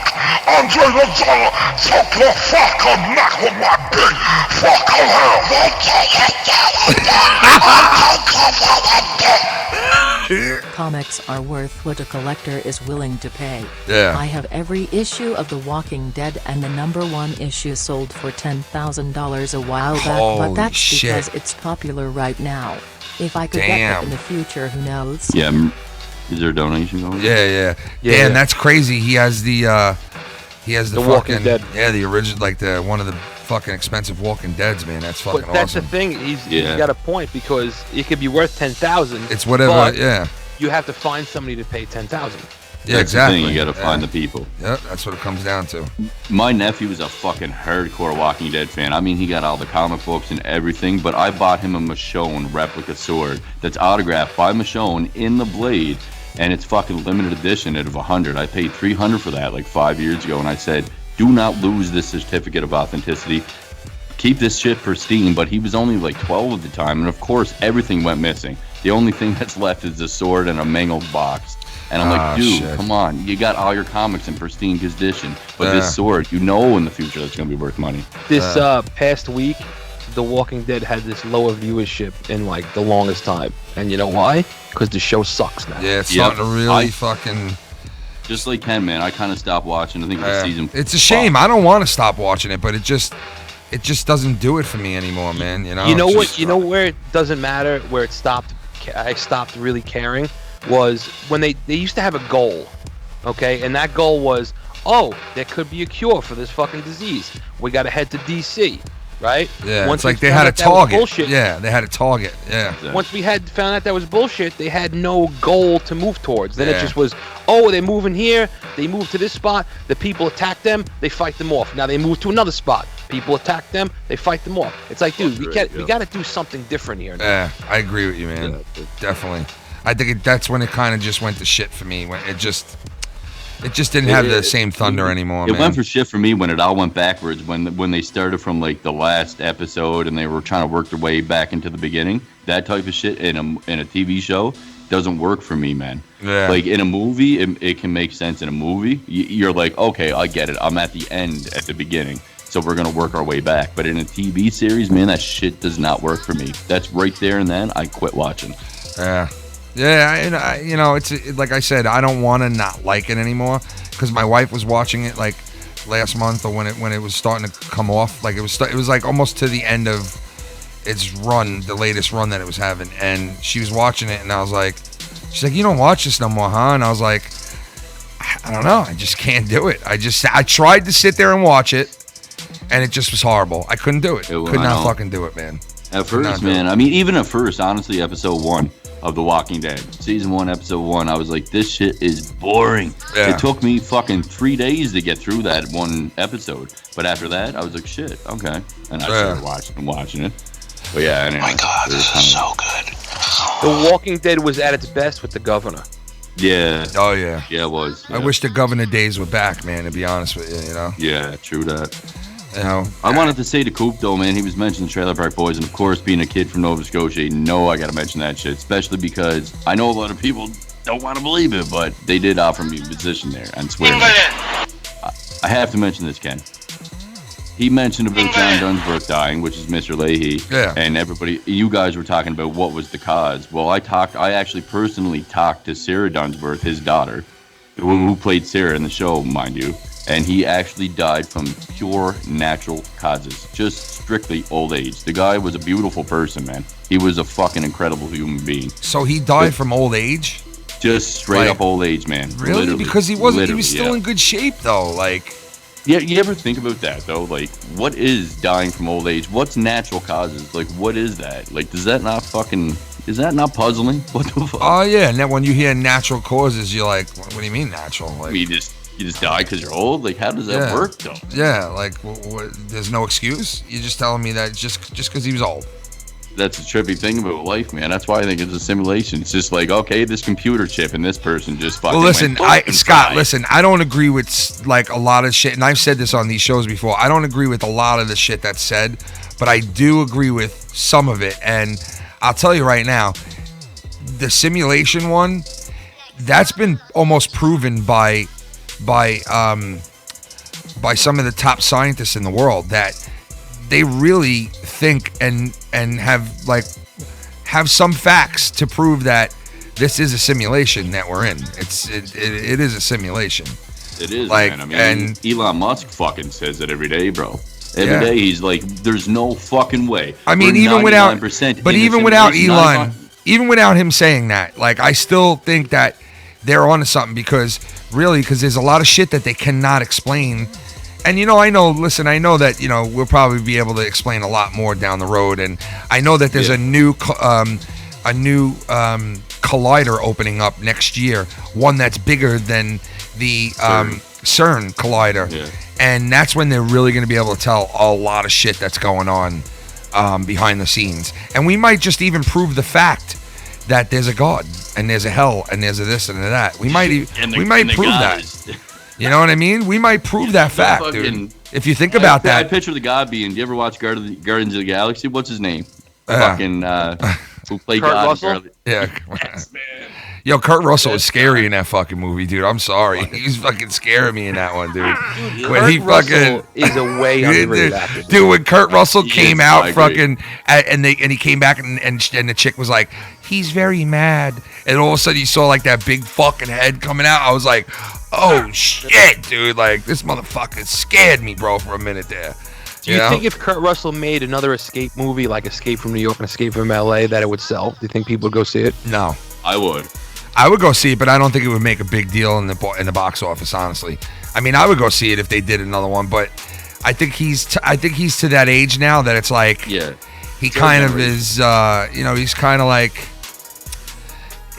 Andre Gonzalo, fuck your fucking neck with my big fucking Comics are worth what a collector is willing to pay. Yeah. I have every issue of The Walking Dead, and the #1 issue sold for $10,000 a while back, Holy but that's shit. because it's popular right now. If I could get Damn. that in the future, who knows? Yeah. Is there a donation going? Yeah. Damn, that's crazy. He has the The Walking fucking Dead. Yeah, the original, like the one of the fucking expensive Walking Deads, man. That's fucking But that's awesome. the thing. He's Yeah. got a point, because it could be worth 10,000. It's whatever, but yeah. You have to find somebody to pay 10,000. Yeah, That's exactly. the thing. You got to Yeah. find the people. Yeah, that's what it comes down to. My nephew is a fucking hardcore Walking Dead fan. I mean, he got all the comic books and everything, but I bought him a Michonne replica sword that's autographed by Michonne in the blade, and it's fucking limited edition out of 100. I paid $300 for that like 5 years ago, and I said, do not lose this certificate of authenticity. Keep this shit pristine, but he was only like 12 at the time, and of course, everything went missing. The only thing that's left is the sword and a mangled box. And I'm like, dude, shit. come on. You got all your comics in pristine condition. But Yeah. this sword, you know in the future that's going to be worth money. This past week, The Walking Dead had this lower viewership in like the longest time. And you know why? Because the show sucks now. Yeah, it's Yep. starting to really I- fucking. Just like Ken, man, I kind of stopped watching. I think the season. It's a shame. I don't want to stop watching it, but it just doesn't do it for me anymore, man. You know. You know It's what? just- You know where it doesn't matter, where it stopped. I stopped really caring, was when they used to have a goal, okay, and that goal was, oh, there could be a cure for this fucking disease. We got to head to DC. right? Yeah, Once it's like we they found had a out that was target. bullshit, Yeah, they had a target. Yeah. Once we had found out that was bullshit, they had no goal to move towards. Then it Yeah. just was, oh, they're moving here. They move to this spot. The people attack them. They fight them off. Now they move to another spot. People attack them. They fight them off. It's like, dude, we got to do something different here. Yeah, I agree with you, man. Definitely. I think that's when it kind of just went to shit for me. When it just didn't have the same thunder anymore. It man. went for shit for me when it all went backwards. When they started from like the last episode and they were trying to work their way back into the beginning. That type of shit in a TV show doesn't work for me, man. Yeah. Like in a movie, it can make sense in a movie. You're like, okay, I get it. I'm at the end at the beginning. So we're gonna work our way back. But in a TV series, man, that shit does not work for me. That's right there and then I quit watching. Yeah. Yeah, and it's like I said, I don't want to not like it anymore because my wife was watching it like last month or when it was starting to come off. Like it was like almost to the end of its run, the latest run that it was having, and she was watching it, and I was like, she's like, you don't watch this no more, huh? And I was like, I don't know, I just can't do it. I tried to sit there and watch it, and it just was horrible. I couldn't do it. Could not fucking do it, man. At first, man. I mean, even at first, honestly, episode 1 of The Walking Dead, season 1, episode 1, I was like, this shit is boring. Yeah. It took me fucking 3 days to get through that one episode. But after that, I was like, shit, okay. And I started watching it. But yeah, anyway. My God, this is so good. The Walking Dead was at its best with the governor. Yeah. Oh, yeah. Yeah, it was. I wish the governor days were back, man, to be honest with you, you know? Yeah, true that. You know, I wanted to say to Coop, though, man, he was mentioning Trailer Park Boys, and of course, being a kid from Nova Scotia, you know I gotta mention that shit, especially because I know a lot of people don't want to believe it, but they did offer me a position there, and swear. I have to mention this, Ken. He mentioned about John Dunsworth dying, which is Mr. Leahy, and everybody, you guys were talking about what was the cause. Well, I actually personally talked to Sarah Dunsworth, his daughter, who played Sarah in the show, mind you. And he actually died from pure natural causes, just strictly old age. The guy was a beautiful person, man. He was a fucking incredible human being. So he died from old age? Just straight up old age, man. Really? Literally. Because he was still in good shape, though. Like, yeah, you ever think about that though? Like, what is dying from old age? What's natural causes? Like, what is that? Like, is that not puzzling? What the fuck? Oh yeah, and then when you hear natural causes, you're like, what do you mean natural? Like, you just die because you're old? Like, how does that work, though? Yeah, like, there's no excuse? You're just telling me that just because he was old? That's the trippy thing about life, man. That's why I think it's a simulation. It's just like, okay, this computer chip and this person just fucking. Well, listen, Scott, listen, I don't agree with like a lot of shit, and I've said this on these shows before. I don't agree with a lot of the shit that's said, but I do agree with some of it, and I'll tell you right now, the simulation one, that's been almost proven by some of the top scientists in the world that they really think and have some facts to prove that this is a simulation that we're in. It is a simulation. It is, like, man. I mean, and Elon Musk fucking says it every day, bro. Every day he's like, "There's no fucking way." I mean, even without Elon, even without him saying that, like, I still think that they're onto something because there's a lot of shit that they cannot explain. And, I know that, we'll probably be able to explain a lot more down the road. And I know that there's a new collider opening up next year, one that's bigger than the CERN collider. Yeah. And that's when they're really going to be able to tell a lot of shit that's going on behind the scenes. And we might just even prove the fact that there's a God and there's a hell and there's a this and a that. We might prove that. You know what I mean? We might prove that fact, dude. If you think about that. I picture the God being. Do you ever watch Guardians of the Galaxy? What's his name? Who played Kurt God? Russell? Yeah. Yo, Kurt Russell was scary in that fucking movie, dude. I'm sorry. He's fucking scaring me in that one, dude. Kurt Russell is a way underrated actor. Dude, when Kurt Russell came out fucking and he came back and the chick was like, he's very mad. And all of a sudden you saw like that big fucking head coming out. I was like, oh shit, dude. Like, this motherfucker scared me, bro, for a minute there. Do you think if Kurt Russell made another escape movie like Escape from New York and Escape from LA that it would sell? Do you think people would go see it? No. I would. I would go see it, but I don't think it would make a big deal in the box office, honestly. I mean, I would go see it if they did another one, but I think he's to that age now that it's like he kind of is. He's kind of like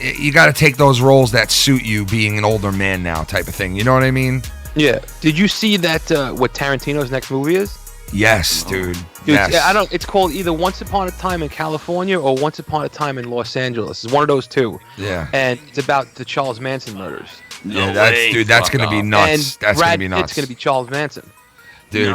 you got to take those roles that suit you being an older man now type of thing. You know what I mean? Yeah. Did you see that what Tarantino's next movie is? Yes, dude. Yes. Yes. It's called either Once Upon a Time in California or Once Upon a Time in Los Angeles. It's one of those two. Yeah. And it's about the Charles Manson murders. Yeah, that's gonna be nuts. And That's Brad gonna be nuts. Pitt's gonna be Charles Manson. Dude,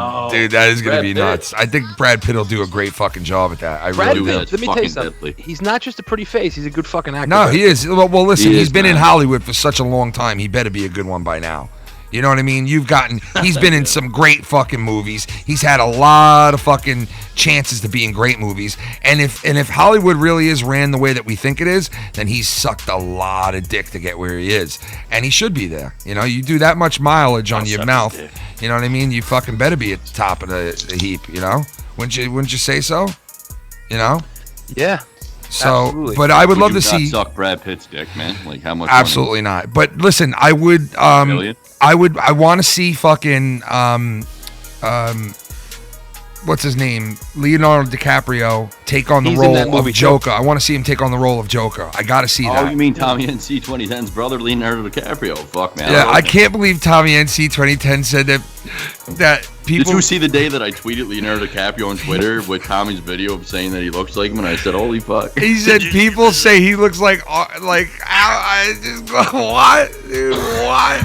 that is gonna be nuts. I think Brad Pitt will do a great fucking job at that. I really do. Let me tell you something. He's not just a pretty face. He's a good fucking actor. No, he is. Well, listen, He he's is, been in man. Hollywood for such a long time. He better be a good one by now. You know what I mean? He's been in some great fucking movies. He's had a lot of fucking chances to be in great movies. And if Hollywood really is ran the way that we think it is, then he's sucked a lot of dick to get where he is. And he should be there. You know, you do that much mileage on your mouth. You know what I mean? You fucking better be at the top of the heap, you know? Wouldn't you say so? You know? Yeah. So, Absolutely. but I would love to you not see. suck Brad Pitt's dick, man. Like how much? Absolutely not. But listen, I would. Million? I want to see fucking. What's his name? Leonardo DiCaprio take on the He's in role that of movie, Joker. I want to see him take on the role of Joker. I got to see that. Oh, you mean Tommy NC 2010's brother, Leonardo DiCaprio? Fuck, man. Yeah, I can't believe Tommy NC 2010 said that people. Did you see the day that I tweeted Leonardo DiCaprio on Twitter with Tommy's video of saying that he looks like him, and I said, "Holy fuck!" He said people say he looks like I just go, what, dude, what?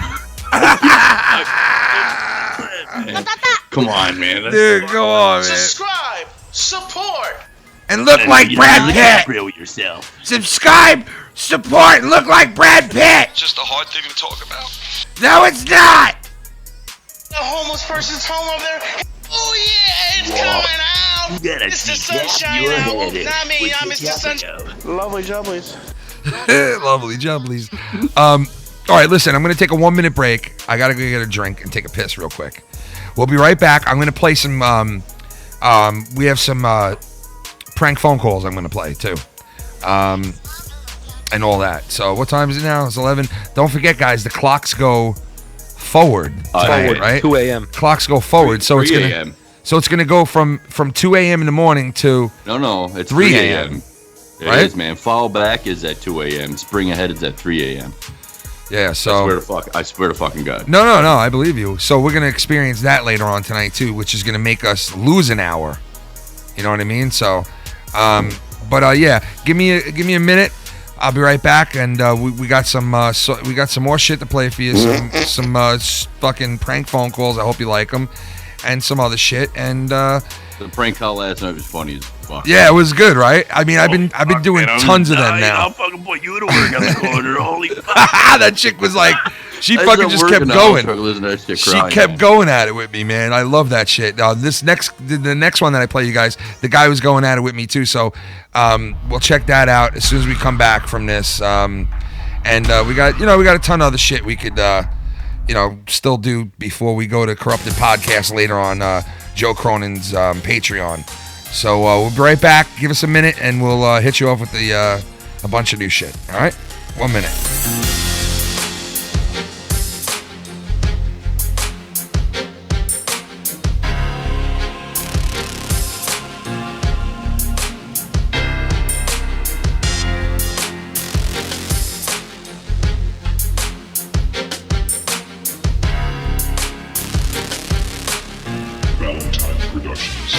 Come on, man. Dude, come on, man. Subscribe, support. And look like Brad Pitt. DiCaprio yourself. Subscribe, support, and look like Brad Pitt. Just a hard thing to talk about. No, it's not. The homeless person's home over there. Oh yeah, it's coming out. You gotta It's the see sunshine your out. head Not me, with I'm your Mr. Sunshine. Lovely jubblies. Lovely jubblies. All right, listen, I'm going to take a 1 minute break. I got to go get a drink and take a piss real quick. We'll be right back. I'm going to play some, we have some prank phone calls I'm going to play too. And all that. So what time is it now? It's 11. Don't forget, guys, the clocks go forward tonight, right? 2 a.m. Clocks go forward. So it's 3 going to a.m. So it's going to go from 2 a.m. in the morning to No, it's 3 a.m. It Right? is, man. Fall back is at 2 a.m. Spring ahead is at 3 a.m. Yeah, so I swear to fucking God. No, I believe you. So we're gonna experience that later on tonight too, which is gonna make us lose an hour. You know what I mean? So, yeah, give me a minute. I'll be right back, and we got some more shit to play for you. Some fucking prank phone calls. I hope you like them, and some other shit. And The prank call last night was funny as fuck. yeah, it was good, right? I mean, I've been doing tons of them now. I'll fucking put you to work on the corner. Holy fuck. That chick was like, she fucking just kept going. She kept going at it with me, man. I love that shit. The next one that I play you guys, the guy was going at it with me too. So we'll check that out as soon as we come back from this. And we got a ton of other shit we could still do before we go to Corrupted Podcast later on Joe Cronin's Patreon. So we'll be right back. Give us a minute, and we'll hit you off with a bunch of new shit. All right? 1 minute. Valentine Productions.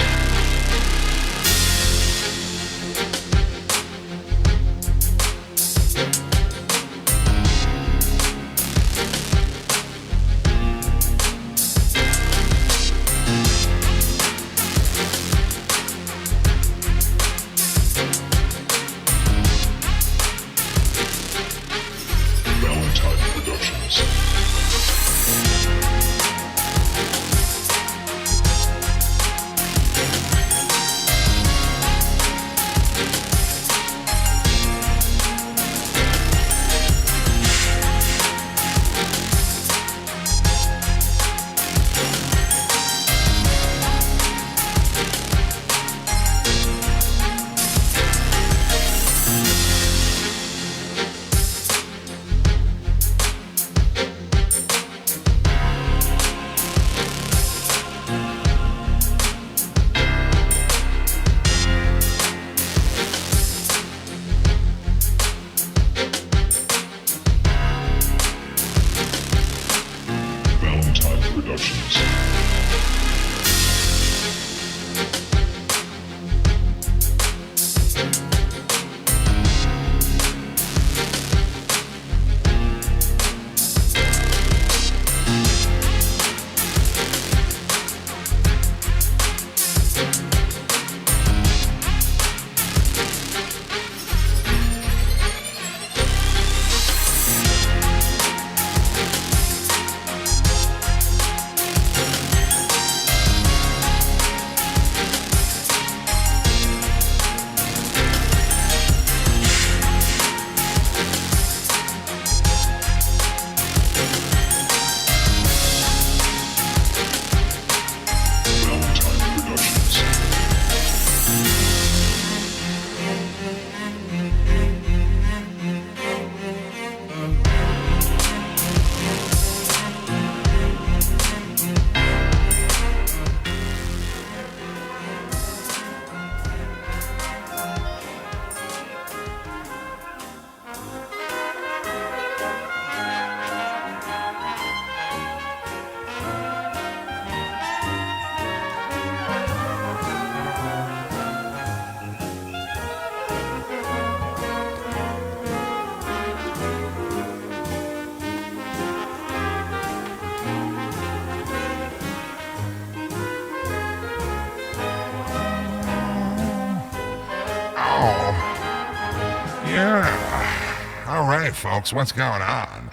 Yeah. All right, folks, what's going on?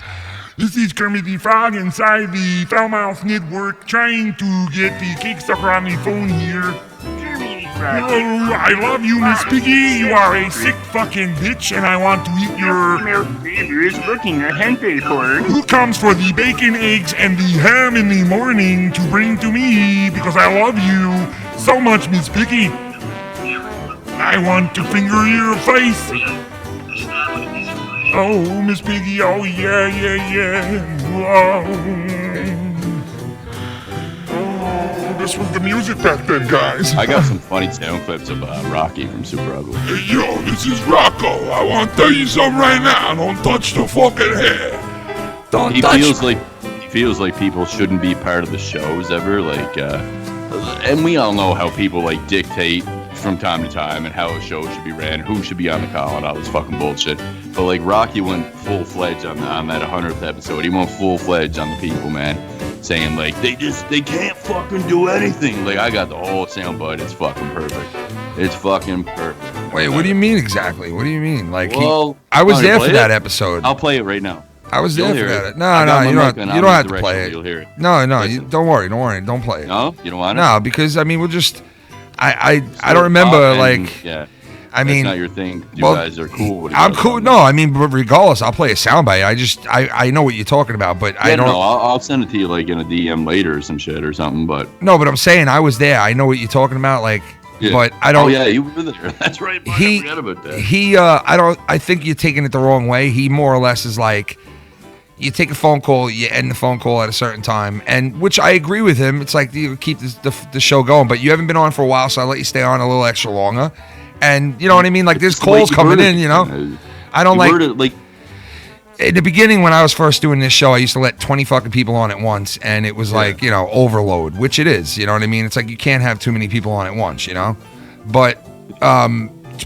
This is Kermit the Frog inside the Foul Mouth Network trying to get the cake sucker on the phone here. Hello, I love you, Miss Piggy. You are a sick fucking bitch, and I want to eat your... Savior is looking at hentai porn. Who comes for the bacon, eggs, and the ham in the morning to bring to me because I love you so much, Miss Piggy. I want to finger your face. Oh, Miss Piggy, oh yeah. Oh, this was the music back then, guys. I got some funny sound clips of Rocky from Super Ugly. Hey, yo, this is Rocco. I want to tell you something right now. Don't touch the fucking hair. Don't He touch feels like people shouldn't be part of the shows ever, like, and we all know how people like dictate from time to time and how a show should be ran, who should be on the call, and all this fucking bullshit. But like Rocky went full-fledged on that 100th episode. He went full-fledged on the people, man, saying like they can't fucking do anything. Like I got the whole soundbite. It's fucking perfect. It's fucking perfect. Wait, what do you mean exactly? What do you mean? Like, well, I was there for play that it? episode. I'll play it right now. I was You'll there hear for it. that. I No, got you my don't. mic and You I'm don't have to directional, play it. You'll hear it. No, Listen. don't worry. Don't play it. No, you don't want it. No, because I mean, we'll just. I don't remember like. Yeah. I mean, that's not your thing. You well, guys are cool with each I'm other. cool. No, I mean, but regardless, I'll play a soundbite. I know what you're talking about, but Yeah, I don't. No, I'll send it to you like in a DM later or some shit or something. But No, but I'm saying I was there. I know what you're talking about. Like, yeah. but I don't. Oh yeah, you were there. That's right. Mark, I forgot about that. I think you're taking it the wrong way. He more or less is like, you take a phone call, you end the phone call at a certain time, and which I agree with him. It's like you keep the show going, but you haven't been on for a while, so I let you stay on a little extra longer. And you know what I mean? Like there's calls coming in, you know. I don't like in the beginning when I was first doing this show, I used to let 20 fucking people on at once, and it was like, you know, overload, which it is. You know what I mean? It's like you can't have too many people on at once, you know. But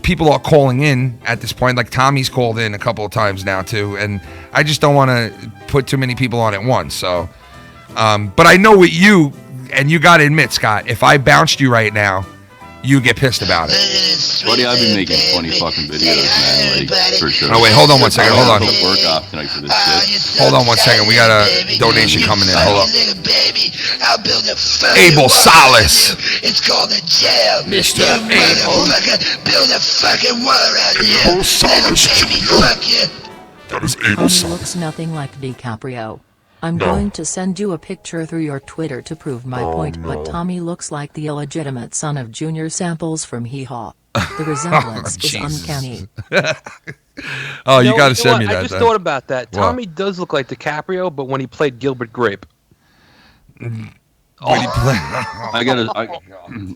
people are calling in at this point. Like Tommy's called in a couple of times now too, and I just don't want to put too many people on at once. So, but I know what you got to admit, Scott. If I bounced you right now, you get pissed about it. Buddy, I've been making funny fucking videos, man. Like, for sure. Oh, wait, hold on one second. Hold on. I work off tonight for this shit. Hold on one second. We got a donation coming in. Hold up. I'll build a Abel Salas. It's called a jam. Mr. Abel. Build a fucking wall around here. Abel Salas. Fuck you. That is Abel Tommy Salas. looks nothing like DiCaprio. I'm No. going to send you a picture through your Twitter to prove my point, but Tommy looks like the illegitimate son of Junior Samples from Hee Haw. The resemblance is Jesus. uncanny. Oh, you know got to send me what? that. I just then. thought about that. What? Tommy does look like DiCaprio, but when he played Gilbert Grape. When he play-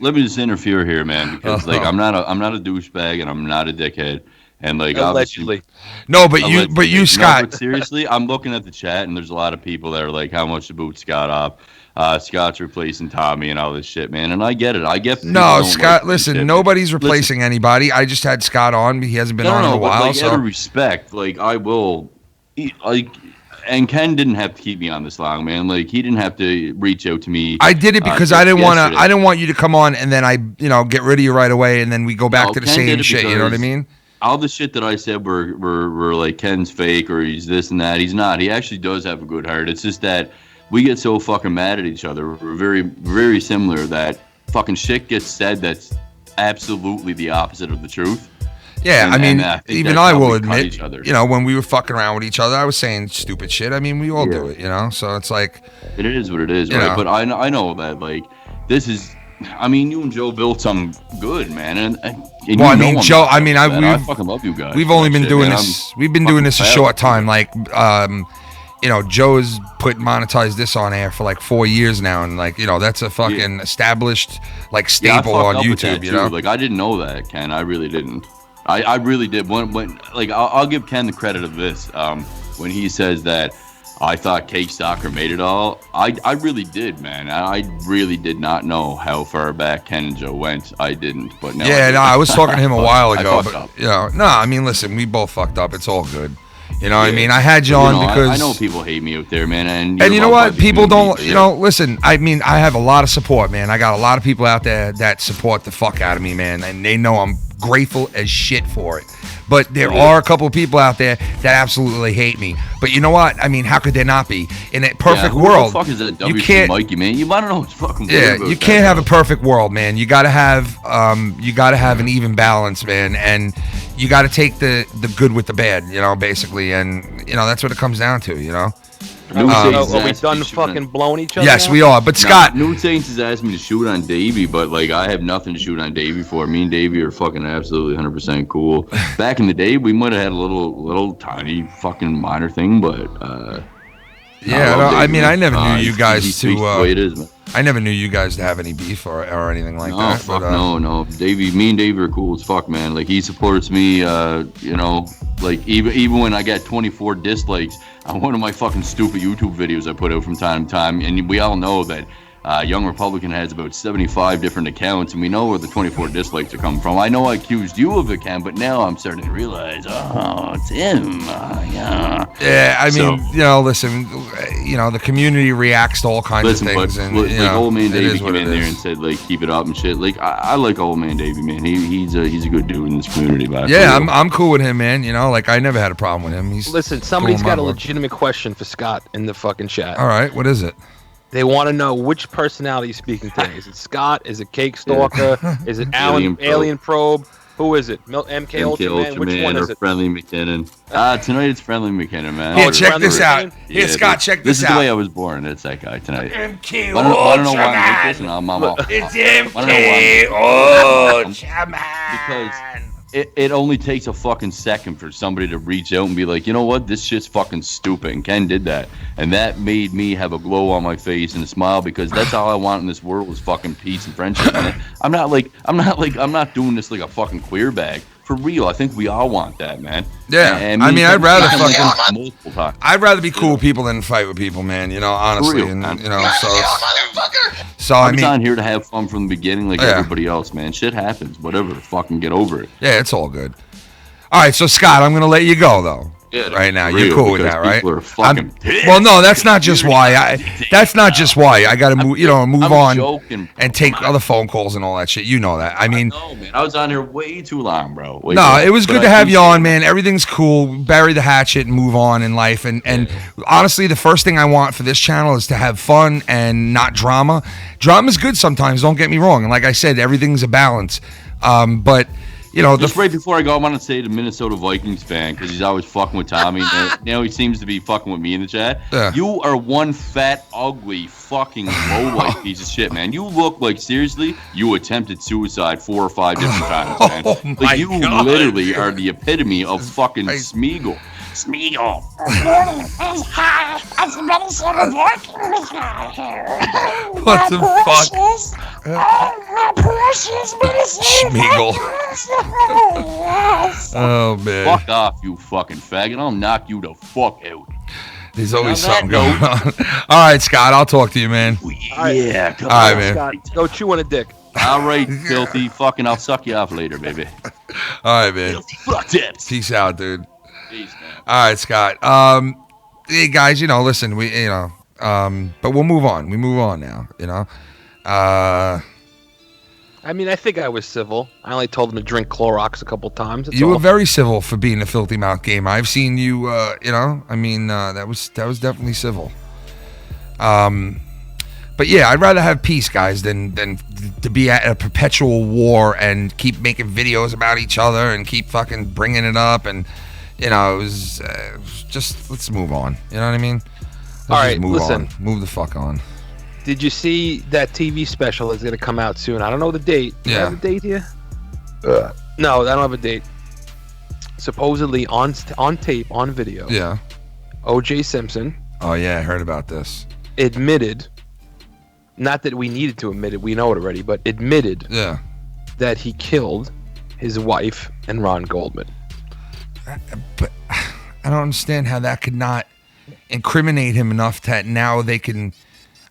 Let me just interfere here, man, because like I'm not a douchebag and I'm not a dickhead. And like Allegedly. No, but you, No, Scott. but seriously, I'm looking at the chat and there's a lot of people that are like, how much to boot Scott up? Scott's replacing Tommy and all this shit, man. And I get it. I get. No, Scott. Listen, nobody's replacing anybody. I just had Scott on. He hasn't been on in a while. But like, So out of respect, like I will, like, and Ken didn't have to keep me on this long, man. Like he didn't have to reach out to me. I did it because I didn't want to. yesterday. I didn't want you to come on and then get rid of you right away, and then we go back No, to the Ken same did it shit. You know what I because mean? All the shit that I said were like Ken's fake or he's this and that. He's not. He actually does have a good heart. It's just that we get so fucking mad at each other. We're very, very similar that fucking shit gets said that's absolutely the opposite of the truth. Yeah, And- I mean, and I think even that's I how will we cut admit, each other. you know, when we were fucking around with each other, I was saying stupid shit. I mean, we all do it, you know. So it's like, It is what it is, You right? know. But I know that like this is. I mean, you and Joe built something good, man. And well, you I know mean, I'm Joe. not I mean, that. I we've fucking love you guys. We've for only that been shit, doing man. this. We've been doing this a proud short of you. time. Like, you know, Joe's monetized this on air for like 4 years now, and like, you know, that's a fucking established like Yeah, I staple fucked on up with that, YouTube. You too. know, Like I didn't know that, Ken. I really didn't. I really did. When like I'll give Ken the credit of this. When he says that I thought Cake Stalker made it all, I really did, man. I really did not know how far back Ken and Joe went. I didn't, but now yeah, I do. no, I was talking to him a while I ago, fucked but up. you know, no, I mean, listen, we both fucked up. It's all good. You know what I mean? I had you on because I know people hate me out there, man. And you know what? People don't, you know, listen, I mean, I have a lot of support, man. I got a lot of people out there that support the fuck out of me, man. And they know I'm grateful as shit for it. But there are a couple of people out there that absolutely hate me. But you know what? I mean, how could there not be? In a perfect world, Who the fuck is that you WC can't. Mikey, man? You want to know what's fucking weird Yeah, about you that, can't have bro? a perfect world, man. You gotta have an even balance, man, and you gotta take the good with the bad, basically, and that's what it comes down to, Are we done fucking blowing each other? Yes, out? we are. But Scott, New Saints has asked me to shoot on Davey, but like I have nothing to shoot on Davey for. Me and Davey are fucking absolutely 100% cool. Back in the day, we might have had a little tiny fucking minor thing, but I mean, I never knew you guys he to. speaks the way it is, man. I never knew you guys to have any beef or anything like No, that. fuck but, no. Davey, me and Davey are cool as fuck, man. Like he supports me, like even when I got 24 dislikes on one of my fucking stupid YouTube videos I put out from time to time, and we all know that Young Republican has about 75 different accounts, and we know where the 24 dislikes are coming from. I know I accused you of it, Ken, but now I'm starting to realize, it's him. Yeah. Yeah, I mean, listen, the community reacts to all kinds of things, and old man it Davey is what came it in there is. and said, like, keep it up and shit. Like, I like old man Davey, man. He's a good dude in this community. But Yeah, I'm cool with him, man. Like I never had a problem with him. Listen, somebody's doing my got a work. legitimate question for Scott in the fucking chat. All right, what is it? They want to know which personality is speaking today. Is it Scott? Is it Cake Stalker? Is it Alien Probe? Who is it? MK Ultraman? Which one is or it? Friendly McKinnon. Tonight it's Friendly McKinnon, man. Here, check this out. Here, Scott, check This this is out. the way I was born. It's that guy tonight. MK Want to know why I like this? And I'm off. It's MK Ultraman. Because it only takes a fucking second for somebody to reach out and be like, you know what, this shit's fucking stupid. And Ken did that, and that made me have a glow on my face and a smile, because that's all I want in this world is fucking peace and friendship. Man. I'm not doing this like a fucking queer bag. For real, I think we all want that, man. Yeah, And I mean, I'd rather multiple times. I'd rather be cool with people than fight with people, man. Honestly, real, and man. so I I'm mean, on here to have fun from the beginning, like Yeah. everybody else, man. Shit happens, whatever. Fucking get over it. yeah, it's all good. All right, so Scott, I'm gonna let you go though. Yeah, right now, for you're real, cool with because that, right? people are fucking pissed. Well, no, that's not just why. That's not just why. I gotta move, move I'm on joking, and take other phone calls and all that shit. You know that. I mean, No, man, I was on here way too long, bro. Way no, too long. it was But good I to have you appreciate on, man. Everything's cool. Bury the hatchet and move on in life. And honestly, the first thing I want for this channel is to have fun and not drama. Drama's good sometimes. Don't get me wrong. And like I said, everything's a balance. But just right before I go, I want to say to Minnesota Vikings fan, because he's always fucking with Tommy. Now he seems to be fucking with me in the chat. Yeah. You are one fat, ugly, fucking low-life piece of shit, man. You look like, seriously, you attempted suicide 4 or 5 different times, man. Oh my Like, you God, literally are the epitome of fucking Smeagol. Smeagol. What the fuck? Schmeagle. Oh man. Fuck off, you fucking faggot. I'll knock you the fuck out. There's always On that something going on. All right, Scott, I'll talk to you, man. Yeah, All right, man. Scott, go chew on a dick. All right, filthy. Fucking, I'll suck you off later, baby. All right, man. Fuck tips. Peace out, dude. Peace, man. All right, Scott. Hey guys, listen, we, but we'll move on. We move on now. I mean, I think I was civil. I only told him to drink Clorox a couple times. That's You all. were very civil for being a filthy mouth gamer. I've seen you. That was definitely civil. But yeah, I'd rather have peace, guys, than to be at a perpetual war and keep making videos about each other and keep fucking bringing it up. And it was just, let's move on. You know what I mean? Let's All right, just move listen. on. Move the fuck on. Did you see that TV special that's going to come out soon? I don't know the date. Do you Yeah. have a date here? No, I don't have a date. Supposedly on tape, on video. Yeah. O.J. Simpson Oh yeah, I heard about this. admitted, not that we needed to admit it, we know it already, but admitted Yeah. that he killed his wife and Ron Goldman. But I don't understand how that could not incriminate him enough that now they can.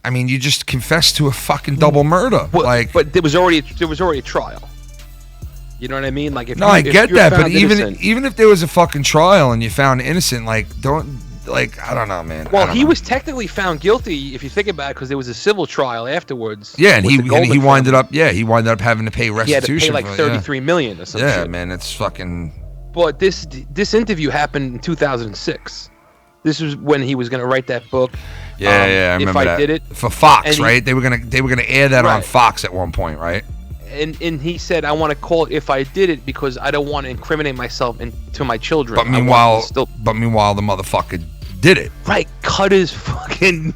I mean, you just confessed to a fucking double murder. Well, but there was already a trial. You know what I mean? Like, if I if get you're that, but found even innocent- if there was a fucking trial and you found innocent, I don't know, man. well, he was technically found guilty if you think about it, because there was a civil trial afterwards. Yeah, and with the he Goldman winded family. up. Yeah, he winded up having to pay He had to restitution. pay like for it, $33 million or some yeah, shit. man, it's fucking. But this interview happened in 2006. This was when he was going to write that book. Yeah, I remember If I that. Did It For Fox, And right? They were gonna air that on Right. Fox at one point, right? And he said, I want to call it If I Did It because I don't want to incriminate myself to my children. But I want meanwhile, to still the motherfucker did it. right, cut his fucking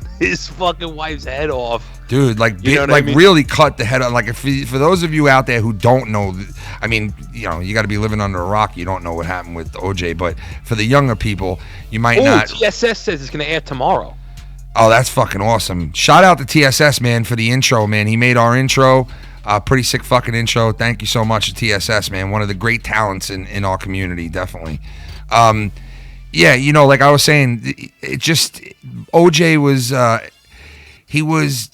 wife's head off. Dude, like, You know what I mean? really cut the head on. Like, for those of you out there who don't know, I mean, you know, you got to be living under a rock. You don't know what happened with OJ, but for the younger people, you might not. TSS says it's going to air tomorrow. Oh, that's fucking awesome! Shout out to TSS, man, for the intro, man. He made our intro. Pretty sick fucking intro. Thank you so much to TSS, man. One of the great talents in our community, definitely. Yeah, you know, like I was saying, it just OJ was he was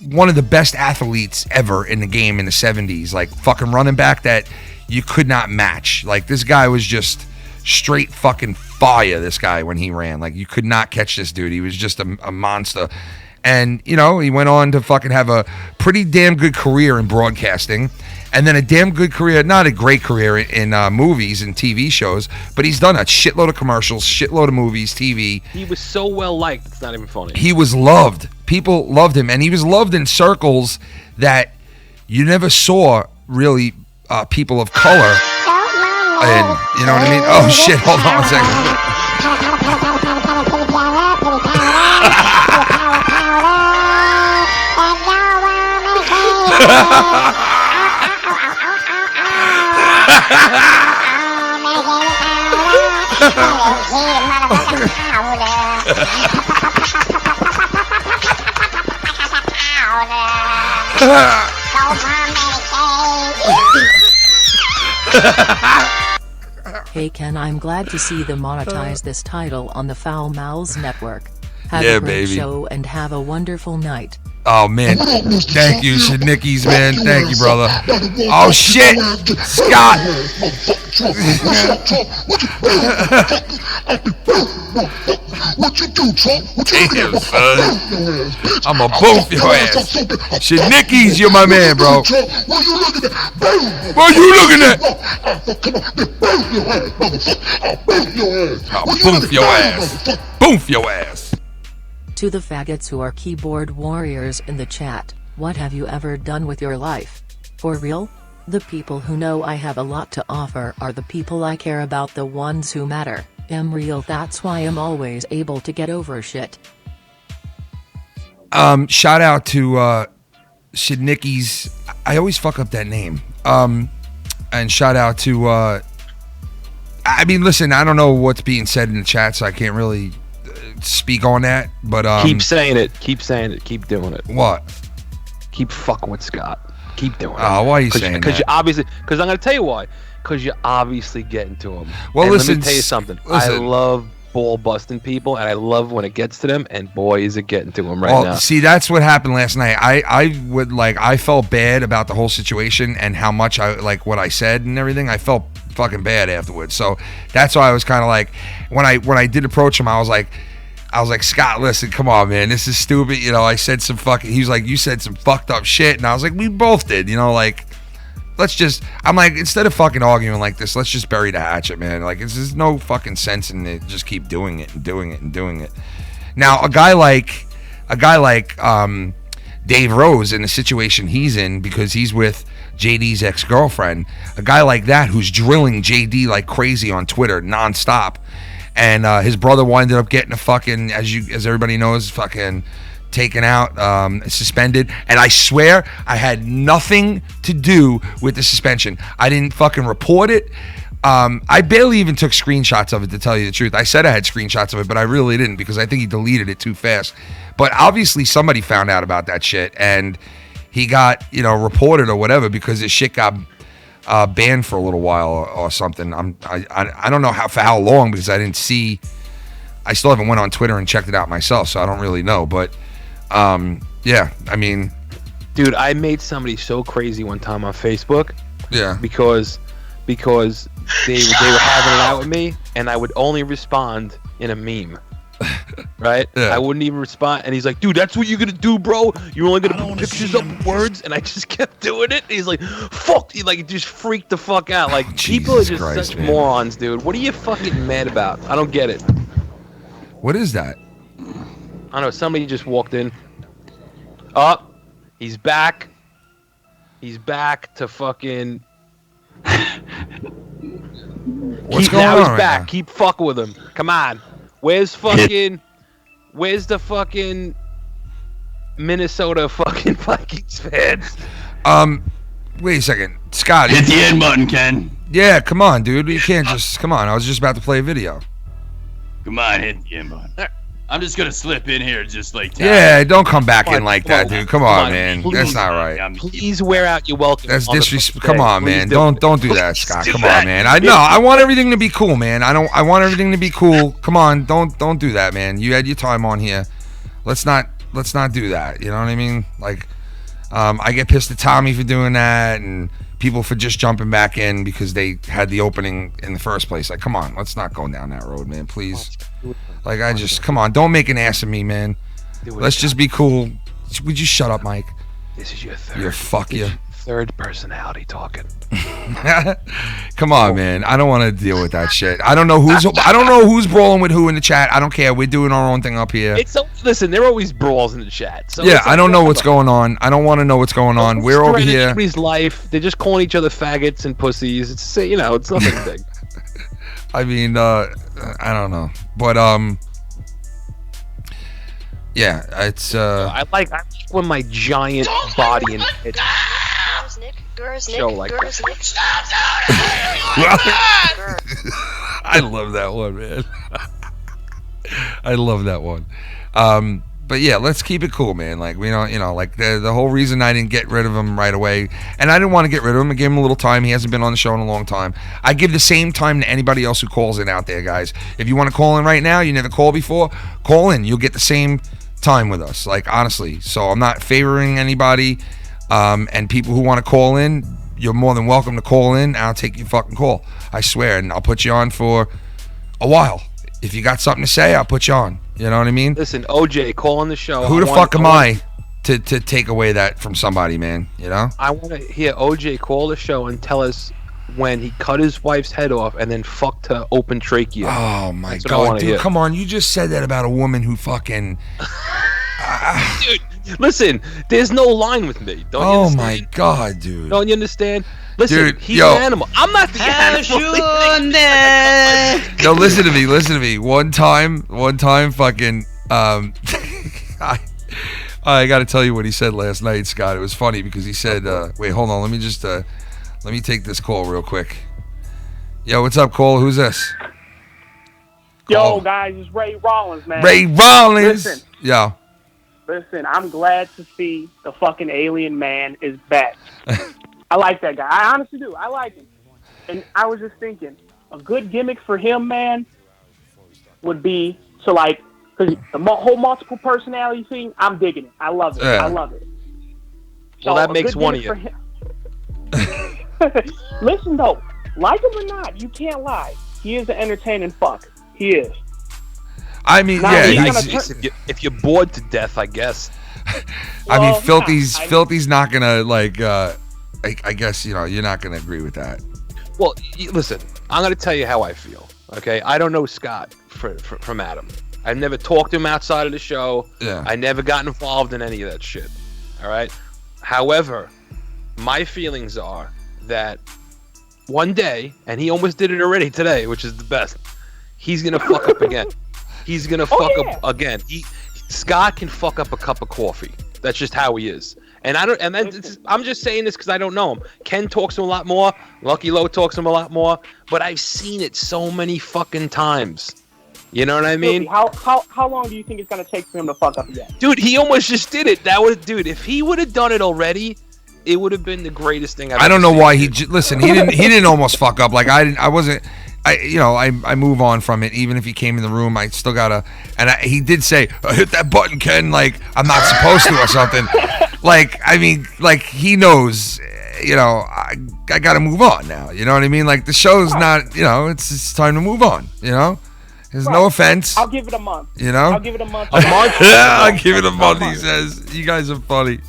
one of the best athletes ever in the game in the 70s. Like, fucking running back that you could not match. Like, this guy was just straight fucking fire, this guy, when he ran. Like, you could not catch this dude. He was just a monster. And, you know, he went on to fucking have a pretty damn good career in broadcasting. And then a damn good career, not a great career in movies and TV shows, but he's done a shitload of commercials, shitload of movies, TV. He was so well liked, it's not even funny. He was loved. People loved him. And he was loved in circles that you never saw, really, people of color. And, you know what I mean? Oh, shit. Hold on a second. Hey Ken, I'm glad to see them monetize this title on the Foul Mouths Network. Have Yeah, a great baby. show and have a wonderful night. Oh, man. Thank you, Shadnickies, man. Thank you, brother. Oh, shit. Scott. What you do, Trump? What you Damn, son. I'ma boof your ass. Shadnickies, you're my man, bro. What you looking at? What you looking at? I'll boof your ass. Boof your ass. To the faggots who are keyboard warriors in the chat, what have you ever done with your life? For real? The people who know I have a lot to offer are the people I care about, the ones who matter. I'm real, that's why I'm always able to get over shit. Shout out to Shadnickies. I always fuck up that name. And shout out to I mean, listen, I don't know what's being said in the chat, so I can't really speak on that, but keep saying it, keep doing it. What? Keep fucking with Scott. Keep doing it. Oh, why are you saying that? Because you obviously, because I'm gonna tell you why. Because you're obviously getting to him. Well, and listen, let me tell you something. listen. I love ball busting people, and I love when it gets to them. And boy, is it getting to them right Well, now. see, that's what happened last night. I felt bad about the whole situation and how much I like what I said and everything. I felt fucking bad afterwards. So that's why I was kind of like, when I did approach him, I was like, Scott, listen, come on, man, this is stupid. You know, I said some fucking. He was like, you said some fucked up shit, and I was like, we both did. You know, like, let's just. I'm like, instead of fucking arguing like this, let's just bury the hatchet, man. Like, there's no fucking sense in it. Just keep doing it and doing it and doing it. Now, a guy like Dave Rose, in the situation he's in, because he's with JD's ex-girlfriend, a guy like that who's drilling JD like crazy on Twitter nonstop. And his brother winded up getting a fucking, as everybody knows, fucking taken out, suspended. And I swear I had nothing to do with the suspension. I didn't fucking report it. I barely even took screenshots of it, to tell you the truth. I said I had screenshots of it, but I really didn't, because I think he deleted it too fast. But obviously somebody found out about that shit, and he got, reported or whatever, because his shit got banned for a little while or something. I don't know for how long, because I didn't see. I still haven't went on Twitter and checked it out myself, so I don't really know. But yeah, I mean, dude, I made somebody so crazy one time on Facebook. Yeah. Because they were having it out with me, and I would only respond in a meme. right? Yeah. I wouldn't even respond. And he's like, dude, that's what you're gonna do, bro. You're only gonna put pictures up with words. And I just kept doing it. And he's like, fuck. He like just freaked the fuck out. Like people are just such morons, dude. What are you fucking mad about? I don't get it. What is that? I don't know. Somebody just walked in. Oh, he's back. He's back to fucking. What's going now on he's right back. now? Keep fucking with him. Come on. Where's the fucking Minnesota fucking Vikings fans? Wait a second, Scott. Hit the end button, Ken. Yeah, come on, dude. You can't just come on. I was just about to play a video. Come on, hit the end button. I'm just gonna slip in here, just like. Yeah, don't come back in like that, dude. Come on, man. please. That's not right. Please wear out your welcome. That's on the disrespect. fucking Come on, day. man. Please Don't do that, Scott. do Come that. on, man. I want everything to be cool, man. I want everything to be cool. Come on, don't do that, man. You had your time on here. Let's not do that. You know what I mean? Like, I get pissed at Tommy for doing that, and people for just jumping back in because they had the opening in the first place. Like, come on, let's not go down that road, man. Please. Like, come on, don't make an ass of me, man. Let's just be cool. Would you shut up, Mike? This is your third. You fuck you. Third personality talking. Come on, man. I don't want to deal with that shit. I don't know who's brawling with who in the chat. I don't care. We're doing our own thing up here. Listen, there are always brawls in the chat. So yeah, I don't know what's going on. I don't want to know what's going on. We're over here. Everybody's life. They're just calling each other faggots and pussies. It's it's nothing big. I mean, I don't know, but yeah, it's I like when my giant body and head show like that. I love that one, man. I love that one. But yeah, let's keep it cool, man. Like, we don't, like the whole reason I didn't get rid of him right away, and I didn't want to get rid of him. I gave him a little time. He hasn't been on the show in a long time. I give the same time to anybody else who calls in out there, guys. If you want to call in right now, you never called before, call in. You'll get the same time with us, like, honestly. So I'm not favoring anybody, and people who want to call in, you're more than welcome to call in. I'll take your fucking call, I swear, and I'll put you on for a while. If you got something to say, I'll put you on. You know what I mean? Listen, OJ, call on the show. Who the fuck am I to take away that from somebody, man? You know? I want to hear OJ call the show and tell us when he cut his wife's head off and then fucked her open trachea. Oh my god, dude! Come on, you just said that about a woman who fucking. Dude, listen, there's no line with me. Don't you understand? My god, dude! Don't you understand? Listen, dude, he's an animal. I'm not the animal. No, listen to me. One time, fucking. I got to tell you what he said last night, Scott. It was funny because he said, "Wait, hold on. Let me take this call real quick." Yo, what's up, Cole? Who's this? Yo, guys, it's Ray Rollins, man. Ray Rollins. Listen. Yo. Listen, I'm glad to see the fucking alien man is back. I like that guy. I honestly do. I like him. And I was just thinking, a good gimmick for him, man, would be to, like, because the whole multiple personality thing, I'm digging it. I love it. Yeah. I love it. Well, that makes one of you. Listen, though, like him or not, you can't lie. He is an entertaining fuck. He is. I mean, now, yeah. If you're bored to death, I guess. I mean, Filthy's not gonna like. I guess you're not gonna agree with that. Well, listen, I'm gonna tell you how I feel. Okay, I don't know Scott from Adam. I've never talked to him outside of the show. Yeah. I never got involved in any of that shit. All right. However, my feelings are that one day, and he almost did it already today, which is the best. He's gonna fuck up again. He's gonna fuck up again. Scott can fuck up a cup of coffee. That's just how he is. And I'm just saying this because I don't know him. Ken talks to him a lot more. Lucky Low talks to him a lot more. But I've seen it so many fucking times. You know what I mean? How long do you think it's gonna take for him to fuck up again? Dude, he almost just did it. If he would have done it already, it would have been the greatest thing I've ever I don't know seen. why he didn't almost fuck up. Like I wasn't. I move on from it. Even if he came in the room, I still gotta. And he did say, "Hit that button, Ken." Like I'm not supposed to or something. Like I mean, like he knows. I gotta move on now. You know what I mean? Like the show's not. It's time to move on. There's no offense. I'll give it a month. You know? I'll give it a month. I'll give it a month, he says. You guys are funny.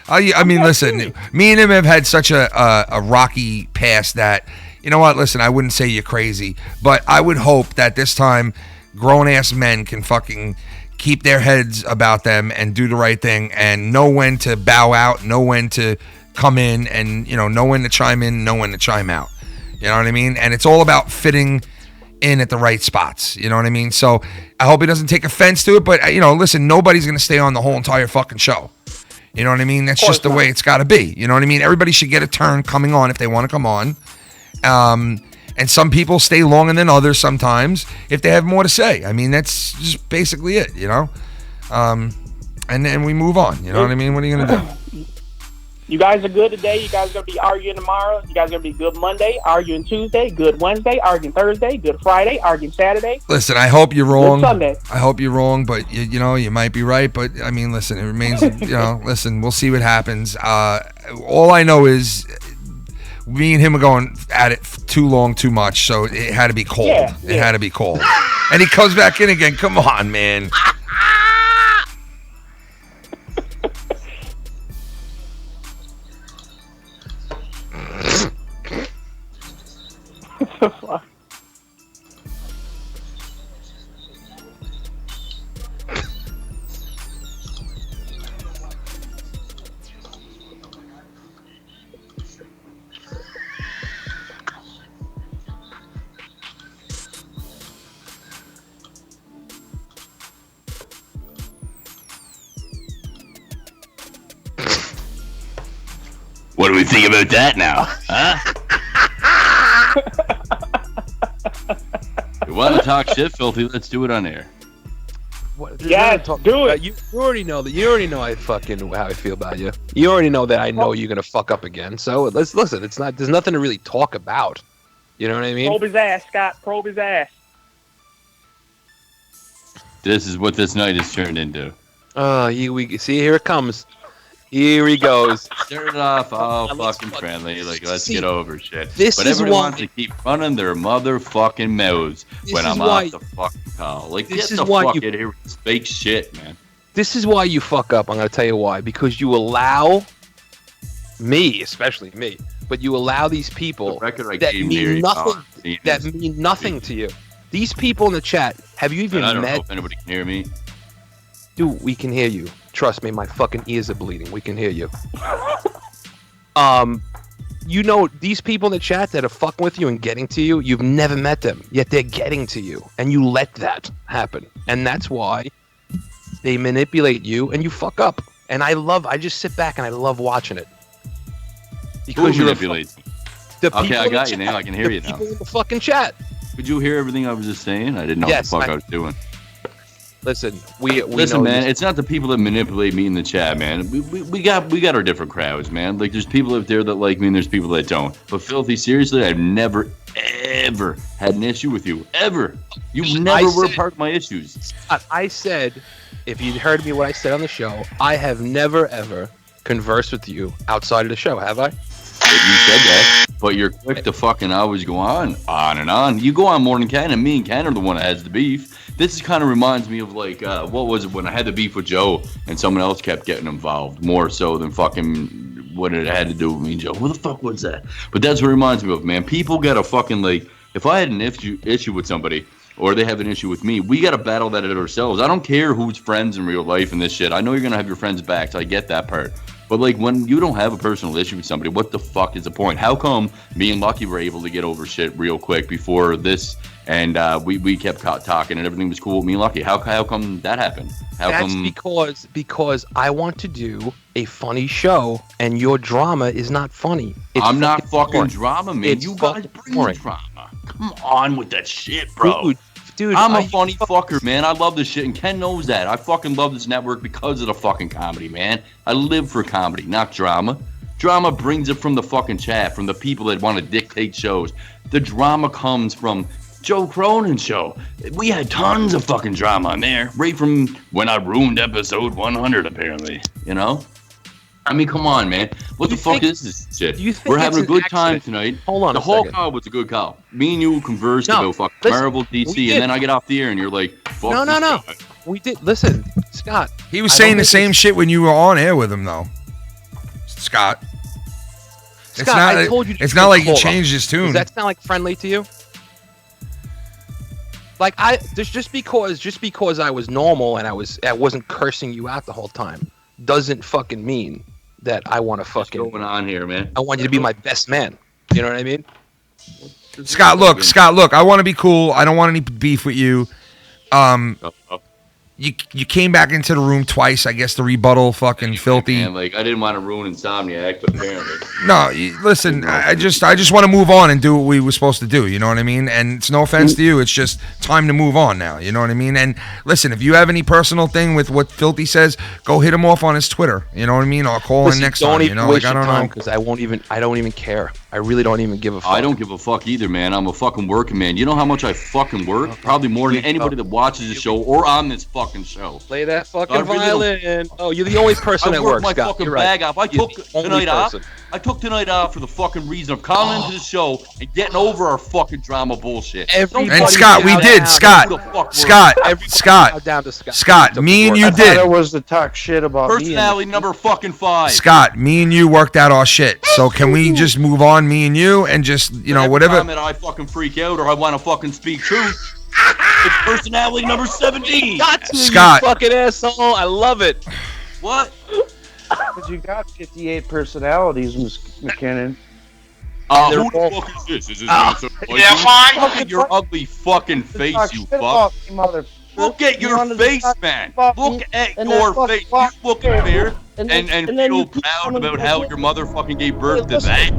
I mean, listen, me and him have had such a rocky past that, you know what, listen, I wouldn't say you're crazy, but I would hope that this time grown-ass men can fucking keep their heads about them and do the right thing and know when to bow out, know when to come in, and, you know when to chime in, know when to chime out. You know what I mean? And it's all about fitting in at the right spots. You know what I mean? So I hope he doesn't take offense to it, but, listen, nobody's going to stay on the whole entire fucking show. You know what I mean? That's just the way it's got to be. You know what I mean? Everybody should get a turn coming on if they want to come on. And some people stay longer than others sometimes if they have more to say. I mean, that's just basically it, and then we move on. You know what I mean? What are you going to do? You guys are good today. You guys are going to be arguing tomorrow. You guys are going to be good Monday, arguing Tuesday, good Wednesday, arguing Thursday, good Friday, arguing Saturday. Listen, I hope you're wrong. Good Sunday. I hope you're wrong, but you might be right. But I mean, listen, it remains. Listen, we'll see what happens. All I know is me and him were going at it too long, too much. So it had to be cold. Yeah. It had to be cold. And he comes back in again. Come on, man. What do we think about that now, huh? You want to talk shit, Filthy? Let's do it on air. Yes, do it. You already know that. You already know how I feel about you. You already know that I know you're gonna fuck up again. So let's listen. It's not. There's nothing to really talk about. You know what I mean? Probe his ass, Scott. Probe his ass. This is what this night has turned into. We see. Here it comes. Here he goes. Start it off all fucking friendly, like let's get over shit. This but is everyone why wants to keep running their motherfucking mouths when I'm off the fucking call. Like, This get is the why fuck you- out here with this fake shit, man. This is why you fuck up. I'm gonna tell you why. Because you allow me, especially me, but you allow these people that mean nothing. That mean nothing to you. These people in the chat. Have you even And I don't know met? if anybody can hear me. Dude, we can hear you. Trust me, my fucking ears are bleeding. We can hear you. These people in the chat that are fucking with you and getting to you, you've never met them, yet they're getting to you, and you let that happen. And that's why they manipulate you and you fuck up. And I just sit back and I love watching it. Who manipulates me? The Okay, I people got in you the now. chat. I can hear The you now. people in the fucking chat. Could you hear everything I was just saying? I didn't know Yes, what the fuck I was doing. Listen, we Listen, know man, these- it's not the people that manipulate me in the chat, man. We got our different crowds, man. Like, there's people out there that like me and there's people that don't. But Filthy, seriously, I've never, ever had an issue with you. Ever. You never were part of my issues. I said, if you heard me what I said on the show, I have never ever conversed with you outside of the show, have I? You said that, but you're quick to fucking always go on and on. You go on more than Ken, and me and Ken are the one that has the beef. This kind of reminds me of like, what was it when I had the beef with Joe and someone else kept getting involved more so than fucking what it had to do with me and Joe. What the fuck was that? But that's what it reminds me of, man. People gotta fucking like, if I had an issue with somebody or they have an issue with me, we gotta battle that at ourselves. I don't care who's friends in real life and this shit. I know you're gonna have your friends back, so I get that part. But like when you don't have a personal issue with somebody, what the fuck is the point? How come me and Lucky were able to get over shit real quick before this, and we kept talking and everything was cool with me and Lucky? How come that happened? That's because I want to do a funny show, and your drama is not funny. It's I'm not fucking boring. drama, man. It's You guys fucking bring boring. drama. Come on with that shit, bro. Dude, I'm are a you funny fucker, man. I love this shit, and Ken knows that. I fucking love this network because of the fucking comedy, man. I live for comedy, not drama. Drama brings it from the fucking chat, from the people that want to dictate shows. The drama comes from Joe Cronin's show. We had tons of fucking drama on there, right from when I ruined episode 100, apparently. You know? I mean, come on, man. What the fuck is this shit? We're having a good time tonight. Hold on the a whole second. call was a good call. Me and you conversed about fucking Marvel, DC, and then I get off the air and you're like, fuck No. this guy. We did. Listen, Scott. He was saying the same shit when you were on air with him, though. Scott. It's Scott, not. I told you. It's not like he changed his tune. Does that sound like friendly to you? Like just because I was normal and I wasn't cursing you out the whole time doesn't fucking mean that I want to fucking. What's going on here, man? I want you to be my best man. You know what I mean? Scott, look. I want to be cool. I don't want any beef with you. You came back into the room twice, I guess, to rebuttal fucking filthy. Man, like I didn't want to ruin Insomniac, but apparently. No, listen. I just want to move on and do what we were supposed to do. You know what I mean? And it's no offense to you. It's just time to move on now. You know what I mean? And listen, if you have any personal thing with what Filthy says, go hit him off on his Twitter. You know what I mean? I'll call in next time. You know, like I don't know, because I don't even care. I really don't even give a fuck. I don't give a fuck either, man. I'm a fucking working man. You know how much I fucking work? Probably more than anybody that watches the show or on this fucking show. Play that fucking violin. Oh, you're the only person that works. I work my Scott. fucking You're bag right. off. I You're took the only tonight off. person. I took tonight off for the fucking reason of calling into the show and getting over our fucking drama bullshit. And Scott, we did. Scott, me and you I did. thought it was to talk shit about Personality number fucking 5. Scott, me and you worked out our shit. So can we just move on, me and you, and just, you know, whatever. Every time that I fucking freak out or I want to fucking speak truth, it's personality number 17. Scott. You fucking asshole. I love it. What? Because you got 58 personalities, McKinnon. Who the fuck is this? Is this Look at your ugly fucking face, you fuck. Look at your face, man. Look at your face. You look in there and feel proud about how your mother fucking gave birth to that.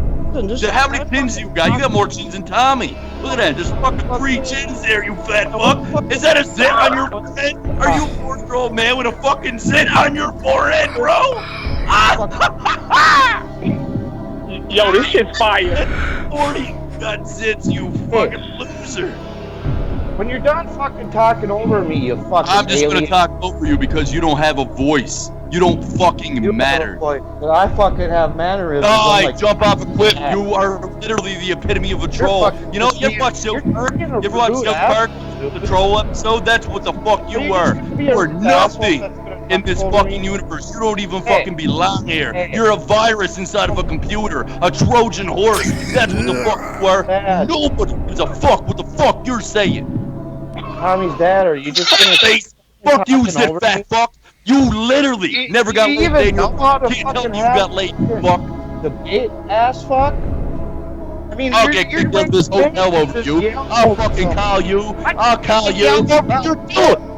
How many chins you got? You got more chins than Tommy. Look at that. There's fucking 3 chins there, you fat fuck. Is that a zit on your forehead? Are you a 4-year-old man with a fucking zit on your forehead, bro? Yo, this shit's fire. 40 got zits, you fucking loser. When you're done fucking talking over me, you fucking I'm just alien. gonna talk over you because you don't have a voice. You don't fucking matter. But I fucking have mannerisms. Oh, I'm I like, jump off a cliff. You are literally the epitome of a troll. You know, you ever watch South Park? You ever watch South Park? The troll episode? That's what the fuck you are. You are nothing in this fucking universe. You don't even fucking belong here. You're a virus inside of a computer. A Trojan horse. That's what the fuck you are. Nobody gives a fuck what the fuck you're saying. Tommy's dad, or you just gonna say fuck you, zit fat fuck. You literally never got laid. Even know how to Can't fucking tell you got laid, fuck. The bait ass fuck. I mean, I'll get kicked out of this hotel over you. I'll fucking call you. I'll call you.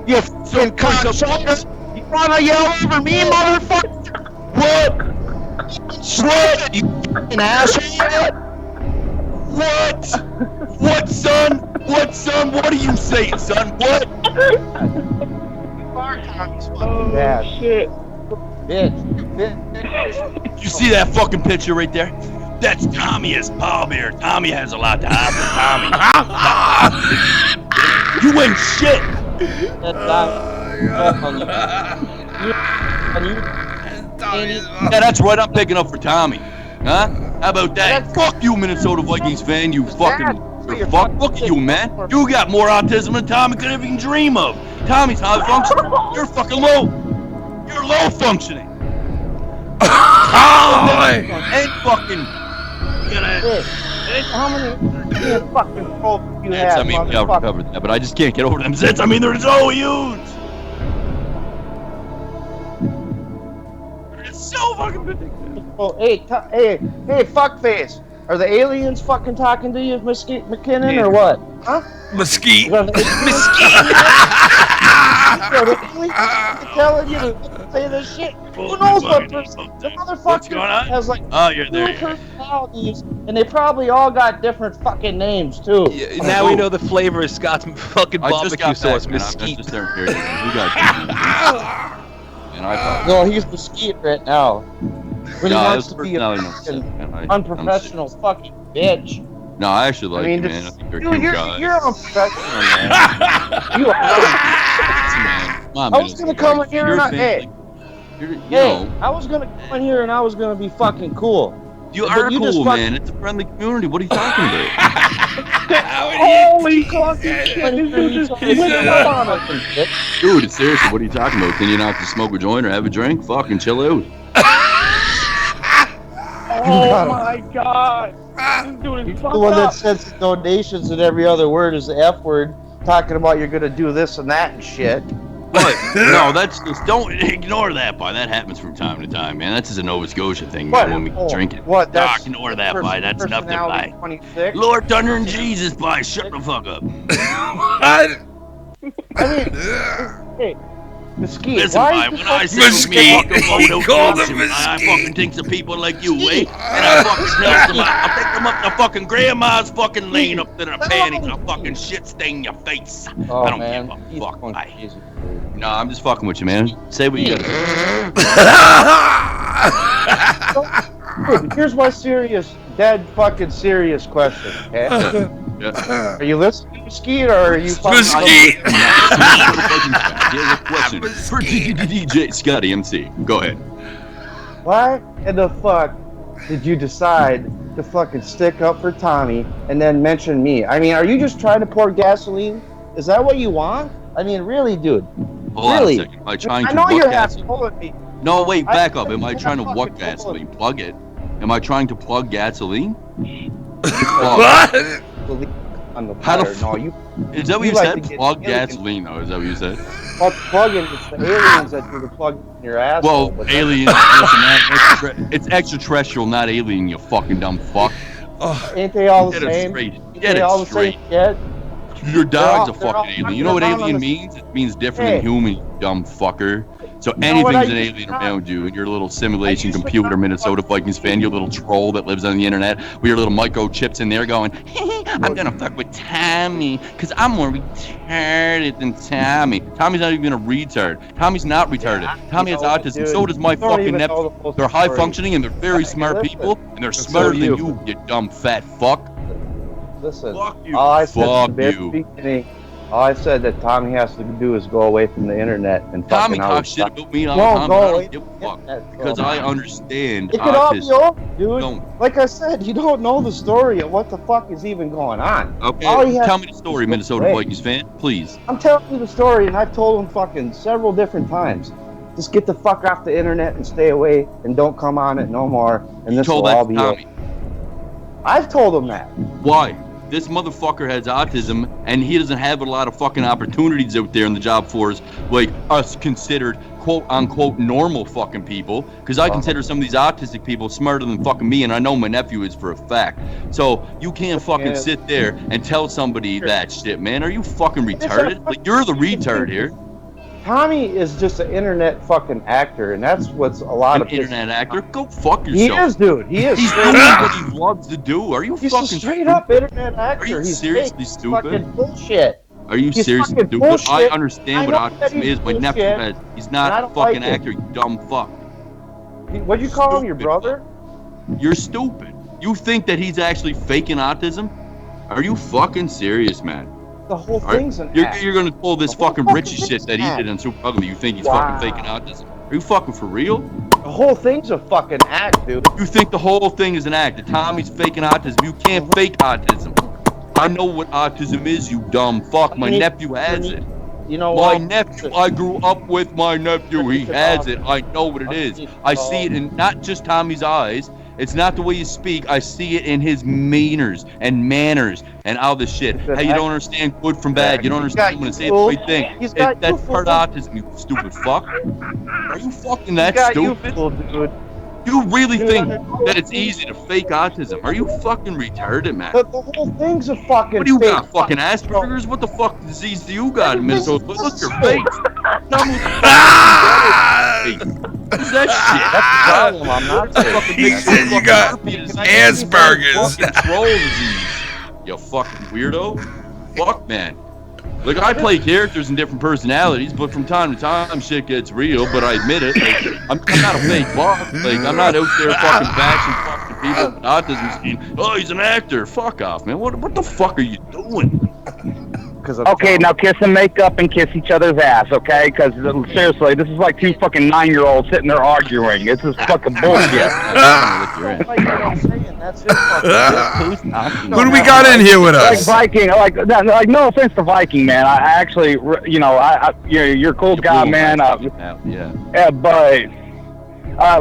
You fucking cocksucker! You wanna yell over me, motherfucker? What? You fucking asshole! What? What, son? What, son? What are you saying, son? What? Oh, shit. Bitch. You see that fucking picture right there? That's Tommy as pallbearer. Tommy has a lot to offer, Tommy. You ain't shit. Yeah, that's right. I'm picking up for Tommy. Huh? How about that? Fuck you, Minnesota Vikings fan. You fucking fuck. Look at you, man. You got more autism than Tommy could even dream of. Tommy's high functioning. You're fucking low. You're low functioning. And fucking. How many fucking folks you have? I mean, we all recovered that, but I just can't get over them zits. I mean, they're so huge. It's so fucking ridiculous. Oh, hey, fuckface. Are the aliens fucking talking to you, McKinnon, or what? Huh? Mesquite. Mesquite. Are the aliens telling you to say this shit? Who knows what person? The motherfucker has like two personalities, and they probably all got different fucking names too. Yeah, now we know the flavor of Scott's fucking barbecue sauce, mesquite. No, he's mesquite right now. But he wants to be a unprofessional fucking bitch. No, I actually like you, man. I think you're a cute guy. You're unprofessional, man. You are. I was gonna come in here and know. I was gonna come in here and I was gonna be fucking cool. You But are you just cool, fucking- man. It's a friendly community. What are you talking about? Holy fucking shit! This dude just went up on us. Dude, seriously, what are you talking about? Can you not just smoke a joint or have a drink? Fucking chill out. Oh my god! This dude is The fucked one that up. sends donations and every other word is the F word, talking about you're gonna do this and that and shit. But no, that's just don't ignore that, boy. That happens from time to time, man. That's just a Nova Scotia thing, What? man, when we Oh, drink it. what? That's ignore that, boy. That's nothing, personality boy. 26. Lord Thunder and Jesus, boy. Shut the fuck up. I mean, hey, Mesquite, Listen, why boy, is when I say Mesquite, he called him I fucking think of people like you, eh? And I fucking tell them, I'll take them up to fucking grandma's fucking lane up to their panties and I'll fucking shit stain your face. Oh, I don't man. give a fuck, boy. No, I'm just fucking with you, man. Say what you gotta say. Here's my dead fucking serious question, okay? Yeah. Are you listening, Mesquite, or are you fucking... Mesquite! Here's a question for DJ Scotty MC. Go ahead. Why in the fuck did you decide to fucking stick up for Tommy and then mention me? I mean, are you just trying to pour gasoline? Is that what you want? I mean, really, dude? Hold on a Really? second. Am I trying I to know you what have gasoline? told me. No, wait, back up. Am I I trying to fucking what told gasoline? Plug it. Am I trying to plug gasoline? What? On the How the platter. No, you Is that what you you like said? to get Plug aliens. gasoline, though. Is that what you said? plugging. It's the aliens that do the plug in your asshole. Well, but aliens. Listen, man, it's extraterrestrial, not alien, you fucking dumb fuck. ain't they all the Get it same? straight. Ain't Get they it all the straight. same shit? Your dog's a they're all fucking alien. You know what fucking around alien on the- means? It means different Hey. than human, you dumb fucker. So know what anything's I an used alien to around you, and your little simulation used to computer not Minnesota Vikings fan, you little troll that lives on the internet, with your little microchips in there going, I'm gonna fuck with Tommy, because I'm more retarded than Tommy. Tommy's not even a retard. Tommy's not retarded. Tommy has autism. dude, So does my you don't fucking even know nephew. the whole They're high story. functioning, and they're very smart listen. people, and they're so smarter do than you. you dumb fat fuck. Listen, Fuck you. all I said Fuck at the very you. beginning, all I said that Tommy has to do is go away from the internet and Tommy fucking talks shit about me all No, the time, go but I away don't give a from fuck. the internet, Because bro. I understand It could all be autism. over, dude. Don't. Like I said, you don't know the story of what the fuck is even going on. Okay, All he has tell to me the do story, is Minnesota go away. Vikings fan, please. I'm telling you the story, and I've told him fucking several different times. Just get the fuck off the internet and stay away, and don't come on it no more. And this Told will that all to be Tommy. over. I've told him that. Why? This motherfucker has autism, and he doesn't have a lot of fucking opportunities out there in the job force, like us considered quote unquote normal fucking people. Because I consider some of these autistic people smarter than fucking me, and I know my nephew is for a fact. So you can't fucking Yeah. sit there and tell somebody that shit, man. Are you fucking retarded? Like you're the retard here. Tommy is just an internet fucking actor, and that's what's a lot An of internet actor? Go fuck He yourself. is, dude. He is. He's straight doing up. what he loves to do. Are you He's fucking a straight up internet actor. Are you He's seriously fake. stupid? Fucking bullshit. Are you He's seriously fucking stupid? I bullshit. understand I what know that autism he's is. My nephew bullshit, has. He's and I not a don't fucking like it. actor, you dumb fuck. What'd you call him, your brother? You're stupid. You think that he's actually faking autism? Are you fucking serious, man? The whole Are- thing's an You're, act. you're gonna pull this The whole fucking fucking Richie thing's shit that an he act. did in Super Ugly. You think he's Wow. fucking faking autism? Are you fucking for real? The whole thing's a fucking act, dude. You think the whole thing is an act? That Tommy's faking autism? You can't fake autism. I know what autism is, you dumb fuck. My nephew has it. You know My what? nephew, I grew up with my nephew. He has it. I know what it is. I see it in not just Tommy's eyes. It's not the way you speak. I see it in his manners and all this shit. How you don't understand good from bad. You don't understand when I say the right thing. That's part of autism, you stupid fuck. Are you fucking that stupid? Dude. You really think that it's easy to fake autism? Are you fucking retarded, man? The whole thing's a fucking What do you fake. got? Fucking Asperger's? What the fuck disease do you got in Minnesota? Look at your face. What's that shit? That's the problem. I'm not saying. He said you got Asperger's. Control disease. You fucking weirdo. Fuck, man. Like, I play characters in different personalities, but from time to time, shit gets real, but I admit it. Like, I'm not a fake boss. Like, I'm not out there fucking bashing fucking people with autism scheme. Oh, he's an actor. Fuck off, man. What the fuck are you doing? Because okay, now kiss and make up and kiss each other's ass, okay? Because seriously, this is like two fucking 9-year-olds sitting there arguing. This is fucking bullshit. Who do we got in here with us? Like Viking, like no offense to Viking, man. I actually, you're a cool guy, man. Yeah, but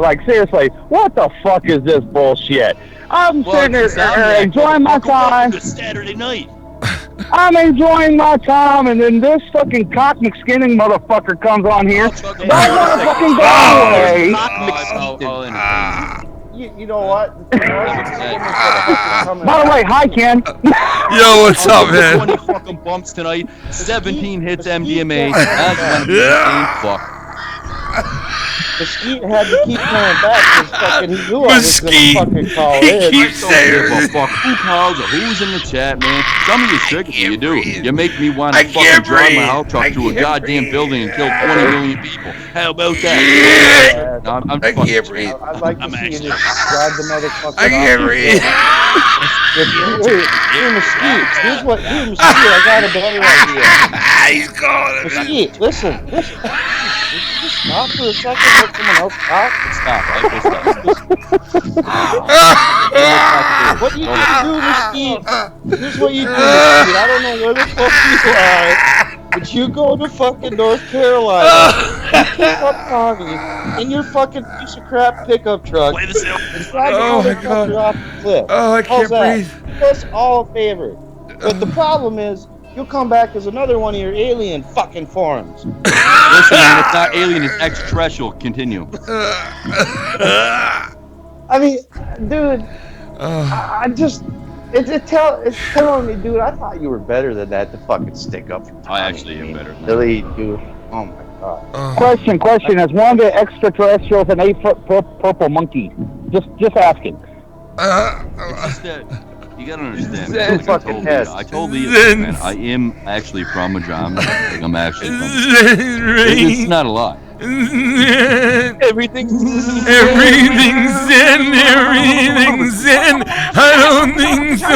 like seriously, what the fuck is this bullshit? I'm sitting there enjoying my time. Saturday night. I'm enjoying my time, and then this fucking cock McSkinning motherfucker comes on here. Don't want to fucking go away. You know what? By the way, hi Ken. Yo, what's up, man? 20 fucking bumps tonight. 17 hits MDMA. That's fuck. Mesquite had to keep coming back because fucking he knew I was gonna fucking call He in. keeps saying fuck who calls or who's in the chat, man. Some of you triggers you do. You make me want to fucking drive my house truck through a goddamn building and kill 20 million people. How about that? No, I'm I can't breathe. I'd like to see you just drive the motherfucker. I can't breathe. Hey, Mesquite, here's Mesquite, I got a better idea. He's calling him. Mesquite, listen. Just stop for a second, let someone else talk. Stop. What you do, Mesquite? Here's what you do, Mesquite. I don't know where the fuck you are, but you go to fucking North Carolina, you pick up Tommy in your fucking piece of crap pickup truck, and drive the motherfucker off the cliff. Oh, I can't breathe. Do us all a favor. But the problem is, you'll come back as another one of your alien fucking forms. Listen, man, it's not alien, it's extraterrestrial. Continue. I mean, dude, I just, it's telling me, dude, I thought you were better than that to fucking stick up for Tommy. I actually am better than that. Really, dude. Oh my god. Question. Is one of the extraterrestrials an 8-foot purple monkey? Just asking. It's just that you gotta understand. Man, like I told you, man, I am actually from a drama. Like I'm actually from. It's not a lot. Everything's in. I don't think so.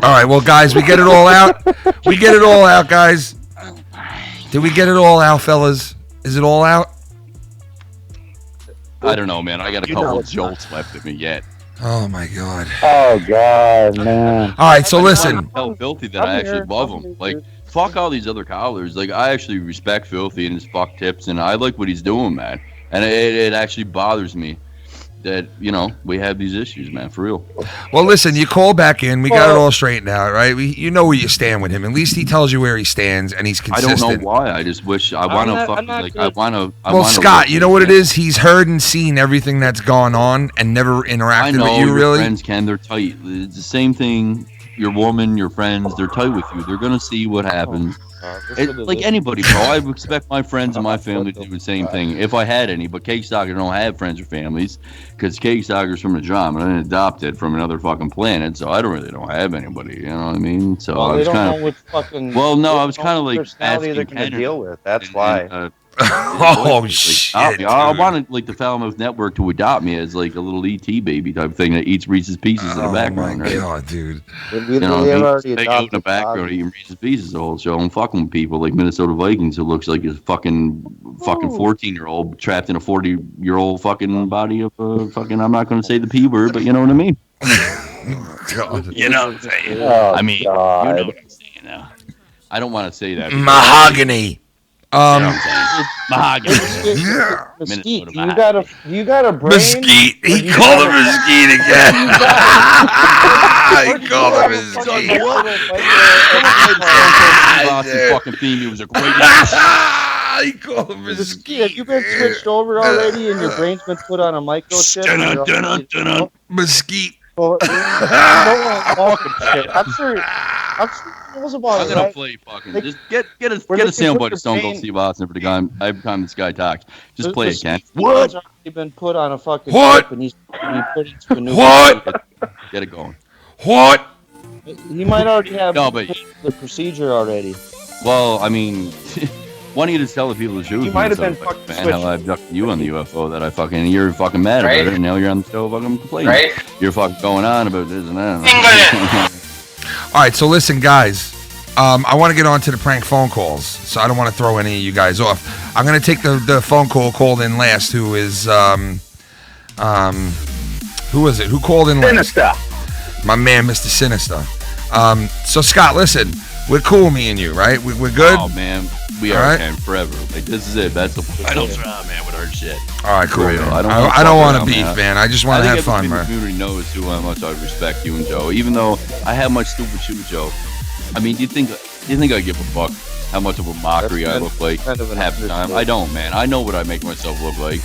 All right, well, guys, we get it all out. We get it all out, guys. Did we get it all out, fellas? Is it all out? I don't know, man. I got a couple of jolts left in me yet. Oh my god. Oh god, man. All right, so listen. Tell Filthy that I actually love him. Like, fuck all these other callers. Like, I actually respect Filthy and his fuck tips, and I like what he's doing, man. And it actually bothers me that, you know, we have these issues, man, for real. Well, listen, you call back in. We got it all straightened out, right? You know where you stand with him. At least he tells you where he stands, and he's consistent. I don't know why. I just wish I want to fucking like. I want to. Well, Scott, you know what it is? He's heard and seen everything that's gone on, and never interacted with you. Your really. Friends can. They're tight. It's the same thing. Your woman, your friends, they're tight with you. They're gonna see what happens. Like anybody, bro. I would expect my friends and my family to do the same thing if I had any. But Cake Stalker don't have friends or families because Cake Stalker's from the drama and adopted from another fucking planet. So I don't have anybody. You know what I mean? So well, I was kind of. Well, no, I was kind of like asking they're gonna deal with. That's why. Oh shit! I wanted like the Falmouth Network to adopt me as like a little ET baby type thing that eats Reese's Pieces in the background. Oh my god, dude! You know, they out in the background eating Reese's Pieces the whole show and fucking with people like Minnesota Vikings who looks like a fucking 14-year-old trapped in a 40-year-old fucking body of fucking. I'm not going to say the P word, but you know what I mean. God. You know what I'm saying? Oh, I mean, you know what I'm saying now. I don't want to say that. Mahogany. Mahogany. Mesquite, you got a brain? Mesquite. He called him Mesquite again. He called him Mesquite. Fucking theme. It was a great. He called him Mesquite. Have you been switched over already, and your brain's been put on a microchip? Mesquite. I'm sure he knows about it. I'm gonna play fucking. Just get a soundbite of Stone Cold Steve Austin for the guy. Every time this guy talks, just play it, Ken. What? He's been put on a fucking what? And he's put into a new what? Get it going. What? He might already have the procedure already. Well, I mean, Why don't you just tell the people the truth? You might have been man, fucking how I abducted you on the UFO that I fucking, you're fucking mad about it, and now you're on the show fucking complaining. Right. You're fucking going on about this and that. All right, so listen, guys. I want to get on to the prank phone calls, so I don't want to throw any of you guys off. I'm going to take the phone call called in last, who is, who is it? Who called in last? Sinister. My man, Mr. Sinister. So, Scott, listen, we're cool, me and you, right? We're good? Oh, man. We All are, right. man, forever. Like, this is it. That's the final round, man, with our shit. All right, cool. For real. Man. I don't want to beef, man. I just want to have fun, man. man. The community knows how much I respect you and Joe. Even though I have much stupid shit with Joe. I mean, do you think I give a fuck how much of a mockery I look like half the time? I don't, man. I know what I make myself look like.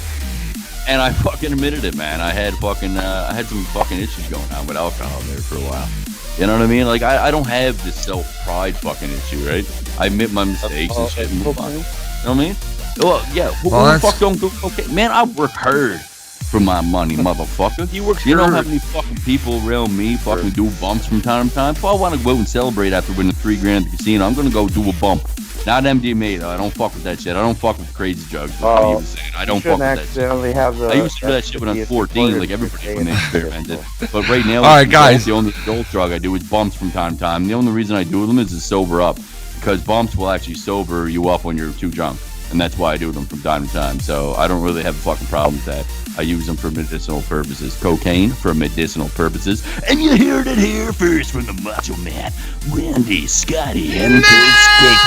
And I fucking admitted it, man. I had some fucking issues going on with alcohol there for a while. You know what I mean? Like, I don't have this self-pride fucking issue, right? I admit my mistakes and shit and move on. You know what I mean? Well, yeah. Who the fuck don't do okay? Man, I work hard for my money, motherfucker. You know how many fucking people around me fucking do bumps from time to time? If I want to go out and celebrate after winning $3,000 at the casino, I'm gonna go do a bump. Not MDMA though. I don't fuck with that shit. I don't fuck with crazy drugs. I don't fuck with that shit. I used to do that shit when I was 14, like everybody when they experimented. But right now, all right, guys. The only adult drug I do is bumps from time to time. The only reason I do them is to sober up, because bumps will actually sober you up when you're too drunk, and that's why I do them from time to time. So I don't really have a fucking problem with that. I use them for medicinal purposes. Cocaine for medicinal purposes. And you heard it here first from the Macho Man, Randy, Scotty, and Steak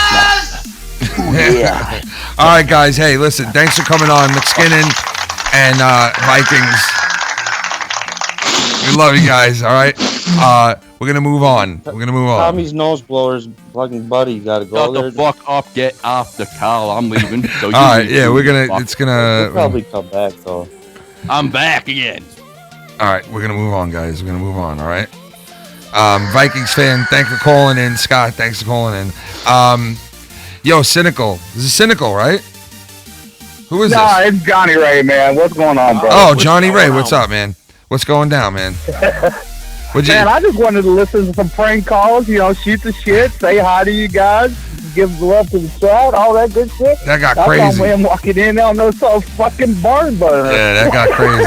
Yeah. All right, guys. Hey, listen. Thanks for coming on, McSkinnon and Vikings. We love you guys. All right. We're gonna move on. Tommy's nose blower's fucking buddy. Got to go there. Shut the fuck up. Get off the call. I'm leaving. So all right. Yeah, we're gonna. It's gonna. He'll probably come back though. I'm back again. All right, we're gonna move on, guys. We're gonna move on. All right. Vikings fan, thanks for calling in. Scott, thanks for calling in. Yo, Cynical. This is Cynical, right? Who is this? Nah, it's Johnny Ray, man. What's going on, bro? Oh, Johnny Ray. What's up, man? What's going down, man? Man, I just wanted to listen to some prank calls. You know, shoot the shit, say hi to you guys, give love to the chat, all that good shit. That got That's crazy. I'm walking in on those fucking barn burner. Yeah, that got crazy.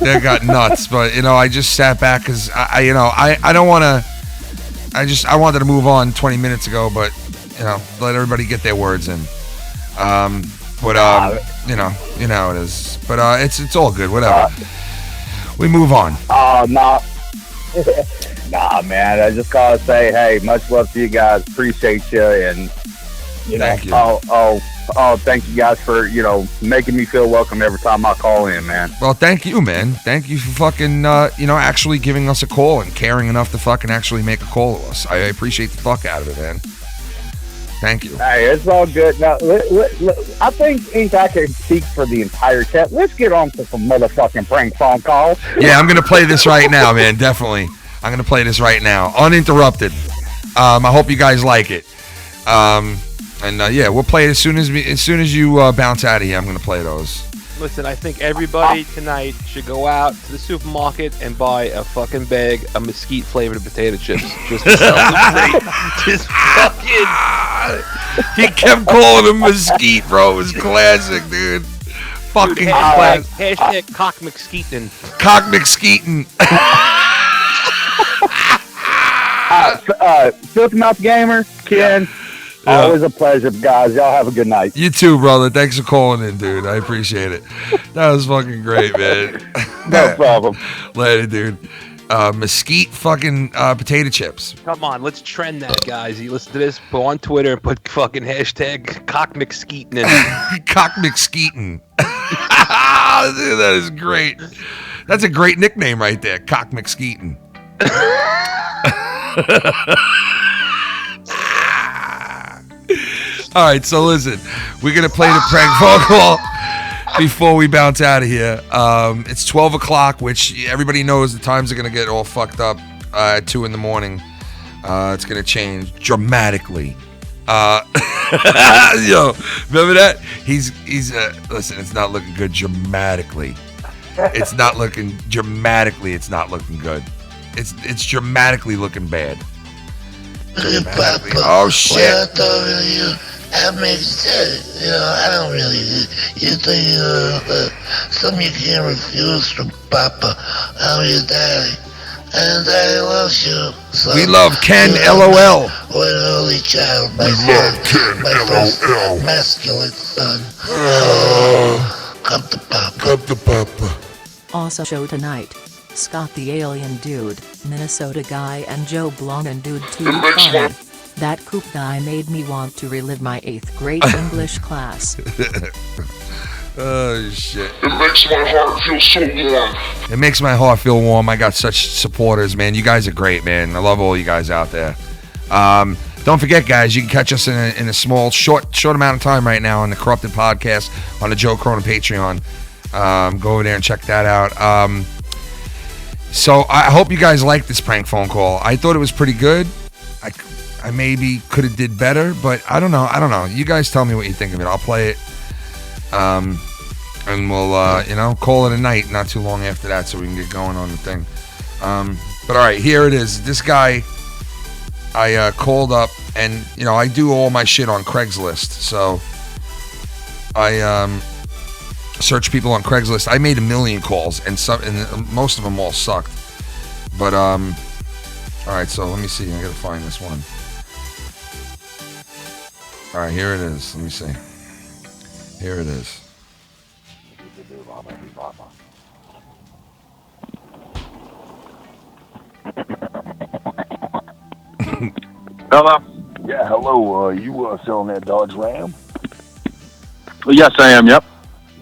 That got nuts. But you know, I just sat back because I don't want to. I wanted to move on 20 minutes ago, but you know, let everybody get their words in. You know how it is. But it's all good. Whatever. We move on. Oh, no. Nah, man. I just gotta say, hey, much love to you guys. Appreciate you, and you know, thank you. Thank you guys for making me feel welcome every time I call in, man. Well, thank you, man. Thank you for fucking actually giving us a call and caring enough to fucking actually make a call to us. I appreciate the fuck out of it, man. Thank you. Hey, it's all good. Now, I think I can speak for the entire chat. Let's get on to some motherfucking prank phone calls. Yeah, I'm gonna play this right now, man. Definitely, I'm gonna play this right now, uninterrupted. I hope you guys like it. Yeah, we'll play it as soon as you bounce out of here. I'm gonna play those. Listen, I think everybody tonight should go out to the supermarket and buy a fucking bag of mesquite flavored potato chips. Just to celebrate. Just fucking. He kept calling him mesquite, bro. It was classic, dude. Fucking classic. Hashtag cock McSkeeton. Cock McSkeeton. Filthy Mouth Gamer, Ken. Yeah. Always a pleasure, guys. Y'all have a good night. You too, brother. Thanks for calling in, dude. I appreciate it. That was fucking great, man. No problem. Later, dude. Mesquite fucking potato chips. Come on, let's trend that, guys. You listen to this, go on Twitter and put fucking hashtag cock McSkeeton in. Cock McSkeeton. Dude, that is great. That's a great nickname right there. Cock McSkeeton. All right, so listen, we're going to play the prank phone call before we bounce out of here. It's 12 o'clock, which everybody knows the times are going to get all fucked up at 2 in the morning. It's going to change dramatically. Yo, remember that? He's listen, it's not looking good dramatically. It's not looking dramatically. It's not looking good. It's dramatically looking bad. Dramatically. Oh shit! That makes sense. I don't really. You think something you can't refuse from Papa. I'm your daddy. And Daddy loves you. So We love Ken, LOL. What an only child, my We son. love Ken, My first LOL. masculine son. Oh, come to Papa. Come to Papa. Also show tonight. Scott the Alien Dude, Minnesota Guy and Joe Blonde Dude too funny. That Coop guy made me want to relive my 8th grade English class. Oh, shit. It makes my heart feel so warm. It makes my heart feel warm. I got such supporters, man. You guys are great, man. I love all you guys out there. Don't forget, guys, you can catch us in a small, short amount of time right now on the Corrupted Podcast on the Joe Corona Patreon. Go over there and check that out. So I hope you guys liked this prank phone call. I thought it was pretty good. I maybe could have did better, but I don't know. You guys tell me what you think of it. I'll play it. And we'll, call it a night not too long after that so we can get going on the thing. But all right, here it is. This guy, I called up, and, I do all my shit on Craigslist. So I search people on Craigslist. I made 1 million calls, and most of them all sucked. But, all right, so let me see. I got to find this one. All right, here it is. Let me see. Here it is. Hello? Yeah, hello. You selling that Dodge Ram? Yes, I am, yep.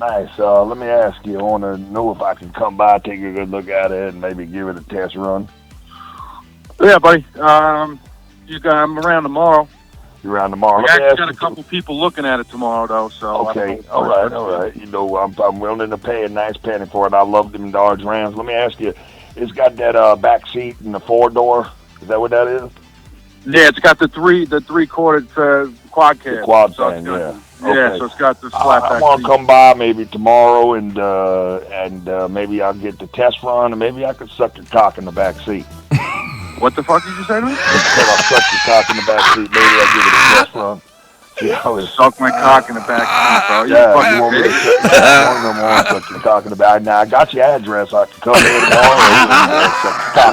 Nice. Let me ask you, I want to know if I can come by, take a good look at it, and maybe give it a test run. Yeah, buddy. I'm around tomorrow. You're around tomorrow. I actually got a couple people looking at it tomorrow, though, so... Okay, all right. I'm willing to pay a nice penny for it. I love them Dodge Rams. Let me ask you, it's got that back seat and the 4-door. Is that what that is? Yeah, it's got the three-quarter quad cab. The quad so fan, yeah. Yeah, so it's got the flat back I want seat. to come by maybe tomorrow and maybe I'll get the test run, and maybe I could suck your cock in the back seat. What the fuck did you say to me? I'll suck your cock in the back seat. Maybe I'll give it a test run. Suck my cock in the back seat, bro. You want me to suck your cock in the back? Now, I got your address. I can come here tomorrow.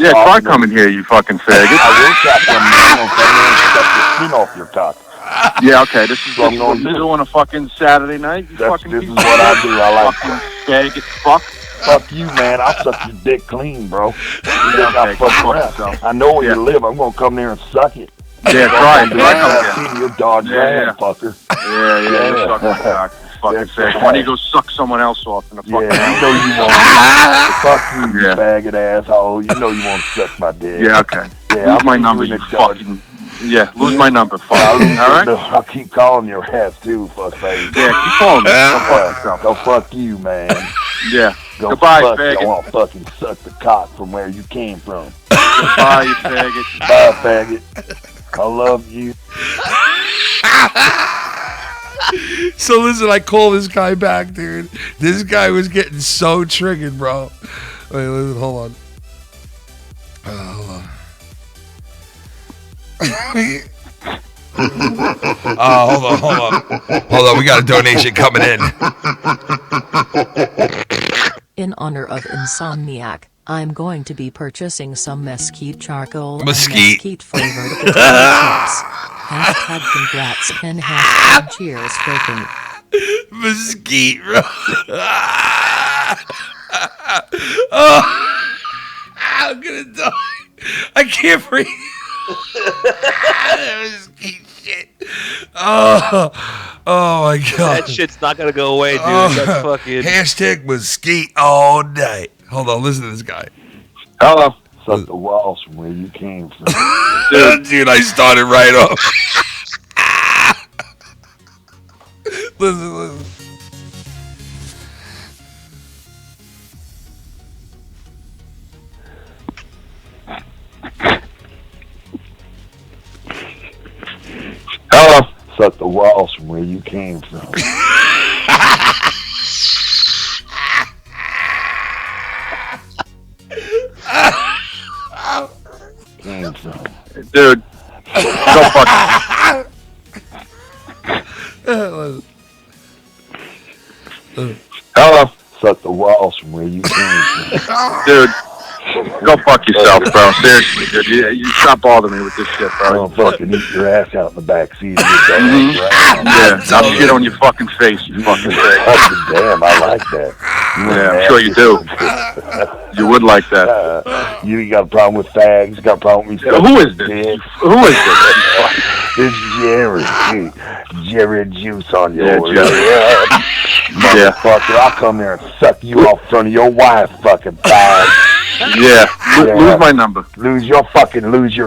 Yeah, try coming here, you fucking faggot. I will try coming here. I'm going to come here and suck the skin off your cock. Yeah, okay. This is what you're doing a fucking Saturday night. You fucking this is what I do. I like faggot. Fuck. Fuck you, man. I'll suck your dick clean, bro. I know where you live. I'm going to come there and suck it. Yeah, try it. See your dog, fucker. Yeah. Suck my cock. Fucking faggot. Why don't you go suck someone else off in the fucking you know you want to. Fuck you, faggot asshole. You know you want to suck my dick. Yeah, okay. Yeah, lose my number, you fucking... Yeah, lose my number, fuck. All right? I'll keep calling your ass, too, fuckface. Yeah, keep calling me. Go fuck yourself. Go fuck you, man. Yeah. Goodbye, faggot. I want to fucking suck the cock from where you came from. Goodbye, you faggot. Bye, faggot. I love you. So listen, I call this guy back, dude. This guy was getting so triggered, bro. Wait, listen, hold on. Hold on. Hold on. We got a donation coming in. In honor of Insomniac, I'm going to be purchasing some mesquite charcoal Mesquite. and mesquite flavored potato chips. Hashtag congrats Ken. Hashtag cheers baking. Mesquite, bro. Oh, I'm gonna die. I can't breathe. Mesquite shit. Oh my god. That shit's not gonna go away, dude. That's fucking... Hashtag mesquite all day. Hold on, listen to this guy. Hello. Suck the walls from where you came from. Dude, I started right off. Listen. Hello. Suck the walls from where you came from. Dude, go fuck. way you changed. Dude, go fuck yourself, bro. Seriously, dude. You stop bothering me with this shit, bro. I'll fucking eat your ass out in the back seat of your dog, right? Yeah, I'll shit on your fucking face, you fucking thing. Damn, I like that. Yeah, I'm sure you do. You would like that. You got a problem with fags? Got a problem with me? Who is this? Who is this? It's Jerry. Jerry juice on Yeah, yours. Jerry. Motherfucker, I'll come there and suck you off in front of your wife, fucking fag. Yeah, lose my number. Lose your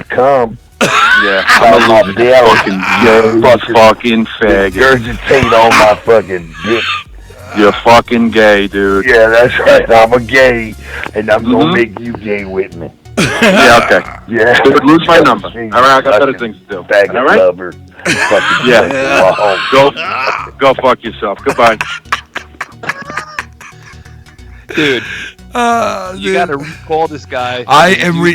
cum. Yeah, I'm a fucking faggot. Regurgitate on my fucking dick. You're fucking gay, dude. Yeah, that's right. I'm a gay, and I'm gonna make you gay with me. Yeah, okay. Yeah. Dude, lose my number. All right, I got better things to do. Faggot All right? lover. Yeah. Go fuck yourself. Goodbye. Dude. You gotta recall this guy.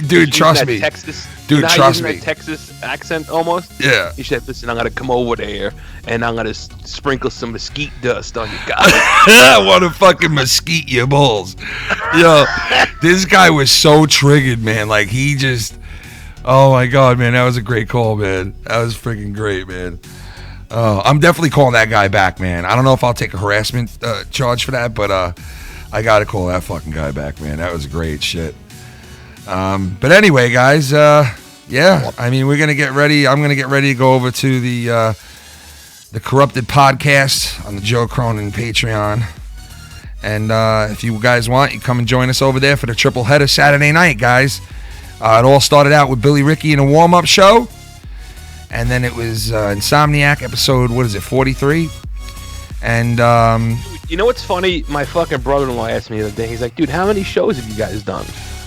Dude, trust me. Texas, Dude, trust me. That Texas accent almost. Yeah. He said, "Listen, I'm gonna come over there and I'm gonna sprinkle some mesquite dust on you guys." I want to fucking mesquite your balls. Yo, this guy was so triggered, man. Like he just, oh my god, man, that was a great call, man. That was freaking great, man. I'm definitely calling that guy back, man. I don't know if I'll take a harassment charge for that, but I gotta call that fucking guy back, man. That was great shit. But anyway, guys, yeah, I mean, we're gonna get ready. I'm gonna get ready to go over to the Corrupted Podcast on the Joe Cronin Patreon. And if you guys want, you come and join us over there for the triple header Saturday night, guys. It all started out with Billy Ricky in a warm-up show. And then it was Insomniac episode, 43? And you know what's funny? My fucking brother-in-law asked me the other day. He's like, "Dude, how many shows have you guys done?"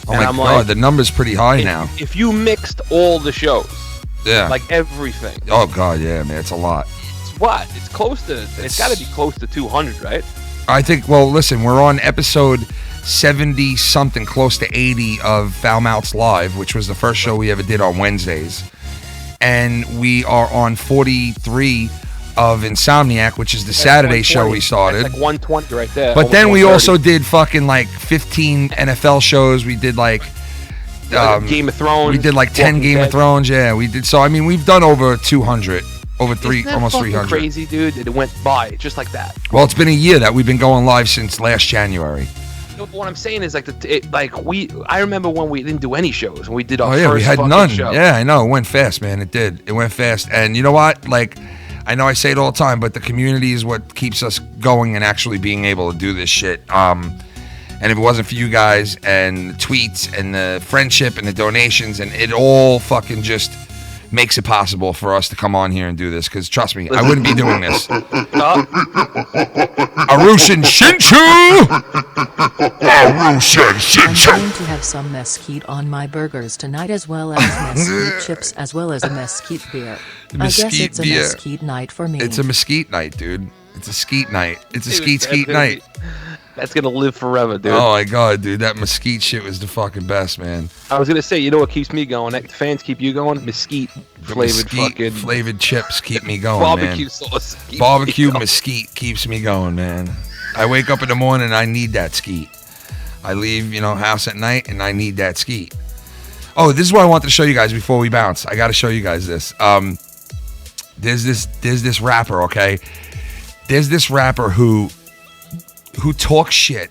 oh my god, the number's pretty high now. If you mixed all the shows, Yeah. like everything, Oh god, yeah, man, it's a lot. it's what? It's close to. It's got to be close to 200, right? I think. Well, listen, we're on episode 70 something, close to 80 of Foul Mouths Live, which was the first show we ever did on Wednesdays, and we are on 43 of Insomniac, which is the Saturday show we started. That's like 120 right there. But then we 130. also did fucking like 15 NFL shows. We did like Game of Thrones. We did like 10 Walking Game Dead. of Thrones. Yeah, we did. So I mean, we've done over 200, Isn't that almost fucking 300. Crazy, dude. It went by just like that. Well, it's been a year that we've been going live since last January. You know, what I'm saying is like I remember when we didn't do any shows. We did our Oh yeah, first we had fucking none. show. Yeah, I know. It went fast, man. It did. It went fast. And you know what? Like, I know I say it all the time, but the community is what keeps us going and actually being able to do this shit. And if it wasn't for you guys and the tweets and the friendship and the donations, and it all fucking just makes it possible for us to come on here and do this. Because trust me, I wouldn't be doing this. Arushin Shinchu! Arushin I'm Shinchu! going to have some mesquite on my burgers tonight, as well as mesquite chips, as well as a mesquite beer. I guess Mesquite it's a beer. mesquite night for me. It's a mesquite night, dude. It's a skeet night. It's a Dude, skeet that's night. That's gonna live forever, dude. Oh my god, dude, that mesquite shit was the fucking best, man. I was gonna say, you know what keeps me going? The fans keep you going. Mesquite The flavored mesquite fucking flavored chips keep me going, barbecue man. sauce. keeps me Barbecue going. mesquite keeps me going, man. I wake up in the morning and I need that skeet. I leave, house at night and I need that skeet. Oh, this is what I want to show you guys before we bounce. I got to show you guys this. There's this rapper, okay? There's this rapper who talks shit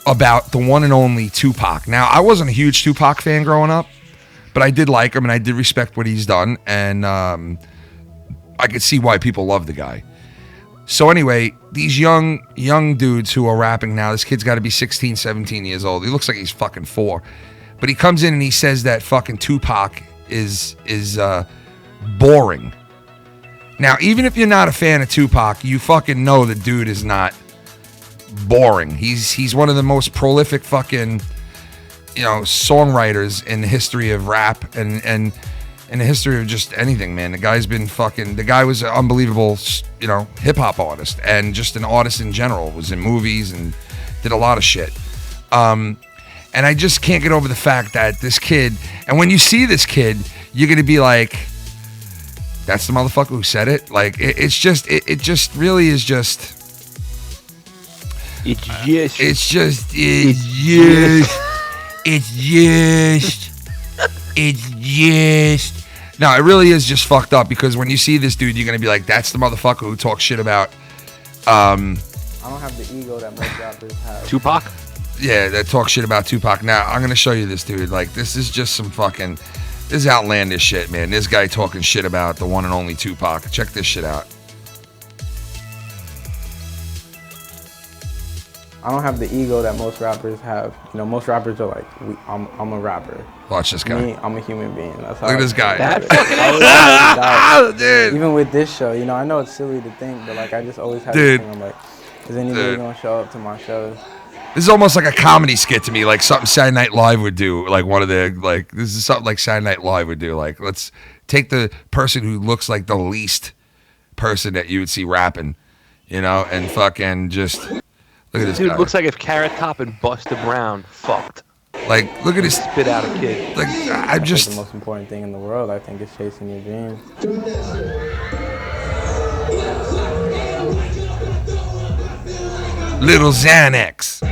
about the one and only Tupac. Now, I wasn't a huge Tupac fan growing up, but I did like him and I did respect what he's done, and I could see why people love the guy. So anyway, these young dudes who are rapping now, this kid's got to be 16, 17 years old. He looks like he's fucking 4. But he comes in and he says that fucking Tupac is boring. Now, even if you're not a fan of Tupac, you fucking know the dude is not boring. He's one of the most prolific fucking, songwriters in the history of rap and in the history of just anything, man. The guy was an unbelievable, hip hop artist and just an artist in general. Was in movies and did a lot of shit. And I just can't get over the fact that this kid, and when you see this kid, you're going to be like, that's the motherfucker who said it. Like, it just really is just. It's just. It's just. No, it really is just fucked up because when you see this dude, you're gonna be like, "That's the motherfucker who talks shit about." I don't have the ego that most rappers have. Tupac? Yeah, that talk shit about Tupac. Now, I'm gonna show you this dude. Like, this is just some fucking. This is outlandish shit, man. This guy talking shit about the one and only Tupac. Check this shit out. I don't have the ego that most rappers have. You know, most rappers are like, I'm a rapper. Watch this guy. Me, I'm a human being. That's how Look at this guy. That dude. Even with this show, you know, I know it's silly to think, but like I just always have this thing. I'm like, is anybody gonna show up to my shows? This is almost like a comedy skit to me, like something Saturday Night Live would do. Like one of the this is something like Saturday Night Live would do. Like, let's take the person who looks like the least person that you would see rapping, you know, and fucking just look at this Dude, guy. looks like if Carrot Top and Busta Brown fucked. Like, look at his spit out a kid. Like, I'm That's just the most important thing in the world. I think is chasing your dreams. Little Xanax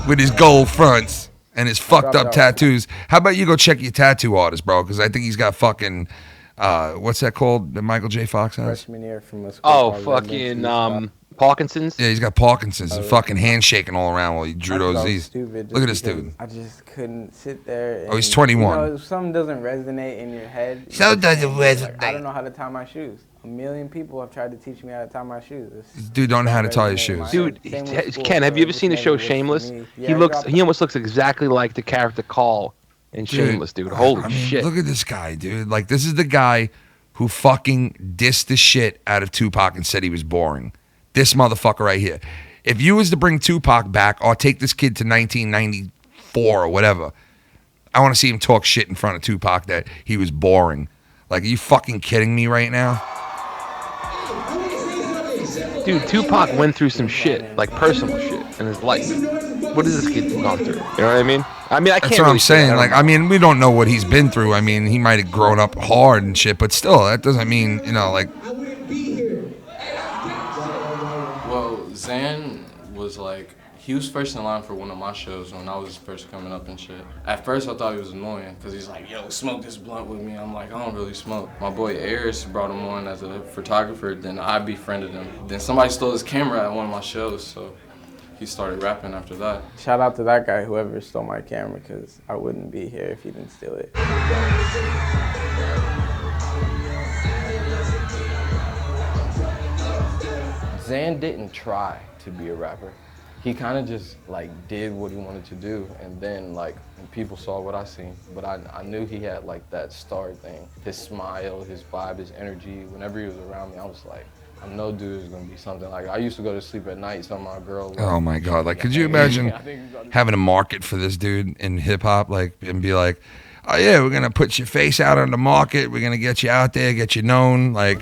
with his gold fronts and his fucked up tattoos. How about you go check your tattoo artist, bro? Because I think he's got fucking what's that called that Michael J. Fox has? Freshman year from a school Oh, called fucking Redmond. Parkinson's? Yeah, he's got Parkinson's and fucking handshaking all around while he drew those Z's. Look at this dude. I just couldn't sit there. Oh, he's and, 21. You know, if something doesn't resonate in your head. So doesn't resonate. Like, I don't know how to tie my shoes. A million people have tried to teach me how to tie my shoes. This dude don't know how to tie his shoes. Dude, Ken, have you ever seen the show Shameless? He almost looks exactly like the character Carl in Shameless, dude. Holy I mean, shit. Look at this guy, dude. Like, this is the guy who fucking dissed the shit out of Tupac and said he was boring. This motherfucker right here. If you was to bring Tupac back or take this kid to 1994 or whatever, I want to see him talk shit in front of Tupac that he was boring. Like, are you fucking kidding me right now? Dude, Tupac went through some shit, like personal shit in his life. What has this kid gone through? You know what I mean? I can't That's what really I'm saying. say. Like, I mean, we don't know what he's been through. I mean, he might have grown up hard and shit, but still, that doesn't mean, you know, like. Well, Zan was like, he was first in line for one of my shows when I was first coming up and shit. At first, I thought he was annoying because he's like, yo, smoke this blunt with me. I'm like, I don't really smoke. My boy Aris brought him on as a photographer, then I befriended him. Then somebody stole his camera at one of my shows, so he started rapping after that. Shout out to that guy, whoever stole my camera, because I wouldn't be here if he didn't steal it. Zan didn't try to be a rapper. He kind of just like did what he wanted to do, and then like people saw what I seen. But I knew he had like that star thing. His smile, his vibe, his energy. Whenever he was around me, I was like, I know dude is gonna be something. Like I used to go to sleep at night, so my girl. Oh my God! Like, could you imagine having a market for this dude in hip hop, like, and be like, oh yeah, we're gonna put your face out on the market. We're gonna get you out there, get you known, like.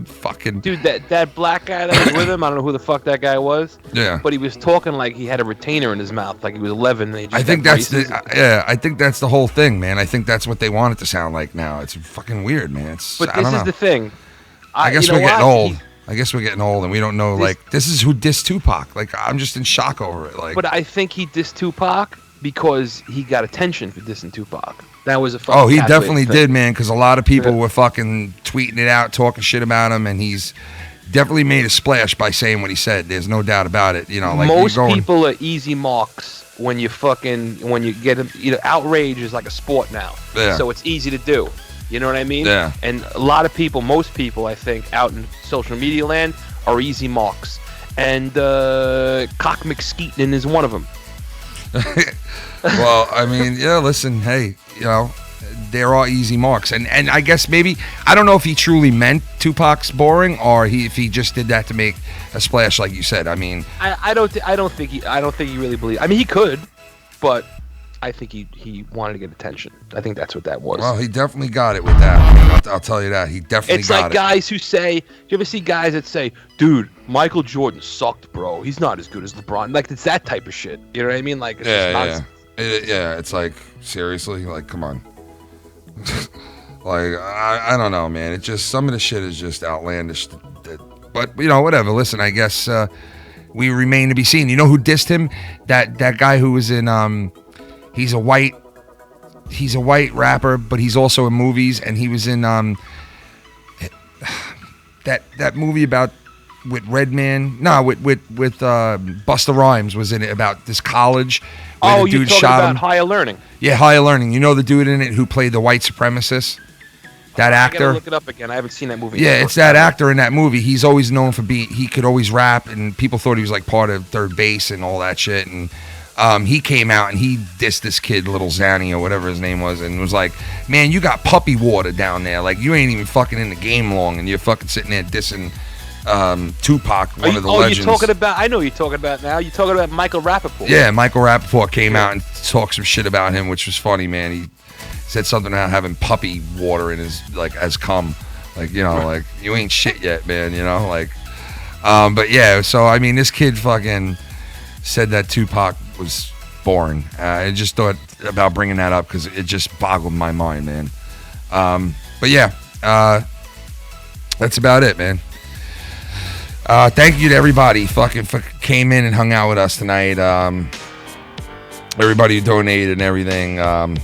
Fucking dude, that black guy that was with him, I don't know who the fuck that guy was. Yeah. But he was talking like he had a retainer in his mouth, like he was 11. And he just I think had that's braces. I think that's the whole thing, man. I think that's what they want it to sound like now. It's fucking weird, man. It's But I don't this is know. the thing. I guess you we're know getting what? old. I guess we're getting old, and we don't know. Like, this is who dissed Tupac. Like, I'm just in shock over it. Like, But I think he dissed Tupac because he got attention for dissing Tupac. That was a fucking oh, he calculated definitely thing. did, man. Because a lot of people were fucking tweeting it out, talking shit about him, and he's definitely made a splash by saying what he said. There's no doubt about it. You know, like most you're going, people are easy marks when you get them. You know, outrage is like a sport now. Yeah. So it's easy to do. You know what I mean? Yeah. And a lot of people, most people, I think, out in social media land are easy marks. And Cock McSkeeton is one of them. well, I mean, yeah. Listen, hey, you know, there are easy marks, and I guess maybe I don't know if he truly meant Tupac's boring, or if he just did that to make a splash, like you said. I mean, I don't think he really believed. I mean, he could, but I think he wanted to get attention. I think that's what that was. well, he definitely got it with that. I'll tell you that he definitely It's got like it. guys who say, you ever see guys that say, dude, Michael Jordan sucked, bro. He's not as good as LeBron. Like, it's that type of shit. You know what I mean? Like, it's just Yeah, nonsense. yeah. It's like, seriously, like, come on. Like, I don't know, man. It just, some of the shit is just outlandish. But, you know, whatever. Listen, I guess we remain to be seen. You know who dissed him? That guy who was in he's a white rapper, but he's also in movies, and he was in that movie about with Redman. No, with Busta Rhymes was in it about this college. Where the you're dude talking shot about him. Higher Learning. Yeah, Higher Learning. You know the dude in it who played the white supremacist? That I actor. gotta look it up again. I haven't seen that movie. Yeah, it's that actor in that movie. He's always known for he could always rap, and people thought he was like part of Third Base and all that shit. And he came out and he dissed this kid, Little Zanny or whatever his name was, and was like, "Man, you got puppy water down there. Like you ain't even fucking in the game long, and you're fucking sitting there dissing Tupac, one of the legends." You're talking about? I know who you're talking about now. You're talking about Michael Rappaport. Yeah, Michael Rappaport came out and talked some shit about him, which was funny, man. He said something about having puppy water in his, like, as cum. Like, you know, like, you ain't shit yet, man, you know? Like, but yeah, so, I mean, this kid fucking said that Tupac was boring. I just thought about bringing that up because it just boggled my mind, man. But yeah, that's about it, man. Thank you to everybody fucking came in and hung out with us tonight. Everybody who donated and everything.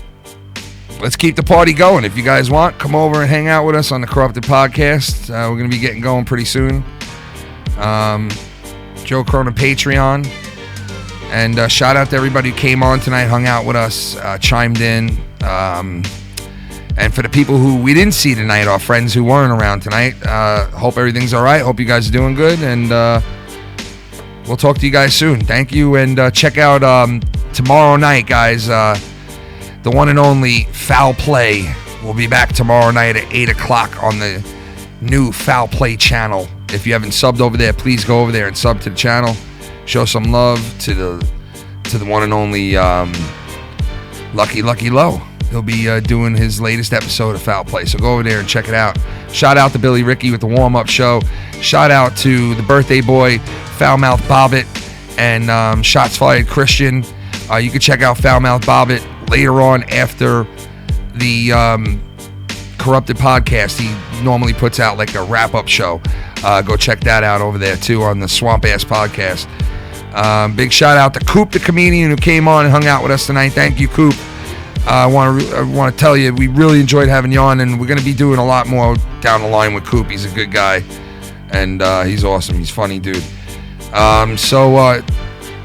Let's keep the party going. If you guys want, come over and hang out with us on the Corrupted Podcast. We're going to be getting going pretty soon. Joe Cronin Patreon. And shout out to everybody who came on tonight, hung out with us, chimed in. And for the people who we didn't see tonight, our friends who weren't around tonight, hope everything's all right. Hope you guys are doing good. And we'll talk to you guys soon. Thank you. And check out tomorrow night, guys. The one and only Foul Play will be back tomorrow night at 8 o'clock on the new Foul Play channel. If you haven't subbed over there, please go over there and sub to the channel. Show some love to the one and only Lucky Low. He'll be doing his latest episode of Foul Play, so go over there and check it out. Shout out to Billy Ricky with the warm-up show. Shout out to the birthday boy, Foulmouth Bobbit, and Shots Fired Christian. You can check out Foulmouth Bobbit later on after the Corrupted Podcast. He normally puts out like a wrap-up show. Go check that out over there, too, on the Swamp Ass Podcast. Big shout out to Coop, the comedian who came on and hung out with us tonight. Thank you, Coop. I want to tell you, we really enjoyed having you on, and we're going to be doing a lot more down the line with Coop. He's a good guy, and he's awesome. He's a funny dude. So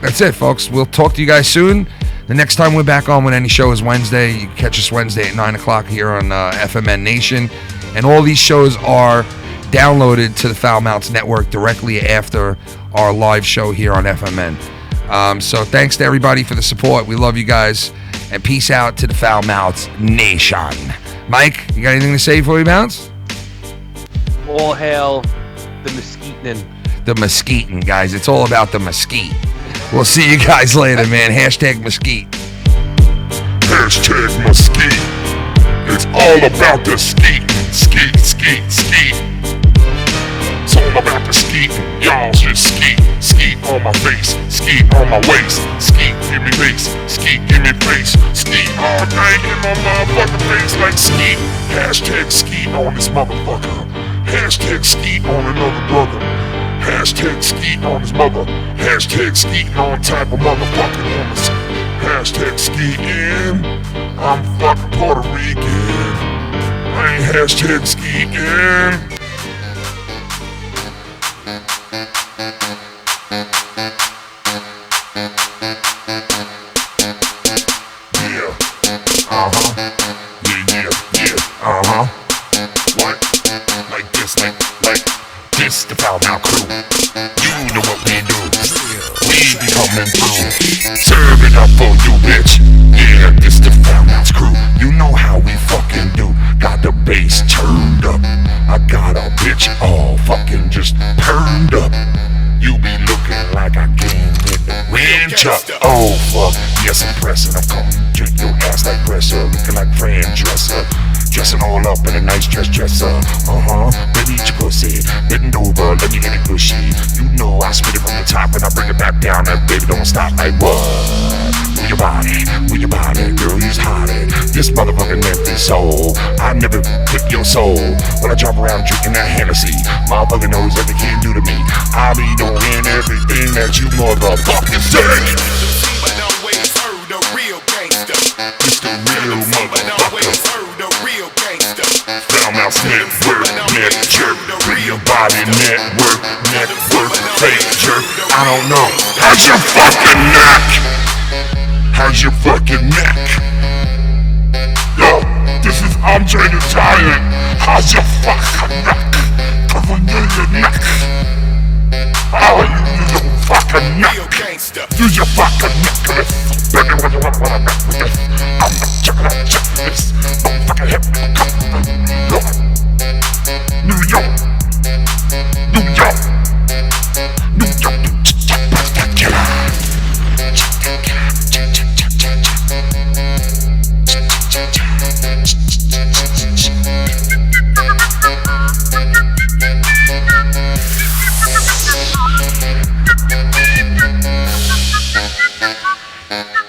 that's it, folks. We'll talk to you guys soon. The next time we're back on with any show is Wednesday. You can catch us Wednesday at 9 o'clock here on FMN Nation. And all these shows are downloaded to the Foul Mouths Network directly after our live show here on FMN. So thanks to everybody for the support. We love you guys. And peace out to the Foul Mouths Nation. Mike, you got anything to say before we bounce? All hail the mesquite. The mesquite, guys. It's all about the mesquite. We'll see you guys later, man. Hashtag mesquite. Hashtag mesquite. It's all about the skeet. Skeet, skeet, skeet. It's all about the skeet. Y'all just skeet. Skeet on my face. Skeet on my waist. Skeet, give me face. Skeet, give me face. Skeet all day in my motherfucking face like skeet. Hashtag skeet on this motherfucker. Hashtag skeet on another brother. Hashtag skeet on his mother. Hashtag skeeting on type of motherfucking woman. Hashtag skeeting. I'm fucking Puerto Rican. I ain't hashtag skeeting. This the Foul Mouth Crew. You know what we do. We be coming through. Serve it up for you, bitch. Yeah, this the Foul Mouth Crew. You know how we fucking do. Got the bass turned up. I got a bitch all fucking just turned up. You be looking like I came in the ranch up. Oh fuck, yes I'm pressing. I'm coming to drink your ass like pressure. Looking like Fran Dresser. Dressing all up in a nice dresser. Baby, eat your pussy. Bend over, let me get it gushy. You know I spit it from the top and I bring it back down. And baby, don't stop like what? Move your body, girl, you's hot. this motherfucking empty soul. I never pick your soul when I drive around drinking that Hennessy. Motherfucker knows that they can't do to me. I be doing everything that you motherfuckers say. But always heard the real gangster. It's the real motherfucker. Heard the real gangster. Foul Mouse Network, neck jerk, real body network, fake jerk. I don't know. How's your fucking neck? How's your fucking neck? Yo, this is Andre the Giant. How's your fucking neck? Cause I know your neck. How are you little fucking neck? Use your fucking neck. Baby, what you want when I'm back with this? I'm not checking out this. Motherfucking hip. New York. New York. New York. Check